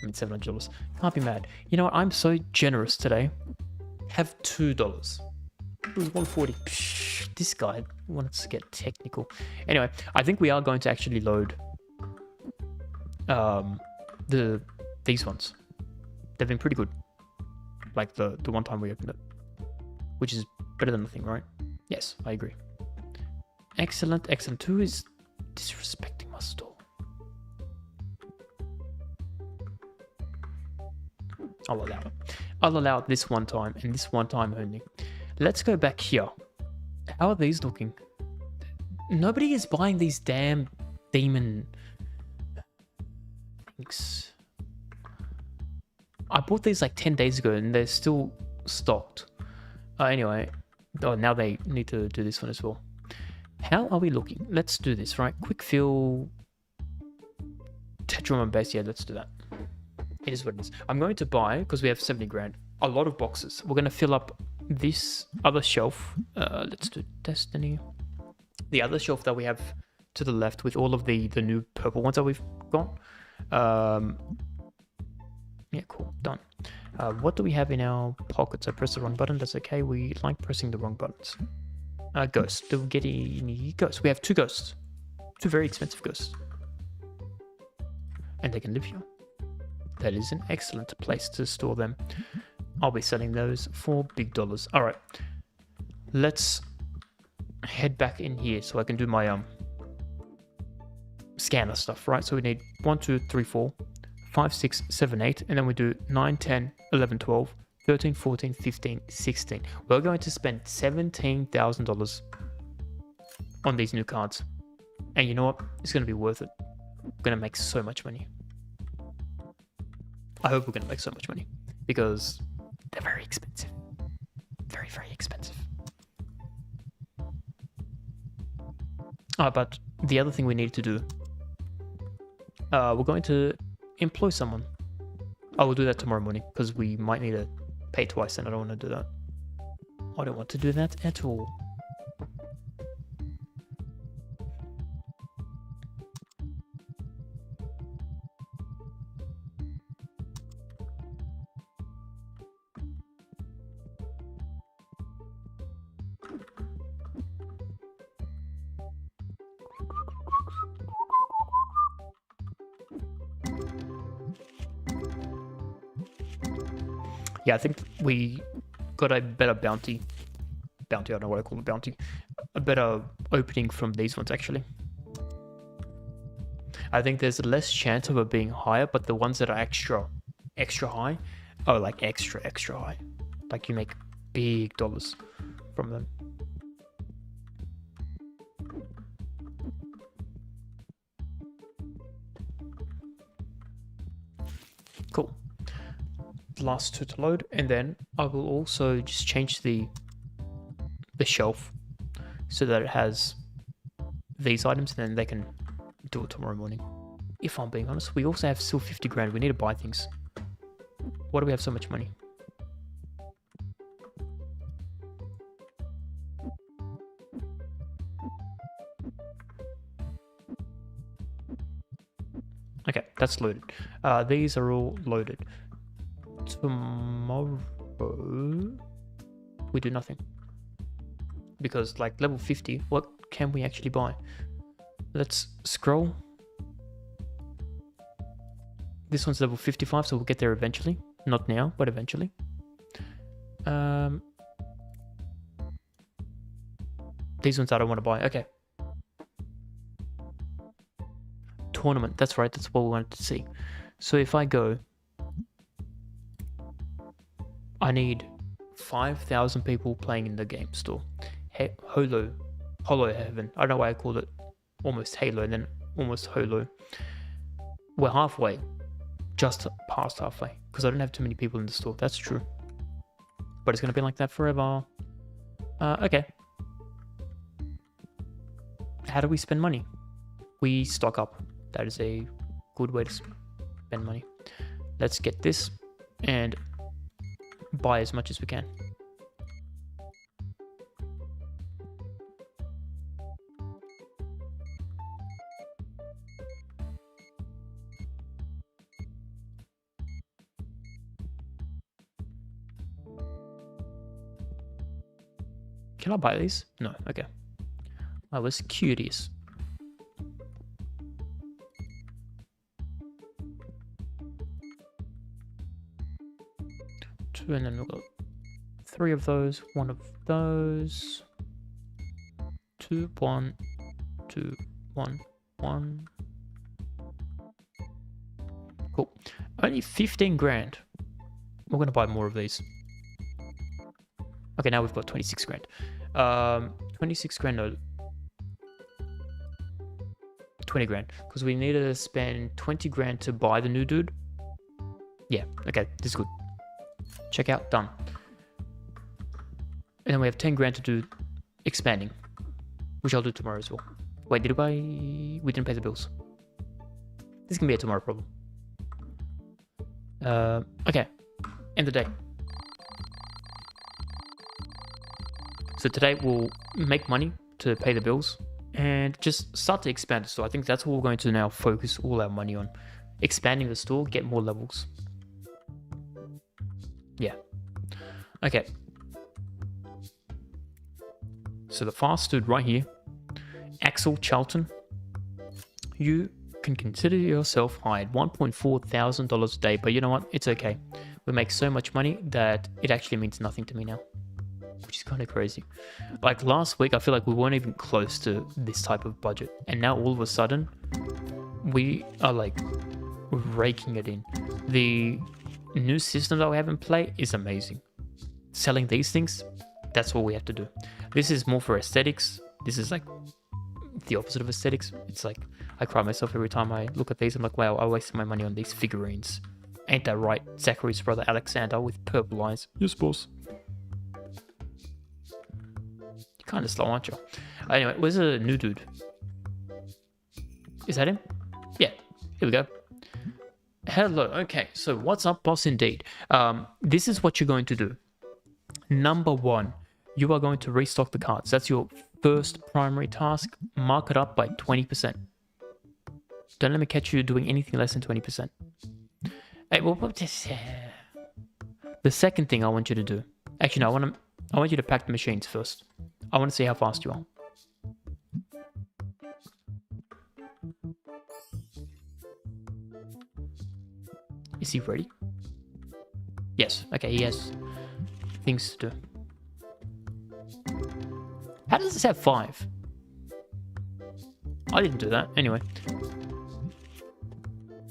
I mean $700. Can't be mad. You know what? I'm so generous today. Have $2. It was $140. This guy wanted to get technical. Anyway, I think we are going to actually load these ones. They've been pretty good. Like the one time we opened it, which is better than nothing, right? Yes, I agree. Excellent, excellent. Who is disrespecting my store? I'll allow it. I'll allow it this one time and this one time only. Let's go back here. How are these looking? Nobody is buying these damn demon things. I bought these like 10 days ago and they're still stocked. Anyway, now they need to do this one as well. How are we looking? Let's do this, right? Quick fill. Tetrum base. Yeah, let's do that. It is what it is. I'm going to buy, because we have 70 grand, a lot of boxes. We're going to fill up this other shelf. Let's do Destiny. The other shelf that we have to the left with all of the new purple ones that we've got. Yeah, cool. Done. What do we have in our pockets? I pressed the wrong button. That's okay. We like pressing the wrong buttons. Ghost. Do we get any ghosts? We have 2 ghosts. 2 very expensive ghosts. And they can live here. That is an excellent place to store them. I'll be selling those for big dollars. All right. Let's head back in here so I can do my scanner stuff, right? So we need 1, 2, 3, 4, 5, 6, 7, 8, and then we do 9, 10, 11, 12, 13, 14, 15, 16. We're going to spend $17,000 on these new cards. And you know what? It's going to be worth it. We're going to make so much money. I hope we're going to make so much money because they're very expensive. Very, very expensive. But the other thing we need to do, we're going to employ someone. I will do that tomorrow morning because we might need to pay twice and I don't want to do that. I don't want to do that at all. Yeah, I think we got a better bounty. I don't know what I call it, bounty. A better opening from these ones, actually. I think there's less chance of it being higher, but the ones that are extra high are like extra high. Like you make big dollars from them. Cool. Last two to load, and then I will also just change the shelf so that it has these items, and then they can do it tomorrow morning. If I'm being honest, we also have still 50 grand. We need to buy things. Why do we have so much money? Okay, that's loaded. These are all loaded. Tomorrow we do nothing, because like level 50, what can we actually buy? Let's scroll. This one's level 55, so we'll get there eventually. Not now, but eventually. These ones I don't want to buy. Okay. Tournament, that's right, that's what we wanted to see. So if I go, I need 5,000 people playing in the game store. Hollow Heaven. I don't know why I called it almost Halo and then almost Holo. We're halfway, just past halfway, because I don't have too many people in the store. That's true, but it's gonna be like that forever. Okay. How do we spend money? We stock up. That is a good way to spend money. Let's get this and buy as much as we can. Can I buy these? No, okay. I was curious. Two, and then we've got 3 of those, 1 of those. 2, 1, 2, 1, 1. Cool. Only 15 grand. We're gonna buy more of these. Okay, now we've got 26 grand. 26 grand, no. 20 grand. Because we need to spend 20 grand to buy the new dude. Yeah, okay, this is good. Check out, done. And then we have 10 grand to do expanding, which I'll do tomorrow as well. Wait, did we didn't pay the bills. This can be a tomorrow problem. Okay, end the day. So today we'll make money to pay the bills and just start to expand the store. I think that's what we're going to now focus all our money on. Expanding the store, get more levels. Yeah. Okay. So the fast dude right here, Axel Charlton, you can consider yourself hired. $1,400 a day, but you know what? It's okay. We make so much money that it actually means nothing to me now, which is kind of crazy. Like last week, I feel like we weren't even close to this type of budget, and now all of a sudden, we are like raking it in. The new system that we have in play is amazing. Selling these things, that's what we have to do. This is more for aesthetics. This is like the opposite of aesthetics. It's like I cry myself every time I look at these. I'm like, wow, I wasted my money on these figurines. Ain't that right? Zachary's brother Alexander with purple eyes. Yes, boss. You're kind of slow, aren't you? Anyway, where's a new dude? Is that him? Yeah, here we go. Hello. Okay, so what's up, boss? Indeed. This is what you're going to do. Number 1, you are going to restock the cards. That's your first primary task. Mark it up by 20%. Don't let me catch you doing anything less than 20%. Hey, well, the second thing I want you to do. Actually, no, I want you to pack the machines first. I want to see how fast you are. Is he ready? Yes. Okay, he has things to do. How does this have 5? I didn't do that. Anyway.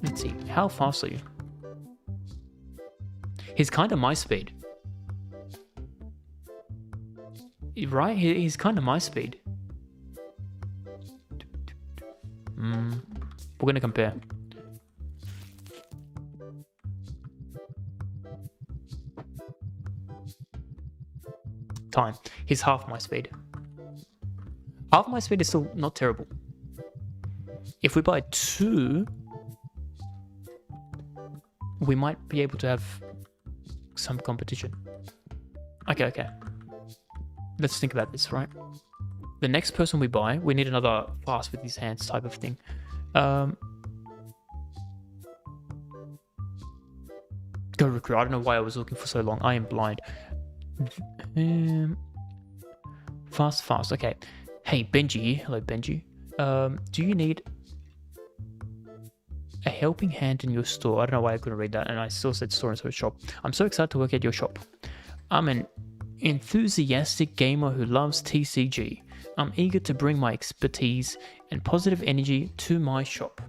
Let's see. How fast are you? He's kind of my speed. Right? He's kind of my speed. We're going to compare. Time. He's half my speed. Half my speed is still not terrible. If we buy 2, we might be able to have some competition. Okay. Let's think about this, right? The next person we buy, we need another fast with his hands type of thing. Go recruit. I don't know why I was looking for so long. I am blind. Fast. Okay. Hey, Benji. Hello, Benji. Do you need a helping hand in your store? I don't know why I couldn't read that, and I still said store instead of shop. I'm so excited to work at your shop. I'm an enthusiastic gamer who loves TCG. I'm eager to bring my expertise and positive energy to my shop.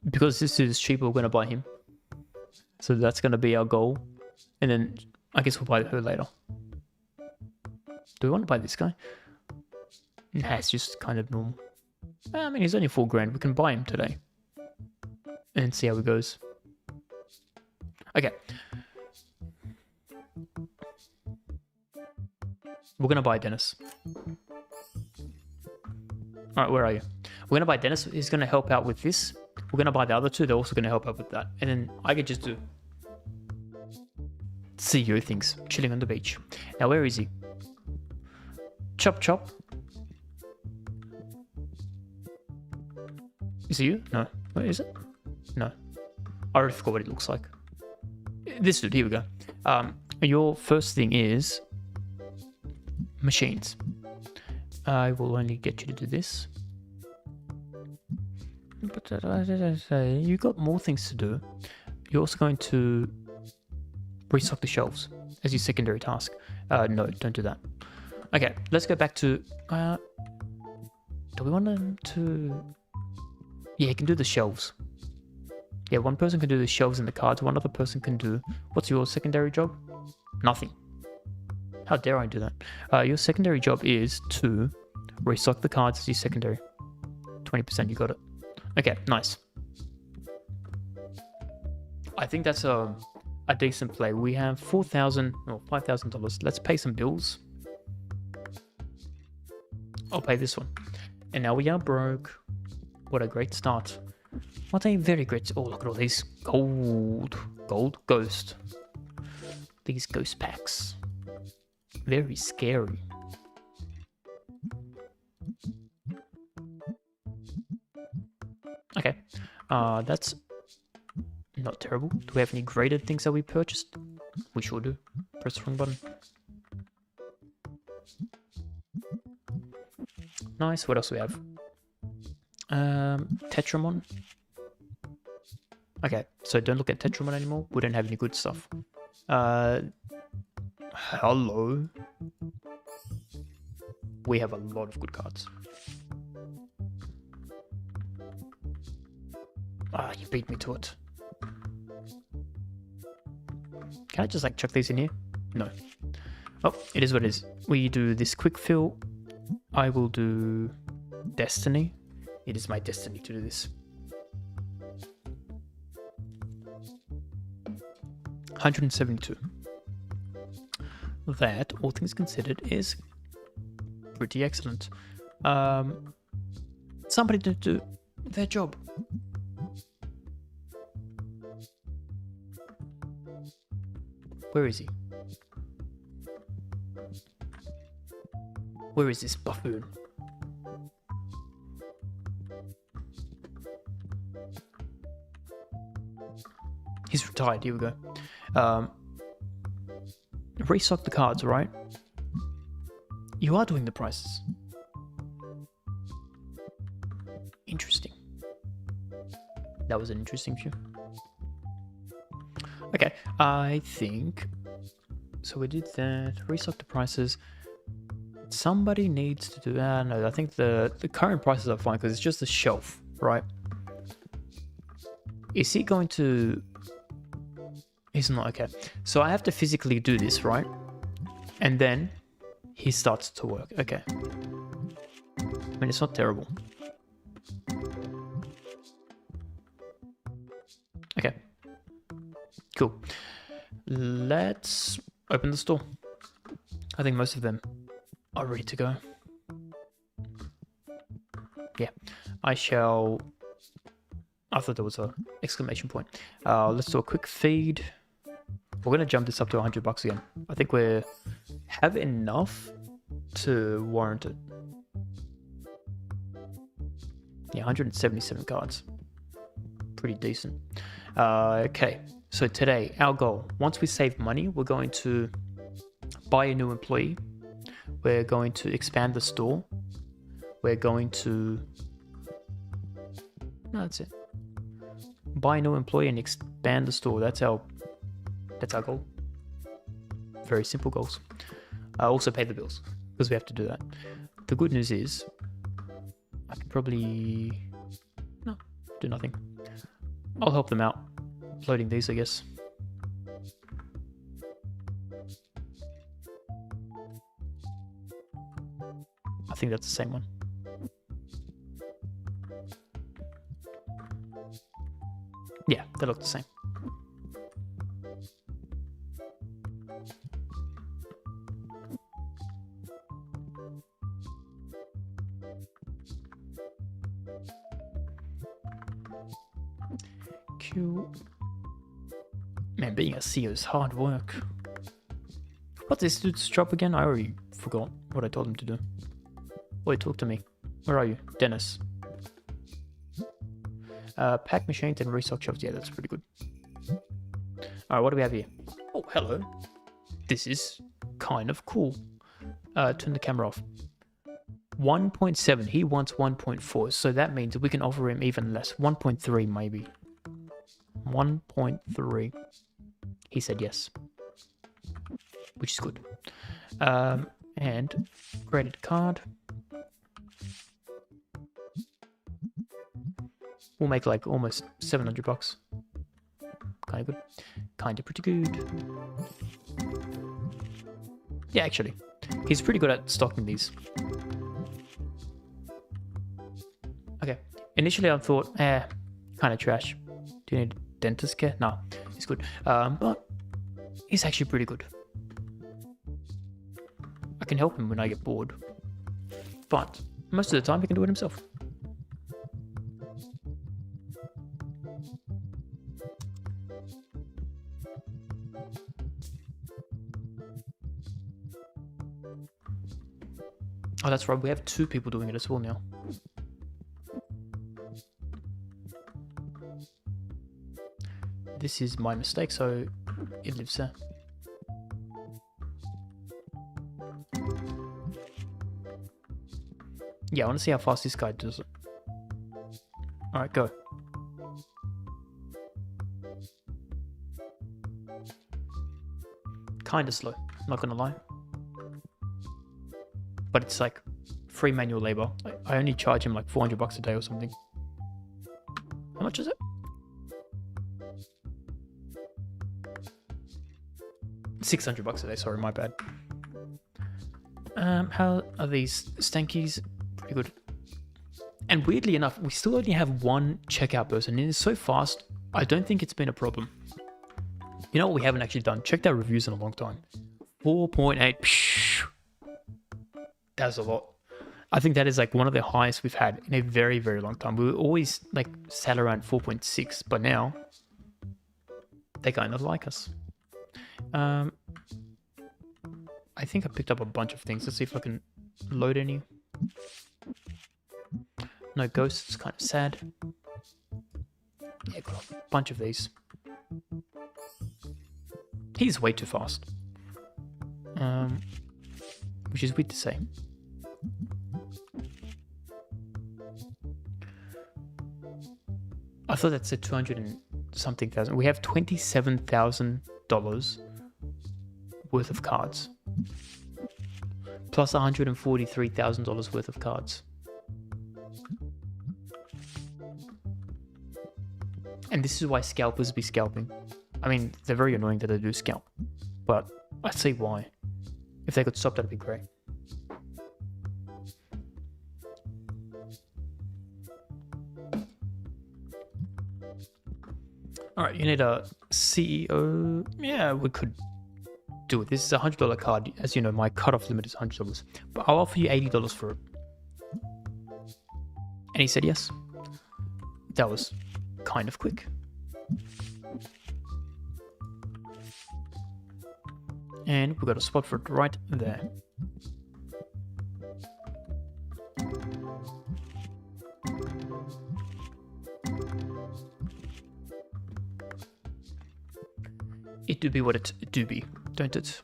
Because this is cheaper, we're going to buy him. So that's going to be our goal. And then I guess we'll buy her later. Do we want to buy this guy? Nah, it's just kind of normal. I mean, he's only $4,000. We can buy him today. And see how it goes. Okay. We're going to buy Dennis. Alright, where are you? We're going to buy Dennis. He's going to help out with this. We're going to buy the other 2. They're also going to help out with that. And then I could just do CEO things. Chilling on the beach. Now, where is he? Chop chop. Is it you? No. Where is it? No. I already forgot what it looks like. This dude, here we go. Your first thing is machines. I will only get you to do this. But you got more things to do. You're also going to restock the shelves as your secondary task. No, don't do that. Okay, let's go back to... do we want them to... Yeah, you can do the shelves. Yeah, one person can do the shelves and the cards. One other person can do... What's your secondary job? Nothing. How dare I do that? Your secondary job is to restock the cards as your secondary. 20%, you got it. Okay, nice. I think that's a decent play. We have $4,000 or $5,000. Let's pay some bills. I'll pay this one. And now we are broke. What a great start. What a very great... Oh, look at all these gold ghost. These ghost packs. Very scary. Okay. That's not terrible. Do we have any graded things that we purchased? We sure do. Press the wrong button. Nice. What else do we have? Tetramon. Okay, so don't look at Tetramon anymore. We don't have any good stuff. Hello. We have a lot of good cards. You beat me to it. Can I just like chuck these in here? No. Oh, it is what it is. We do this quick fill. I will do Destiny. It is my destiny to do this. 172. That, all things considered, is pretty excellent. Somebody did do their job. Where is he? Where is this buffoon? He's retired. Here we go. Restock the cards, right? You are doing the prices. Interesting. That was an interesting view. Okay, I think... So we did that. Restock the prices. Somebody needs to do that. No, I think the current prices are fine because it's just a shelf, right? Is he going to... He's not, okay. So I have to physically do this, right? And then he starts to work. Okay. I mean, it's not terrible. Okay. Cool. Let's open the store. I think most of them are ready to go. Yeah. I shall... I thought there was an exclamation point. Let's do a quick feed. We're going to jump this up to $100 again. I think we have enough to warrant it. Yeah, 177 cards. Pretty decent. Okay, so today, our goal. Once we save money, we're going to buy a new employee. We're going to expand the store. We're going to... No, that's it. Buy a new employee and expand the store. That's our goal. Very simple goals. Also pay the bills, because we have to do that. The good news is, I can probably... No, do nothing. I'll help them out. Loading these, I guess. I think that's the same one. Yeah, they look the same. Q. Man, being a CEO is hard work. What's this dude's job again? I already forgot what I told him to do. Wait, talk to me. Where are you? Dennis. Pack machines and restock shelves. Yeah, that's pretty good. Alright, what do we have here? Oh, hello. This is kind of cool. Turn the camera off. 1.7. He wants 1.4. So that means we can offer him even less. 1.3 maybe. 1.3. He said yes. Which is good. And credit card. We'll make like almost $700. Kind of good. Kind of pretty good. Yeah, actually. He's pretty good at stocking these. Okay. Initially I thought, kind of trash. Do you need dentist care? No, he's good. But he's actually pretty good. I can help him when I get bored. But most of the time he can do it himself. Oh, that's right. We have 2 people doing it as well now. This is my mistake, so it lives there. Yeah, I want to see how fast this guy does it. Alright, go. Kinda slow, not gonna lie. But it's like free manual labor. I only charge him like $400 a day or something. How much is it? $600 a day, sorry, my bad. How are these stankies? Pretty good. And weirdly enough, we still only have 1 checkout person, and it's so fast, I don't think it's been a problem. You know what we haven't actually done? Checked our reviews in a long time. 4.8. That's a lot. I think that is like one of the highest we've had in a very, very long time. We were always like sat around 4.6, but now they kind of like us. I think I picked up a bunch of things. Let's see if I can load any. No ghosts, kind of sad. Yeah, got a bunch of these. He's way too fast. Which is weird to say. I thought that said 200 something thousand. We have $27,000 worth of cards. Plus $143,000 worth of cards. And this is why scalpers be scalping. I mean, they're very annoying that they do scalp. But I see why. If they could stop, that'd be great. Alright, you need a CEO. Yeah, we could do it. This is a $100 card. As you know, my cutoff limit is $100. But I'll offer you $80 for it. And he said yes. That was kind of quick. And we've got a spot for it right there. It do be what it do be, don't it?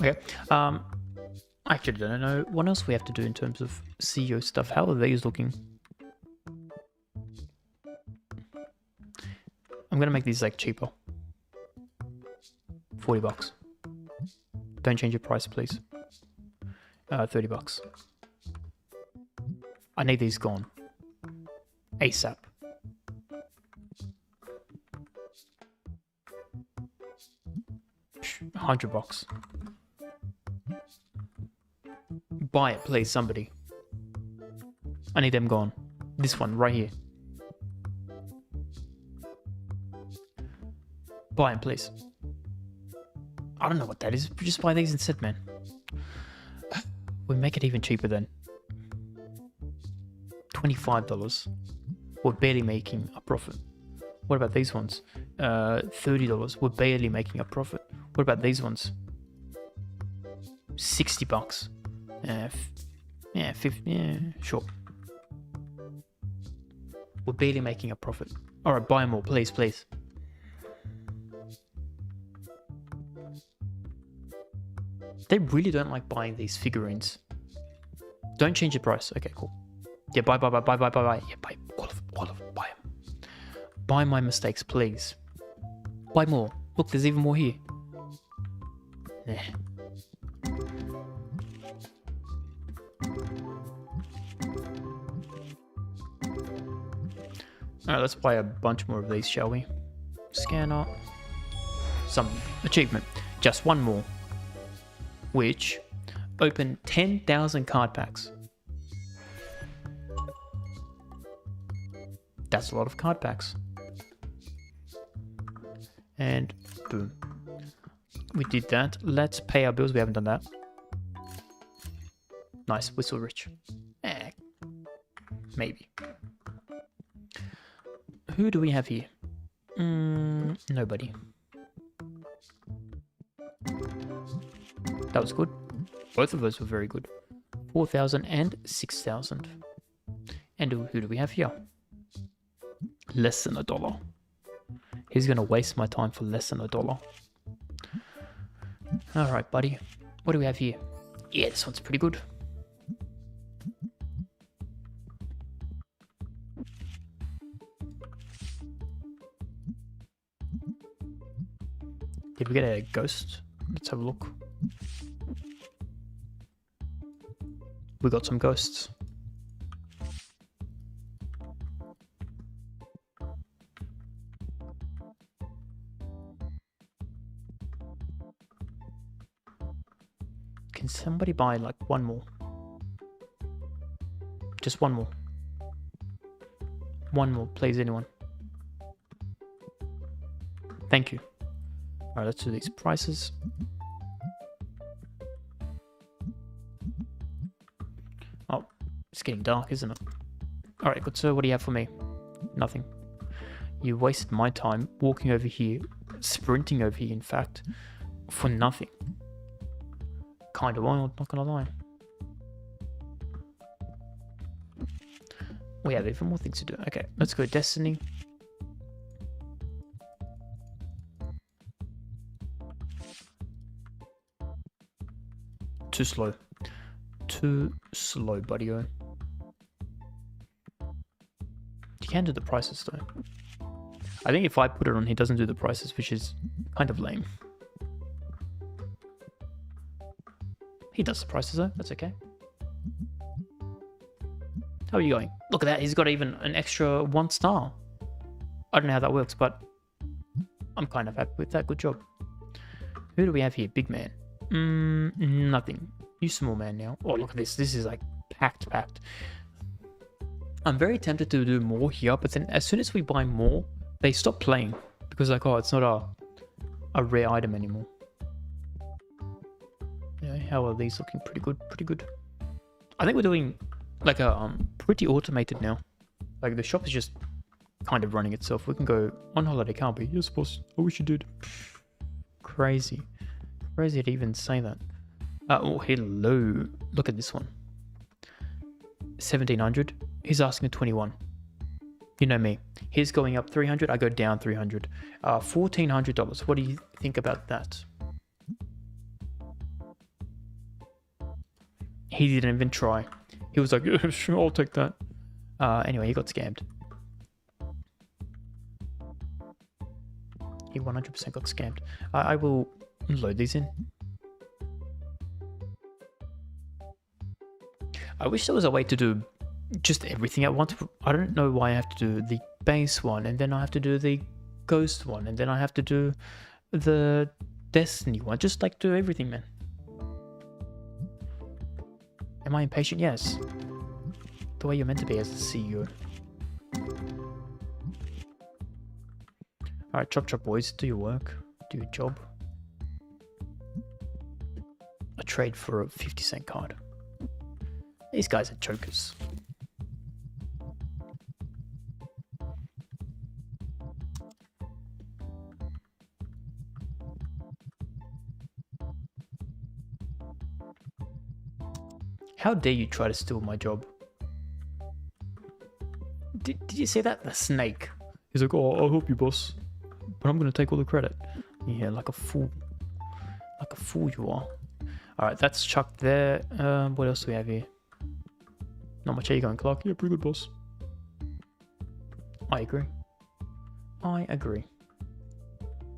Okay. Actually, I don't know what else we have to do in terms of CEO stuff. How are these looking? I'm gonna make these like cheaper. $40. Don't change your price, please. $30. I need these gone. ASAP. $100. Buy it, please, somebody. I need them gone. This one, right here. Buy them, please. I don't know what that is. Just buy these instead, man. We make it even cheaper then. $25. We're barely making a profit. What about these ones? $30. We're barely making a profit. What about these ones? $60. Yeah, 50. Yeah, sure. We're barely making a profit. All right, buy more, please, please. They really don't like buying these figurines. Don't change the price. Okay, cool. Yeah, buy. Yeah, buy all of it, buy them. Buy my mistakes, please. Buy more. Look, there's even more here. Nah. Alright, let's buy a bunch more of these, shall we? Scanner. Some achievement. Just one more. Which, open 10,000 card packs. That's a lot of card packs. And boom. We did that. Let's pay our bills. We haven't done that. Nice. We're still rich. Maybe. Who do we have here? Nobody. That was good. Both of those were very good. 4,000 and 6,000. And who do we have here? Less than $1. He's gonna waste my time for less than $1. Alright, buddy. What do we have here? Yeah, this one's pretty good. Did we get a ghost? Let's have a look. We got some ghosts. Can somebody buy like one more? Just one more. One more, please, anyone. Thank you. Alright, let's do these prices. Oh, it's getting dark, isn't it? Alright, good sir, what do you have for me? Nothing. You wasted my time walking over here, sprinting over here, in fact, for nothing. Kinda wild, not gonna lie. We have even more things to do. Okay, let's go Destiny. Too too slow, buddy-o. You can do the prices, though. I think if I put it on, he doesn't do the prices, which is kind of lame. He does the prices, though. That's okay. How are you going? Look at that. He's got even an extra 1 star. I don't know how that works, but I'm kind of happy with that. Good job. Who do we have here? Big man. Nothing. You small man now. Oh, look at this. This is like packed. I'm very tempted to do more here, but then as soon as we buy more, they stop playing because like, oh, it's not a rare item anymore. Yeah, how are these looking? Pretty good. I think we're doing like a pretty automated now. Like the shop is just kind of running itself. We can go on holiday, can't we? Yes, boss. I wish you did. Crazy to even say that. Oh, hello. Look at this one. 1700. He's asking a 21. You know me. He's going up 300. I go down 300. $1,400. What do you think about that? He didn't even try. He was like, yeah, sure, I'll take that. Anyway, he got scammed. He 100% got scammed. I will load these in. I wish there was a way to do just everything at once. I don't know why I have to do the base one, and then I have to do the ghost one, and then I have to do the destiny one. Just like do everything, man. Am I impatient? Yes. The way you're meant to be as a CEO. Alright, chop boys, do your work. Do your job. A trade for a 50-cent card. These guys are jokers. How dare you try to steal my job? Did you see that? The snake. He's like, oh, I'll help you, boss. But I'm going to take all the credit. Yeah, like a fool. Like a fool you are. Alright, that's chucked there. What else do we have here? Not much. How you going, Clark? Yeah, pretty good, boss. I agree.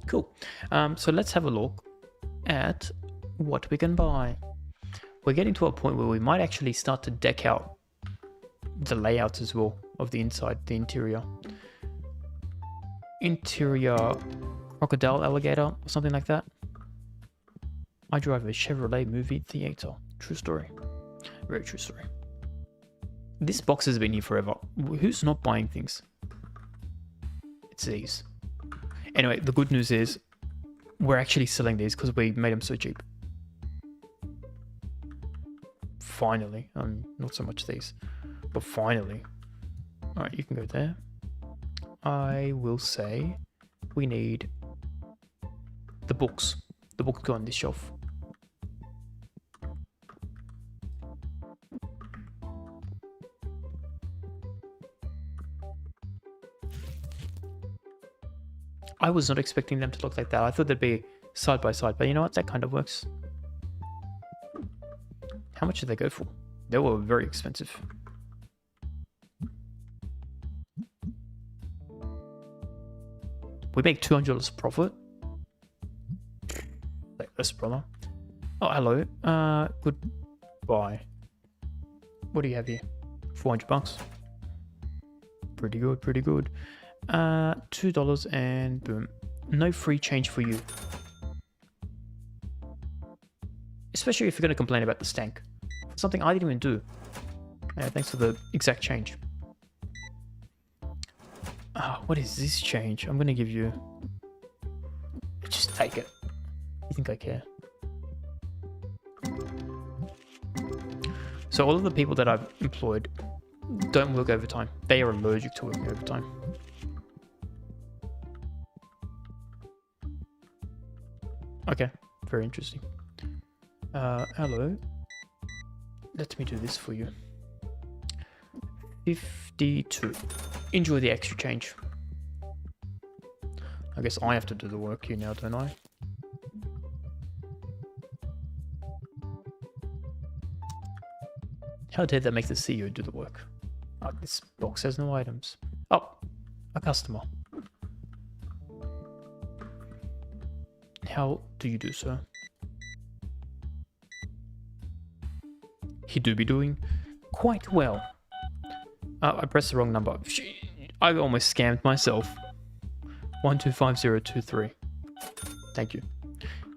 Cool. So let's have a look at what we can buy. We're getting to a point where we might actually start to deck out the layouts as well of the inside, the interior. Interior crocodile alligator or something like that. I drive a Chevrolet movie theater. True story. Very true story. This box has been here forever. Who's not buying things? It's these. Anyway, the good news is we're actually selling these because we made them so cheap. Finally. Not so much these, but finally. Alright, you can go there. I will say we need the books. The books go on this shelf. I was not expecting them to look like that. I thought they'd be side by side, but you know what? That kind of works. How much did they go for? They were very expensive. We make $200 profit. Like this, brother. Oh, hello. Goodbye. What do you have here? $400. Pretty good. $2 and boom. No free change for you. Especially if you're going to complain about the stank. Something I didn't even do. Thanks for the exact change. What is this change? I'm going to give you... Just take it. You think I care? So all of the people that I've employed don't work overtime. They are allergic to working overtime. Okay, very interesting. Hello. Let me do this for you. 52. Enjoy the extra change. I guess I have to do the work here now, don't I? How dare that make the CEO do the work? Oh, this box has no items. Oh, a customer. How do you do so? He do be doing quite well. I pressed the wrong number. I almost scammed myself. 125023. Thank you.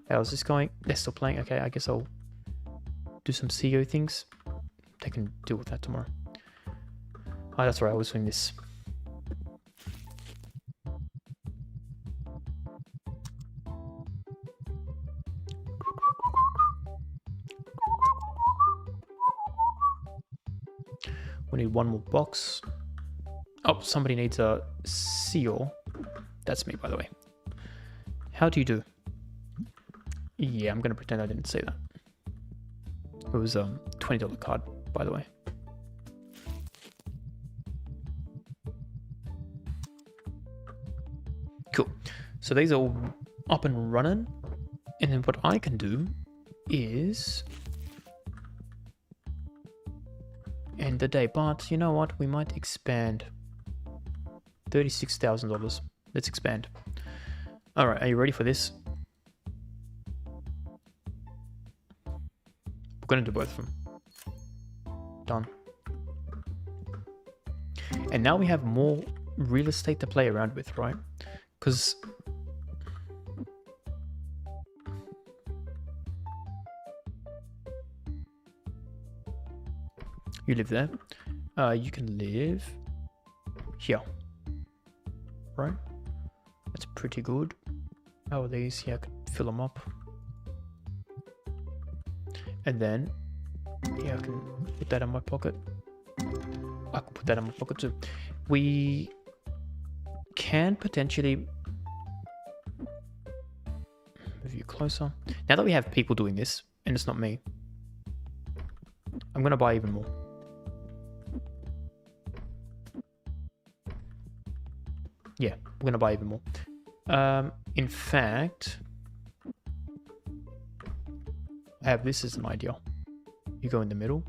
How's this going? They're still playing. Okay, I guess I'll do some CEO things. They can deal with that tomorrow. Oh, that's right. I was doing this. We need one more box. Oh, somebody needs a seal. That's me, by the way. How do you do? Yeah, I'm gonna pretend I didn't say that. It was a $20 card, by the way. Cool. So these are all up and running. And then what I can do is end the day. But you know what? We might expand. $36,000. Let's expand. All right, are you ready for this? We're gonna do both of them. Done. And now we have more real estate to play around with, right? Because you live there. You can live here, right? That's pretty good. How are these? Yeah, I can fill them up. And then, yeah, I can put that in my pocket. I can put that in my pocket too. We can potentially move you closer. Now that we have people doing this, and it's not me, I'm gonna buy even more. Yeah, we're gonna buy even more. In fact, I have this as an idea. You go in the middle.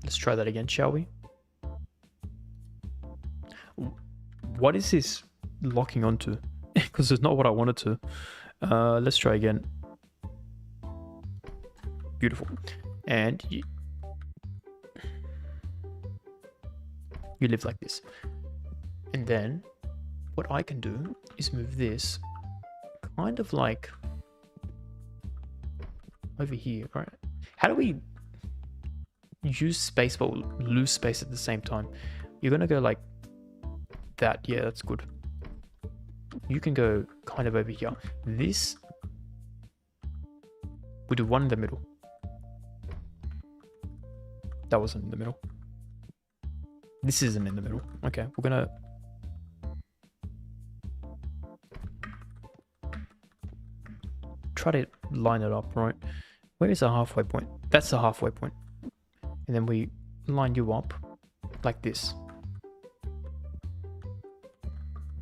Let's try that again, shall we? What is this locking onto? Because it's not what I wanted to. Let's try again. Beautiful. And you live like this. And then what I can do is move this kind of like over here, right? How do we use space but lose space at the same time? You're gonna go like that. Yeah, that's good. You can go kind of over here. This, we do one in the middle. That wasn't in the middle. This isn't in the middle. Okay, we're gonna try to line it up, right? Where is our halfway point? That's the halfway point. And then we line you up like this.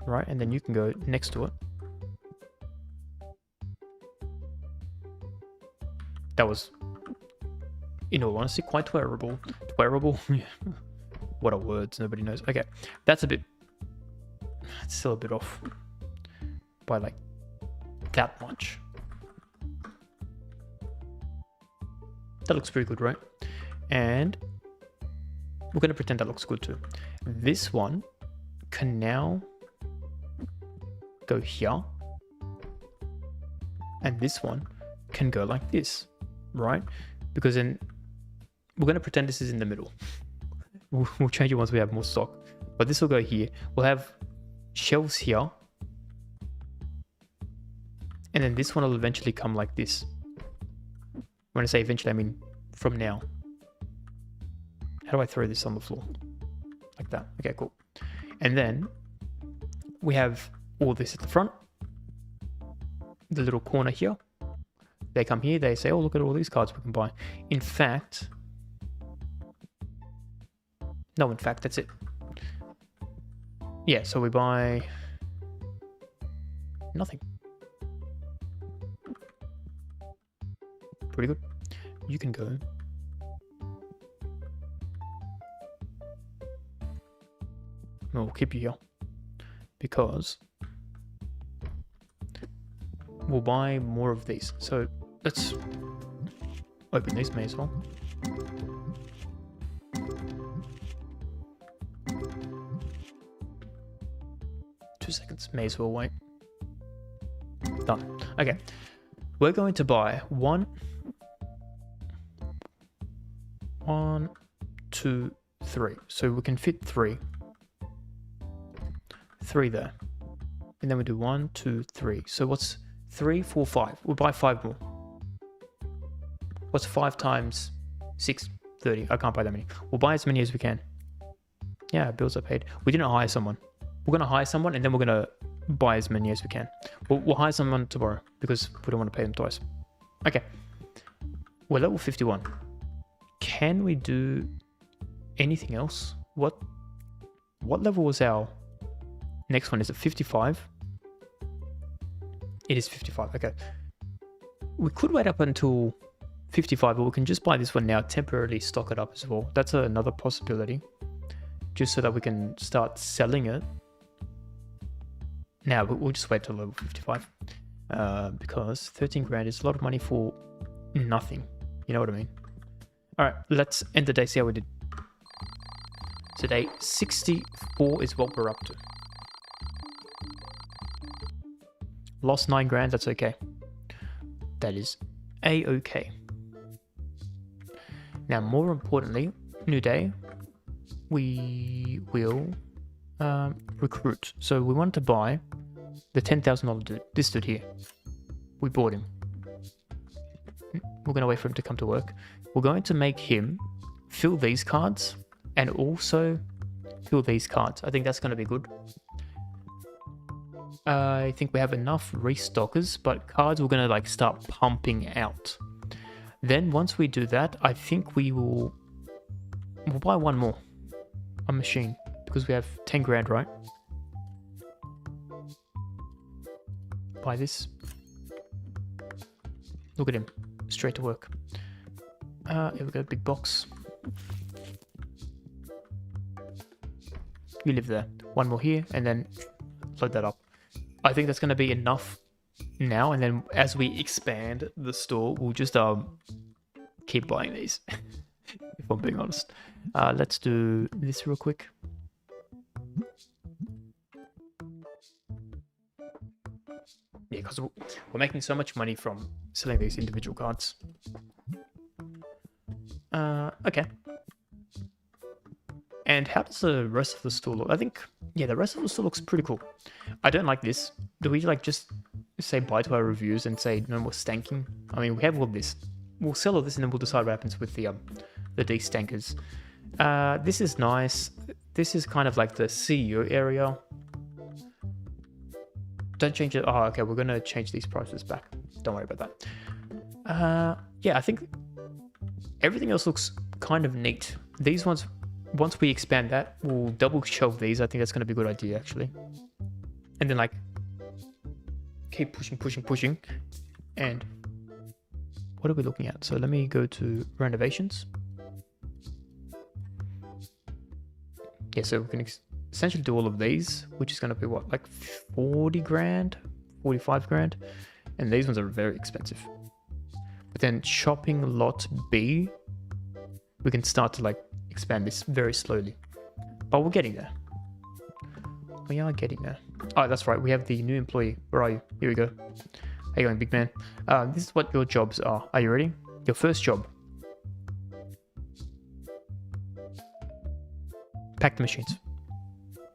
Right, and then you can go next to it. That was, in all honesty, quite wearable. Wearable? What are words? Nobody knows. Okay, that's a bit, it's still a bit off by like that much. That looks pretty good, right? And we're going to pretend that looks good too. This one can now go here. And this one can go like this, right? Because then we're going to pretend this is in the middle. We'll change it once we have more stock. But this will go here. We'll have shelves here. And then this one will eventually come like this. When I say eventually, I mean from now. How do I throw this on the floor? Like that. Okay, cool. And then we have all this at the front. The little corner here. They come here, they say, oh, look at all these cards we can buy. In fact, no, in fact, that's it. Yeah, so we buy nothing. pretty good. You can go. We'll keep you here because we'll buy more of these. So let's open these, may as well. Seconds, may as well wait. Done. Okay, we're going to buy one, two, three. So we can fit three there, and then we do 1, 2, 3. So what's 3, 4, 5? We'll buy 5 more. What's 5 times 6? 30. I can't buy that many. We'll buy as many as we can. Yeah, bills are paid. We didn't hire someone. We're going to hire someone and then we're going to buy as many as we can. We'll hire someone tomorrow because we don't want to pay them twice. Okay. We're level 51. Can we do anything else? What level was our next one? Is it 55? It is 55. Okay. We could wait up until 55, but we can just buy this one now, temporarily stock it up as well. That's another possibility. Just so that we can start selling it. Now, we'll just wait till level 55 because 13 grand is a lot of money for nothing. You know what I mean? All right, let's end the day, see how we did. So day 64 is what we're up to. Lost 9 grand, that's okay. That is a-okay. Now, more importantly, new day, we will recruit. So we want to buy the $10,000 dude, this dude here. We bought him. We're going to wait for him to come to work. We're going to make him fill these cards and also fill these cards. I think that's going to be good. I think we have enough restockers, but cards we're going to like start pumping out. Then once we do that, I think we'll buy one more. A machine. Because we have 10 grand, right? Buy this. Look at him. Straight to work. Here we go, big box. You live there. One more here, and then load that up. I think that's going to be enough now, and then as we expand the store, we'll just keep buying these. If I'm being honest. Let's do this real quick. Yeah, because we're making so much money from selling these individual cards. Okay. And how does the rest of the store look? I think, yeah, the rest of the store looks pretty cool. I don't like this. Do we like just say bye to our reviews and say no more stanking? I mean, we have all this. We'll sell all this and then we'll decide what happens with the de-stankers. This is nice. This is kind of like the CEO area. Don't change it. Oh, okay. We're going to change these prices back. Don't worry about that. Yeah, I think everything else looks kind of neat. These ones, once we expand that, we'll double shelve these. I think that's going to be a good idea, actually. And then, like, keep pushing. And what are we looking at? So let me go to renovations. Yeah, so we can essentially do all of these, which is going to be what, like 40 grand, 45 grand. And these ones are very expensive. But then shopping lot B, we can start to like expand this very slowly. But we're getting there. We are getting there. Oh, that's right. We have the new employee. Where are you? Here we go. How you going, big man? This is what your jobs are. Are you ready? Your first job. Pack the machines.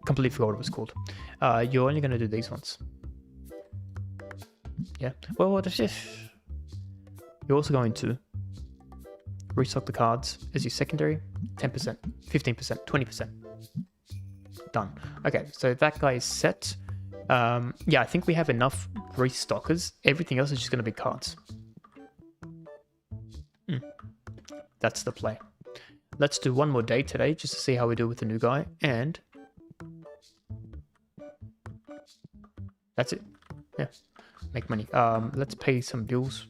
Completely forgot what it was called. You're only going to do these ones. Yeah. Well, that's just... You're also going to restock the cards as your secondary. 10%, 15%, 20%. Done. Okay, so that guy is set. Yeah, I think we have enough restockers. Everything else is just going to be cards. That's the play. Let's do one more day today just to see how we do with the new guy. And that's it. Yeah, make money. Let's pay some bills.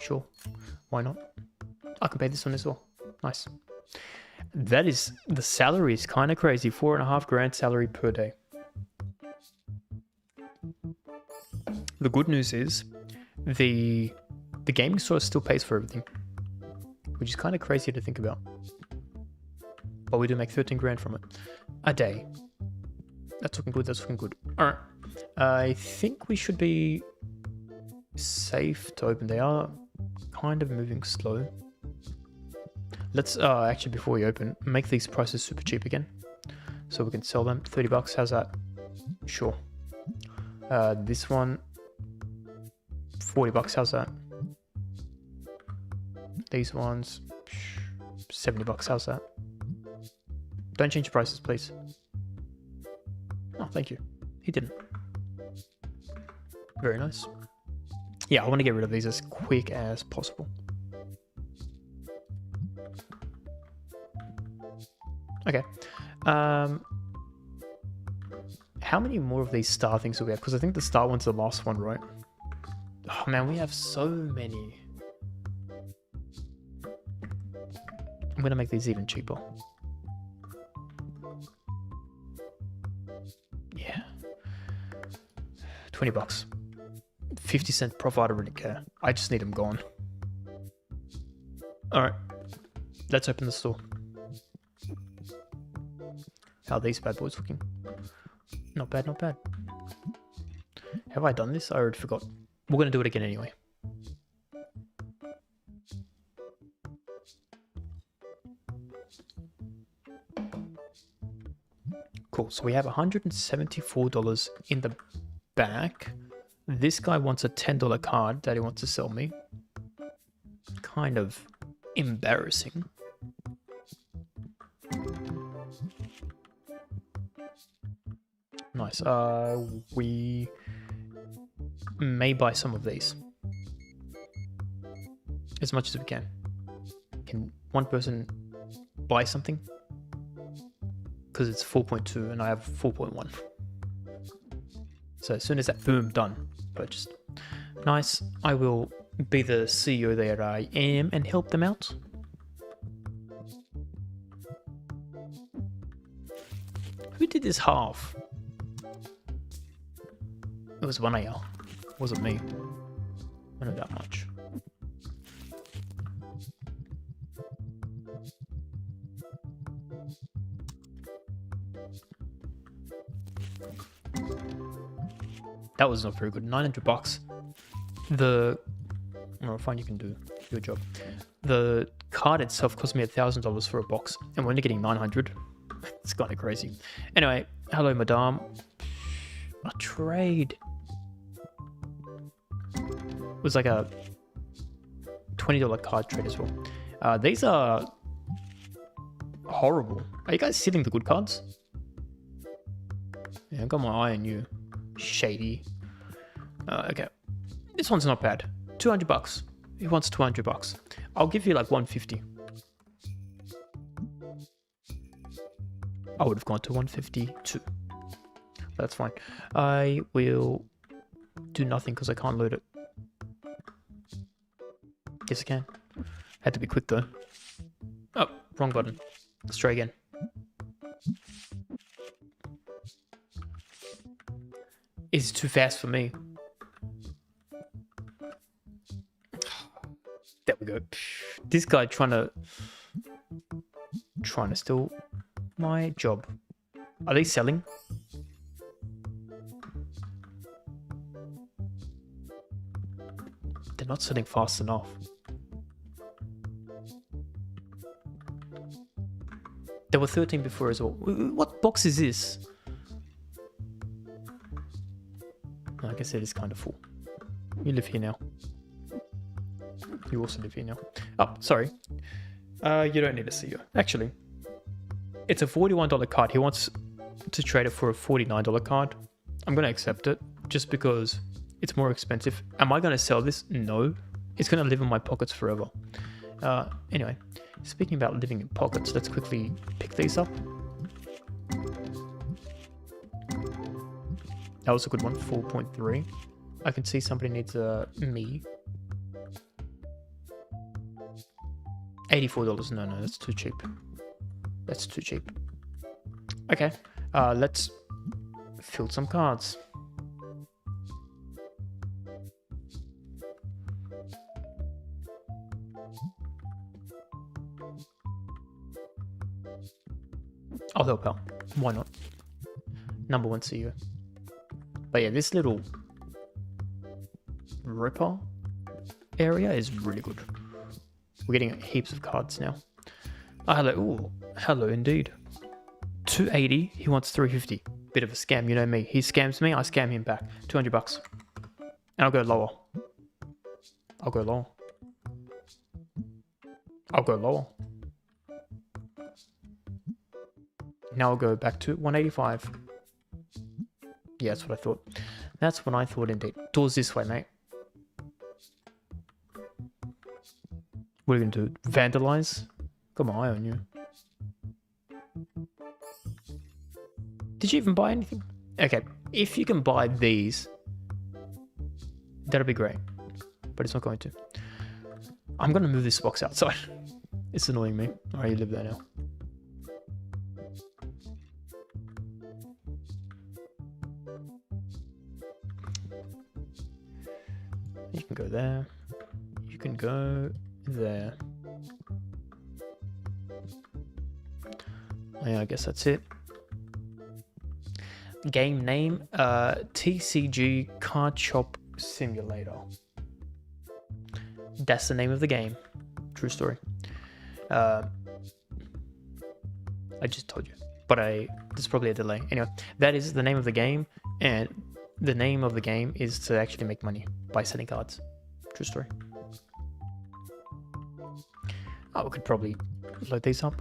Sure. Why not? I can pay this one as well. Nice. That is, the salary is kind of crazy. 4.5 grand salary per day. The good news is the gaming store still pays for everything, which is kind of crazy to think about. But we do make 13 grand from it a day. That's looking good. That's looking good. All right. I think we should be safe to open. They are kind of moving slow. Let's actually, before we open, make these prices super cheap again, so we can sell them. 30 bucks. How's that? Sure. This one, 40 bucks. How's that? These ones, 70 bucks. How's that? Don't change the prices, please. Oh, thank you. He didn't. Very nice. Yeah, I want to get rid of these as quick as possible. Okay. How many more of these star things do we have? Because I think the star one's the last one, right? Oh man, we have so many. I'm going to make these even cheaper. Yeah. 20 bucks. 50-cent profit, I don't really care. I just need them gone. Alright. Let's open the store. How are these bad boys looking? Not bad, not bad. Have I done this? I already forgot. We're going to do it again anyway. Cool, so we have $174 in the back. This guy wants a $10 card that he wants to sell me. Kind of embarrassing. Nice. We may buy some of these. As much as we can. Can one person buy something? Because it's 4.2 and I have 4.1. So as soon as that, boom, done. Purchased. Nice. I will be the CEO that I am and help them out. Who did this half? It was one AL. It wasn't me. I know that much. That was not very good. 900 bucks. Oh, fine, you can do your job. The card itself cost me $1,000 for a box, and we're only getting 900. It's kind of crazy. Anyway, hello, madame. A trade. It was like a $20 card trade as well. These are horrible. Are you guys stealing the good cards? Yeah, I got my eye on you. Shady. Okay. This one's not bad. 200 bucks. He wants 200 bucks. I'll give you like 150. I would have gone to 152. That's fine. I will do nothing because I can't load it. Yes, I can. Had to be quick though. Oh, wrong button. Let's try again. It's too fast for me. There we go. This guy trying to steal my job. Are they selling? They're not selling fast enough. There were 13 before as well. What box is this? Like I said, it's kind of full. You live here now. You also live here now. Oh, sorry. You don't need a CEO. Actually, it's a $41 card. He wants to trade it for a $49 card. I'm going to accept it just because it's more expensive. Am I going to sell this? No. It's going to live in my pockets forever. Anyway, speaking about living in pockets, let's quickly pick these up. That was a good one, 4.3. I can see somebody needs me. $84. No, that's too cheap. That's too cheap. Okay, let's fill some cards. I'll help out. Why not? Number one CEO. But yeah, this little Ripper area is really good. We're getting heaps of cards now. Oh, hello. Ooh, hello indeed. 280. He wants 350. Bit of a scam, you know me. He scams me, I scam him back. 200 bucks. And I'll go lower. I'll go lower. I'll go lower. Now I'll go back to 185. Yeah, that's what I thought. That's what I thought indeed. Doors this way, mate. What are you going to do? Vandalize? Got my eye on you. Did you even buy anything? Okay, if you can buy these, that'll be great. But it's not going to. I'm going to move this box outside. It's annoying me. Alright, you live there now. You can go there. You can go there. Yeah, I guess that's it. Game name, TCG Shop Simulator. That's the name of the game. True story. I just told you, but there's probably a delay. Anyway, that is the name of the game, and the name of the game is to actually make money by selling cards. True story. Oh, we could probably load these up.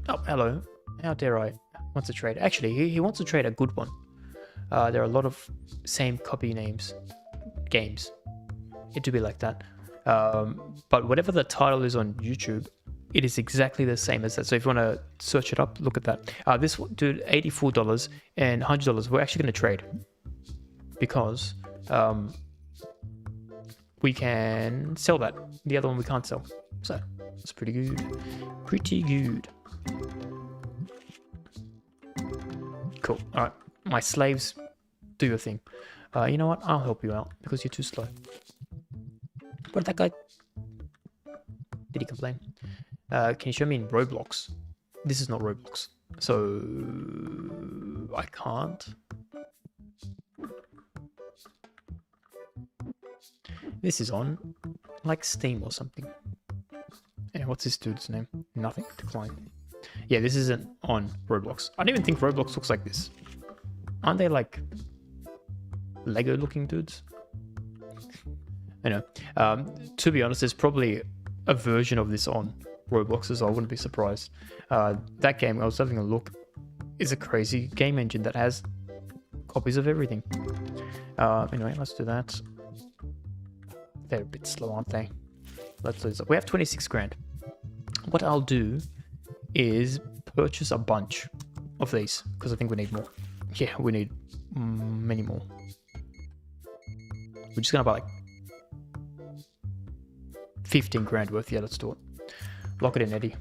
Oh, hello. How dare I? Wants to trade. Actually, he wants to trade a good one. There are a lot of same copy names. Games. It to be like that. But whatever the title is on YouTube, it is exactly the same as that. So if you want to search it up, look at that. This dude, $84 and $100, we're actually going to trade. Because we can sell that. The other one we can't sell. So, it's pretty good. Pretty good. Cool. Alright. My slaves, do your thing. You know what? I'll help you out because you're too slow. What did that guy... Did he complain? Can you show me in Roblox? This is not Roblox. So... I can't. This is on, like, Steam or something. And what's this dude's name? Nothing. Decline. Yeah, this isn't on Roblox. I don't even think Roblox looks like this. Aren't they like Lego looking dudes? I know. To be honest, there's probably a version of this on Roblox as well. I wouldn't be surprised. That game, I was having a look, is a crazy game engine that has copies of everything. Anyway, let's do that. They're a bit slow, aren't they? Let's do this. We have 26 grand. What I'll do is purchase a bunch of these because I think we need more. Yeah, we need many more. We're just gonna buy like 15 grand worth. Yeah, let's do it. Lock it in, Eddie.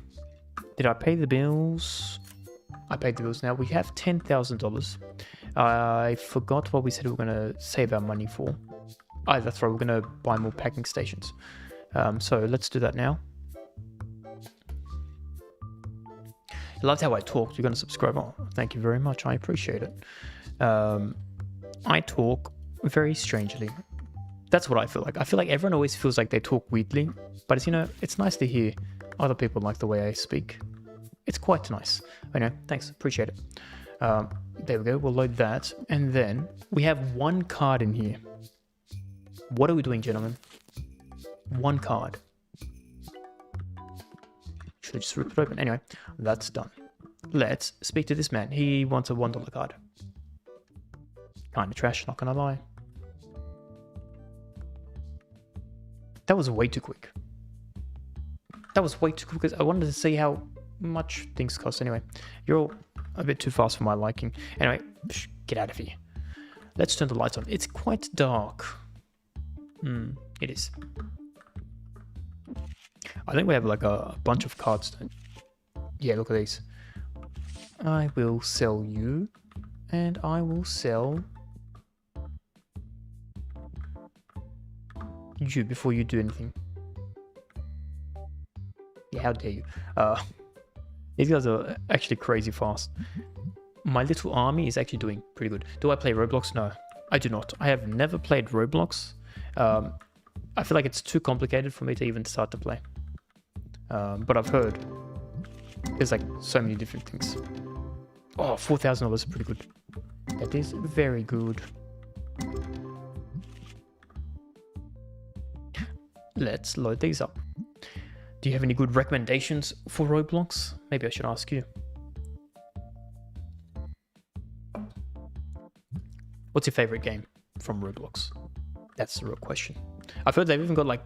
Did I pay the bills? I paid the bills. Now we have $10,000. I forgot what we said we were gonna save our money for. Oh, that's right. We're gonna buy more packing stations. So let's do that now. I loved how I talked. You're going to subscribe. Oh, thank you very much. I appreciate it. I talk very strangely. That's what I feel like. I feel like everyone always feels like they talk weirdly. But it's, you know, it's nice to hear other people like the way I speak. It's quite nice. Anyway, thanks. Appreciate it. There we go. We'll load that. And then we have one card in here. What are we doing, gentlemen? One card. Should I just rip it open? Anyway, that's done. Let's speak to this man. He wants a $1 card. Kind of trash, not gonna lie. That was way too quick. That was way too quick because I wanted to see how much things cost. Anyway, you're all a bit too fast for my liking. Anyway, get out of here. Let's turn the lights on. It's quite dark. It is. I think we have like a bunch of cards. Yeah, look at these. I will sell you, and I will sell you before you do anything. Yeah, how dare you? These guys are actually crazy fast. My little army is actually doing pretty good. Do I play Roblox? No, I do not. I have never played Roblox. I feel like it's too complicated for me to even start to play. But I've heard there's like so many different things. Oh, $4,000 is pretty good. That is very good. Let's load these up. Do you have any good recommendations for Roblox? Maybe I should ask you. What's your favorite game from Roblox? That's the real question. I've heard they've even got like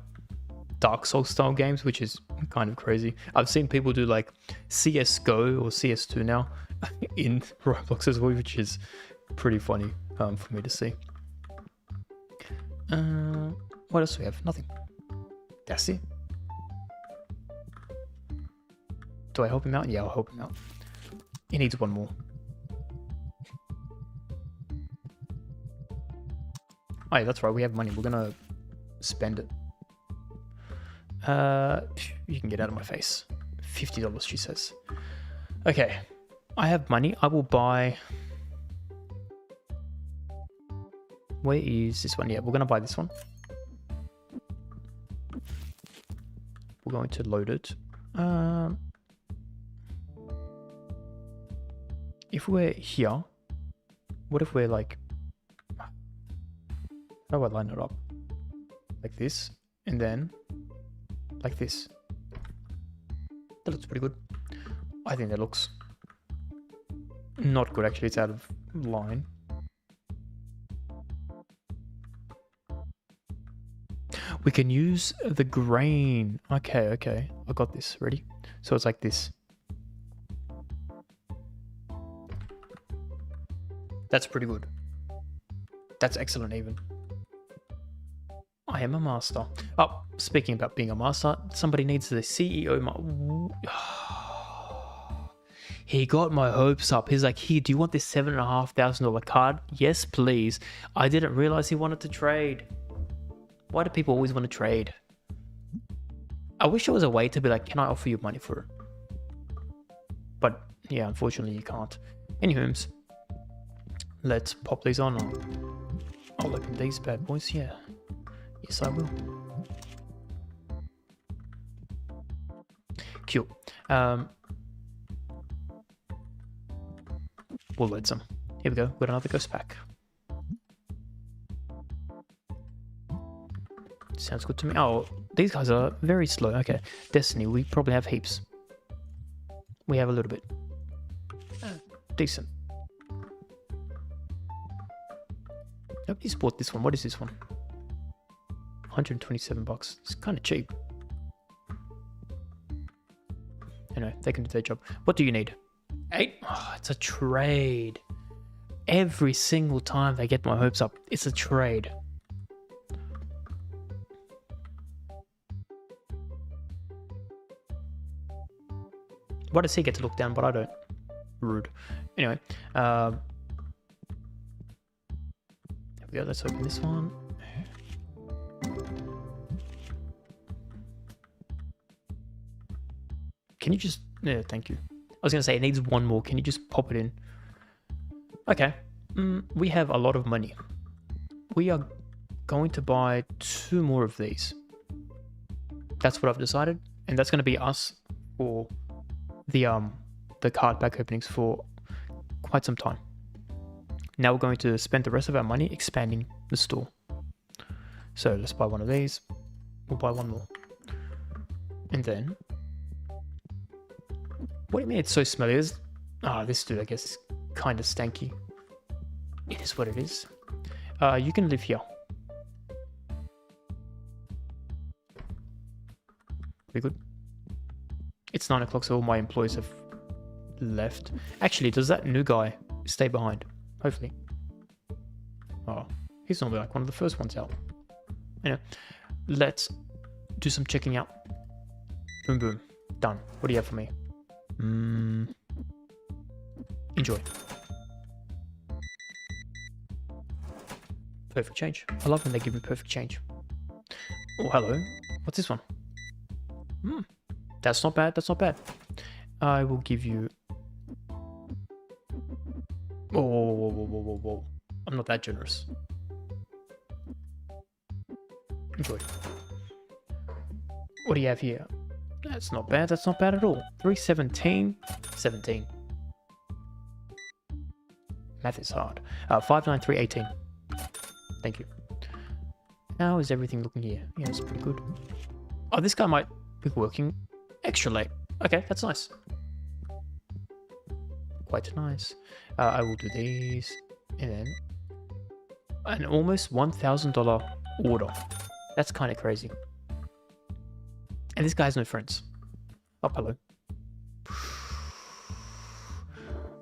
Dark Souls style games, which is kind of crazy. I've seen people do like CSGO or CS2 now in Roblox as well, which is pretty funny for me to see. What else do we have? Nothing. That's it. Do I help him out? Yeah, I'll help him out. He needs one more. Oh, yeah, that's right. We have money. We're gonna spend it. You can get out of my face. $50, she says. Okay, I have money. I will buy. Where is this one? Yeah, we're gonna buy this one. We're going to load it. If we're here, what if we're like, how do I line it up? Like this, and then like this. That looks pretty good. I think that looks not good actually, it's out of line. We can use the grain. Okay, I got this, ready? So it's like this. That's pretty good. That's excellent even. I am a master. Oh, speaking about being a master, somebody needs the CEO. He got my hopes up. He's like, here, do you want this $7,500 card? Yes, please. I didn't realize he wanted to trade. Why do people always want to trade? I wish there was a way to be like, can I offer you money for it? But yeah, unfortunately you can't. Anywho's, let's pop these on. I'll open these bad boys, yeah. Yes, I will. Cool. We'll load some. Here we go. Got another ghost pack. Sounds good to me. Oh, these guys are very slow. Okay. Destiny, we probably have heaps. We have a little bit. Decent. Nobody's bought this one. What is this one? $127. It's kind of cheap. Anyway, they can do their job. What do you need? 8? Oh, it's a trade. Every single time they get my hopes up, it's a trade. Why does he get to look down, but I don't? Rude. Anyway, here we go. Let's open this one. Can you just... Yeah, thank you. I was going to say, it needs one more. Can you just pop it in? Okay. We have a lot of money. We are going to buy 2 more of these. That's what I've decided. And that's going to be us for the card pack openings for quite some time. Now we're going to spend the rest of our money expanding the store. So let's buy one of these. We'll buy one more. And then... What do you mean it's so smelly? This dude, I guess, is kind of stanky. It is what it is. You can live here. Pretty good. It's 9 o'clock, so all my employees have left. Actually, does that new guy stay behind? Hopefully. Oh, he's normally like one of the first ones out. Anyway, let's do some checking out. Boom, boom. Done. What do you have for me? Enjoy. Perfect change. I love when they give me perfect change. Oh, hello. What's this one? That's not bad. That's not bad. I will give you... Whoa, whoa, whoa, whoa, whoa, whoa, whoa. I'm not that generous. Enjoy. What do you have here? That's not bad. That's not bad at all. 317. 17. Math is hard. 59318. Thank you. How is everything looking here? Yeah, it's pretty good. Oh, this guy might be working extra late. Okay, that's nice. Quite nice. I will do these. And then an almost $1,000 order. That's kind of crazy. And this guy has no friends. Oh, hello.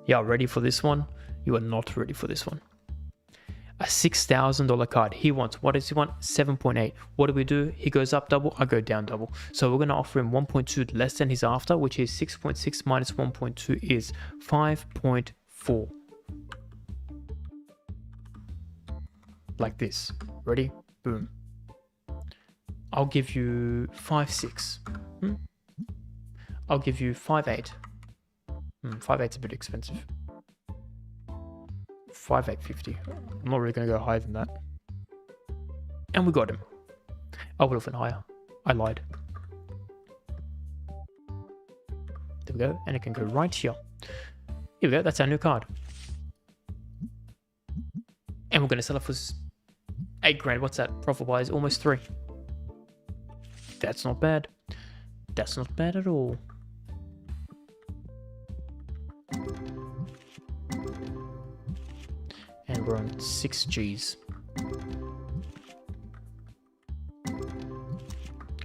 Yeah, ready for this one? You are not ready for this one. A $6,000 card. He wants, what does he want? 7.8. What do? He goes up double, I go down double. So we're going to offer him 1.2 less than he's after, which is 6.6 minus 1.2 is 5.4. Like this. Ready? Boom. I'll give you 5.6. I'll give you 5.8. 5.8's a bit expensive. 5.850. I'm not really going to go higher than that. And we got him. I would have went higher. I lied. There we go. And it can go right here. Here we go. That's our new card. And we're going to sell it for 8 grand. What's that? Profit-wise, almost 3. That's not bad. That's not bad at all. And we're on 6 Gs.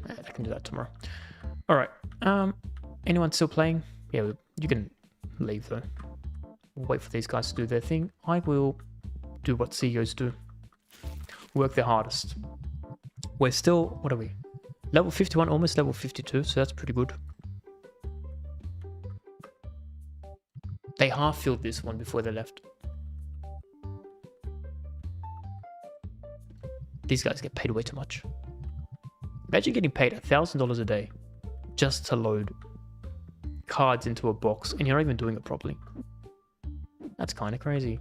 I can do that tomorrow. Alright. Anyone still playing? Yeah, you can leave though. We'll wait for these guys to do their thing. I will do what CEOs do. Work their hardest. We're still, what are we? Level 51, almost level 52, so that's pretty good. They half-filled this one before they left. These guys get paid way too much. Imagine getting paid $1,000 a day just to load cards into a box and you're not even doing it properly. That's kind of crazy.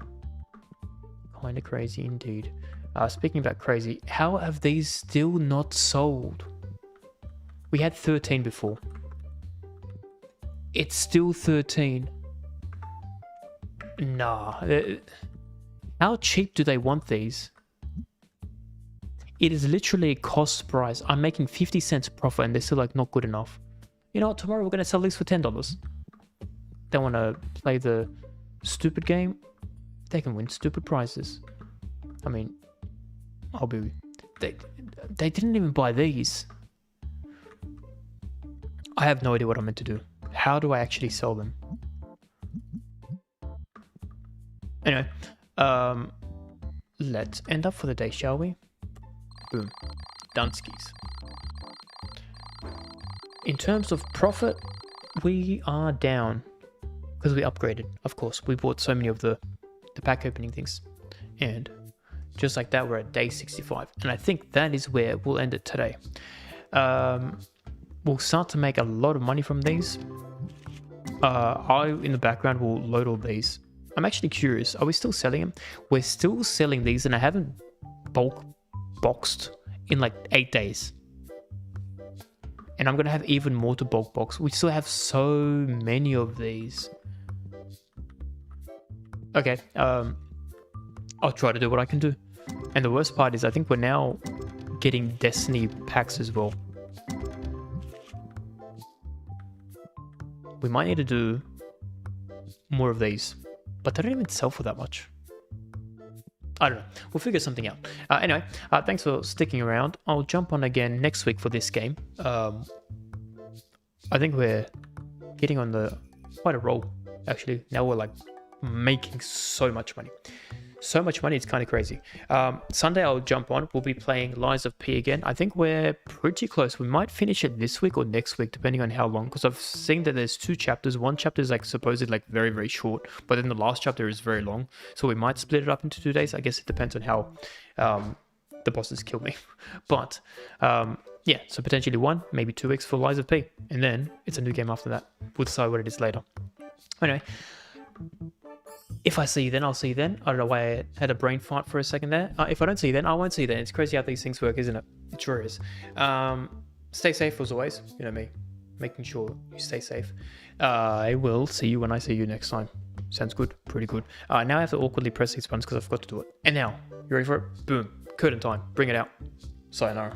Kind of crazy indeed. Speaking about crazy, how have these still not sold? We had 13 before. It's still 13. Nah. How cheap do they want these? It is literally a cost price. I'm making 50 cents profit and they're still like not good enough. You know what? Tomorrow we're going to sell these for $10. They want to play the stupid game. They can win stupid prizes. I mean, I'll be... They didn't even buy these. I have no idea what I'm meant to do. How do I actually sell them? Anyway, let's end up for the day, shall we? Boom. Dunskies. In terms of profit, we are down because we upgraded. Of course, we bought so many of the pack opening things. And just like that, we're at day 65. And I think that is where we'll end it today. We'll start to make a lot of money from these. I, in the background, will load all these. I'm actually curious. Are we still selling them? We're still selling these, and I haven't bulk boxed in like 8 days. And I'm going to have even more to bulk box. We still have so many of these. Okay. I'll try to do what I can do. And the worst part is I think we're now getting Destiny packs as well. We might need to do more of these. But they don't even sell for that much. I don't know. We'll figure something out. Anyway, thanks for sticking around. I'll jump on again next week for this game. I think we're getting on quite a roll, actually. Now we're like making so much money. So much money, it's kind of crazy. Sunday I'll jump on. We'll be playing Lies of P again. I think we're pretty close. We might finish it this week or next week, depending on how long. Because I've seen that there's 2 chapters. One chapter is like supposedly like very, very short, but then the last chapter is very long. So we might split it up into 2 days. I guess it depends on how the bosses kill me. But yeah, so potentially 1, maybe 2 weeks for Lies of P, and then it's a new game after that. We'll decide what it is later. Anyway. If I see you then, I'll see you then. I don't know why I had a brain fart for a second there. If I don't see you then, I won't see you then. It's crazy how these things work, isn't it? It sure is. Stay safe as always. You know me, making sure you stay safe. I will see you when I see you next time. Sounds good. Pretty good. Now I have to awkwardly press these buttons because I forgot to do it. And now, you ready for it? Boom. Curtain time. Bring it out. Sayonara.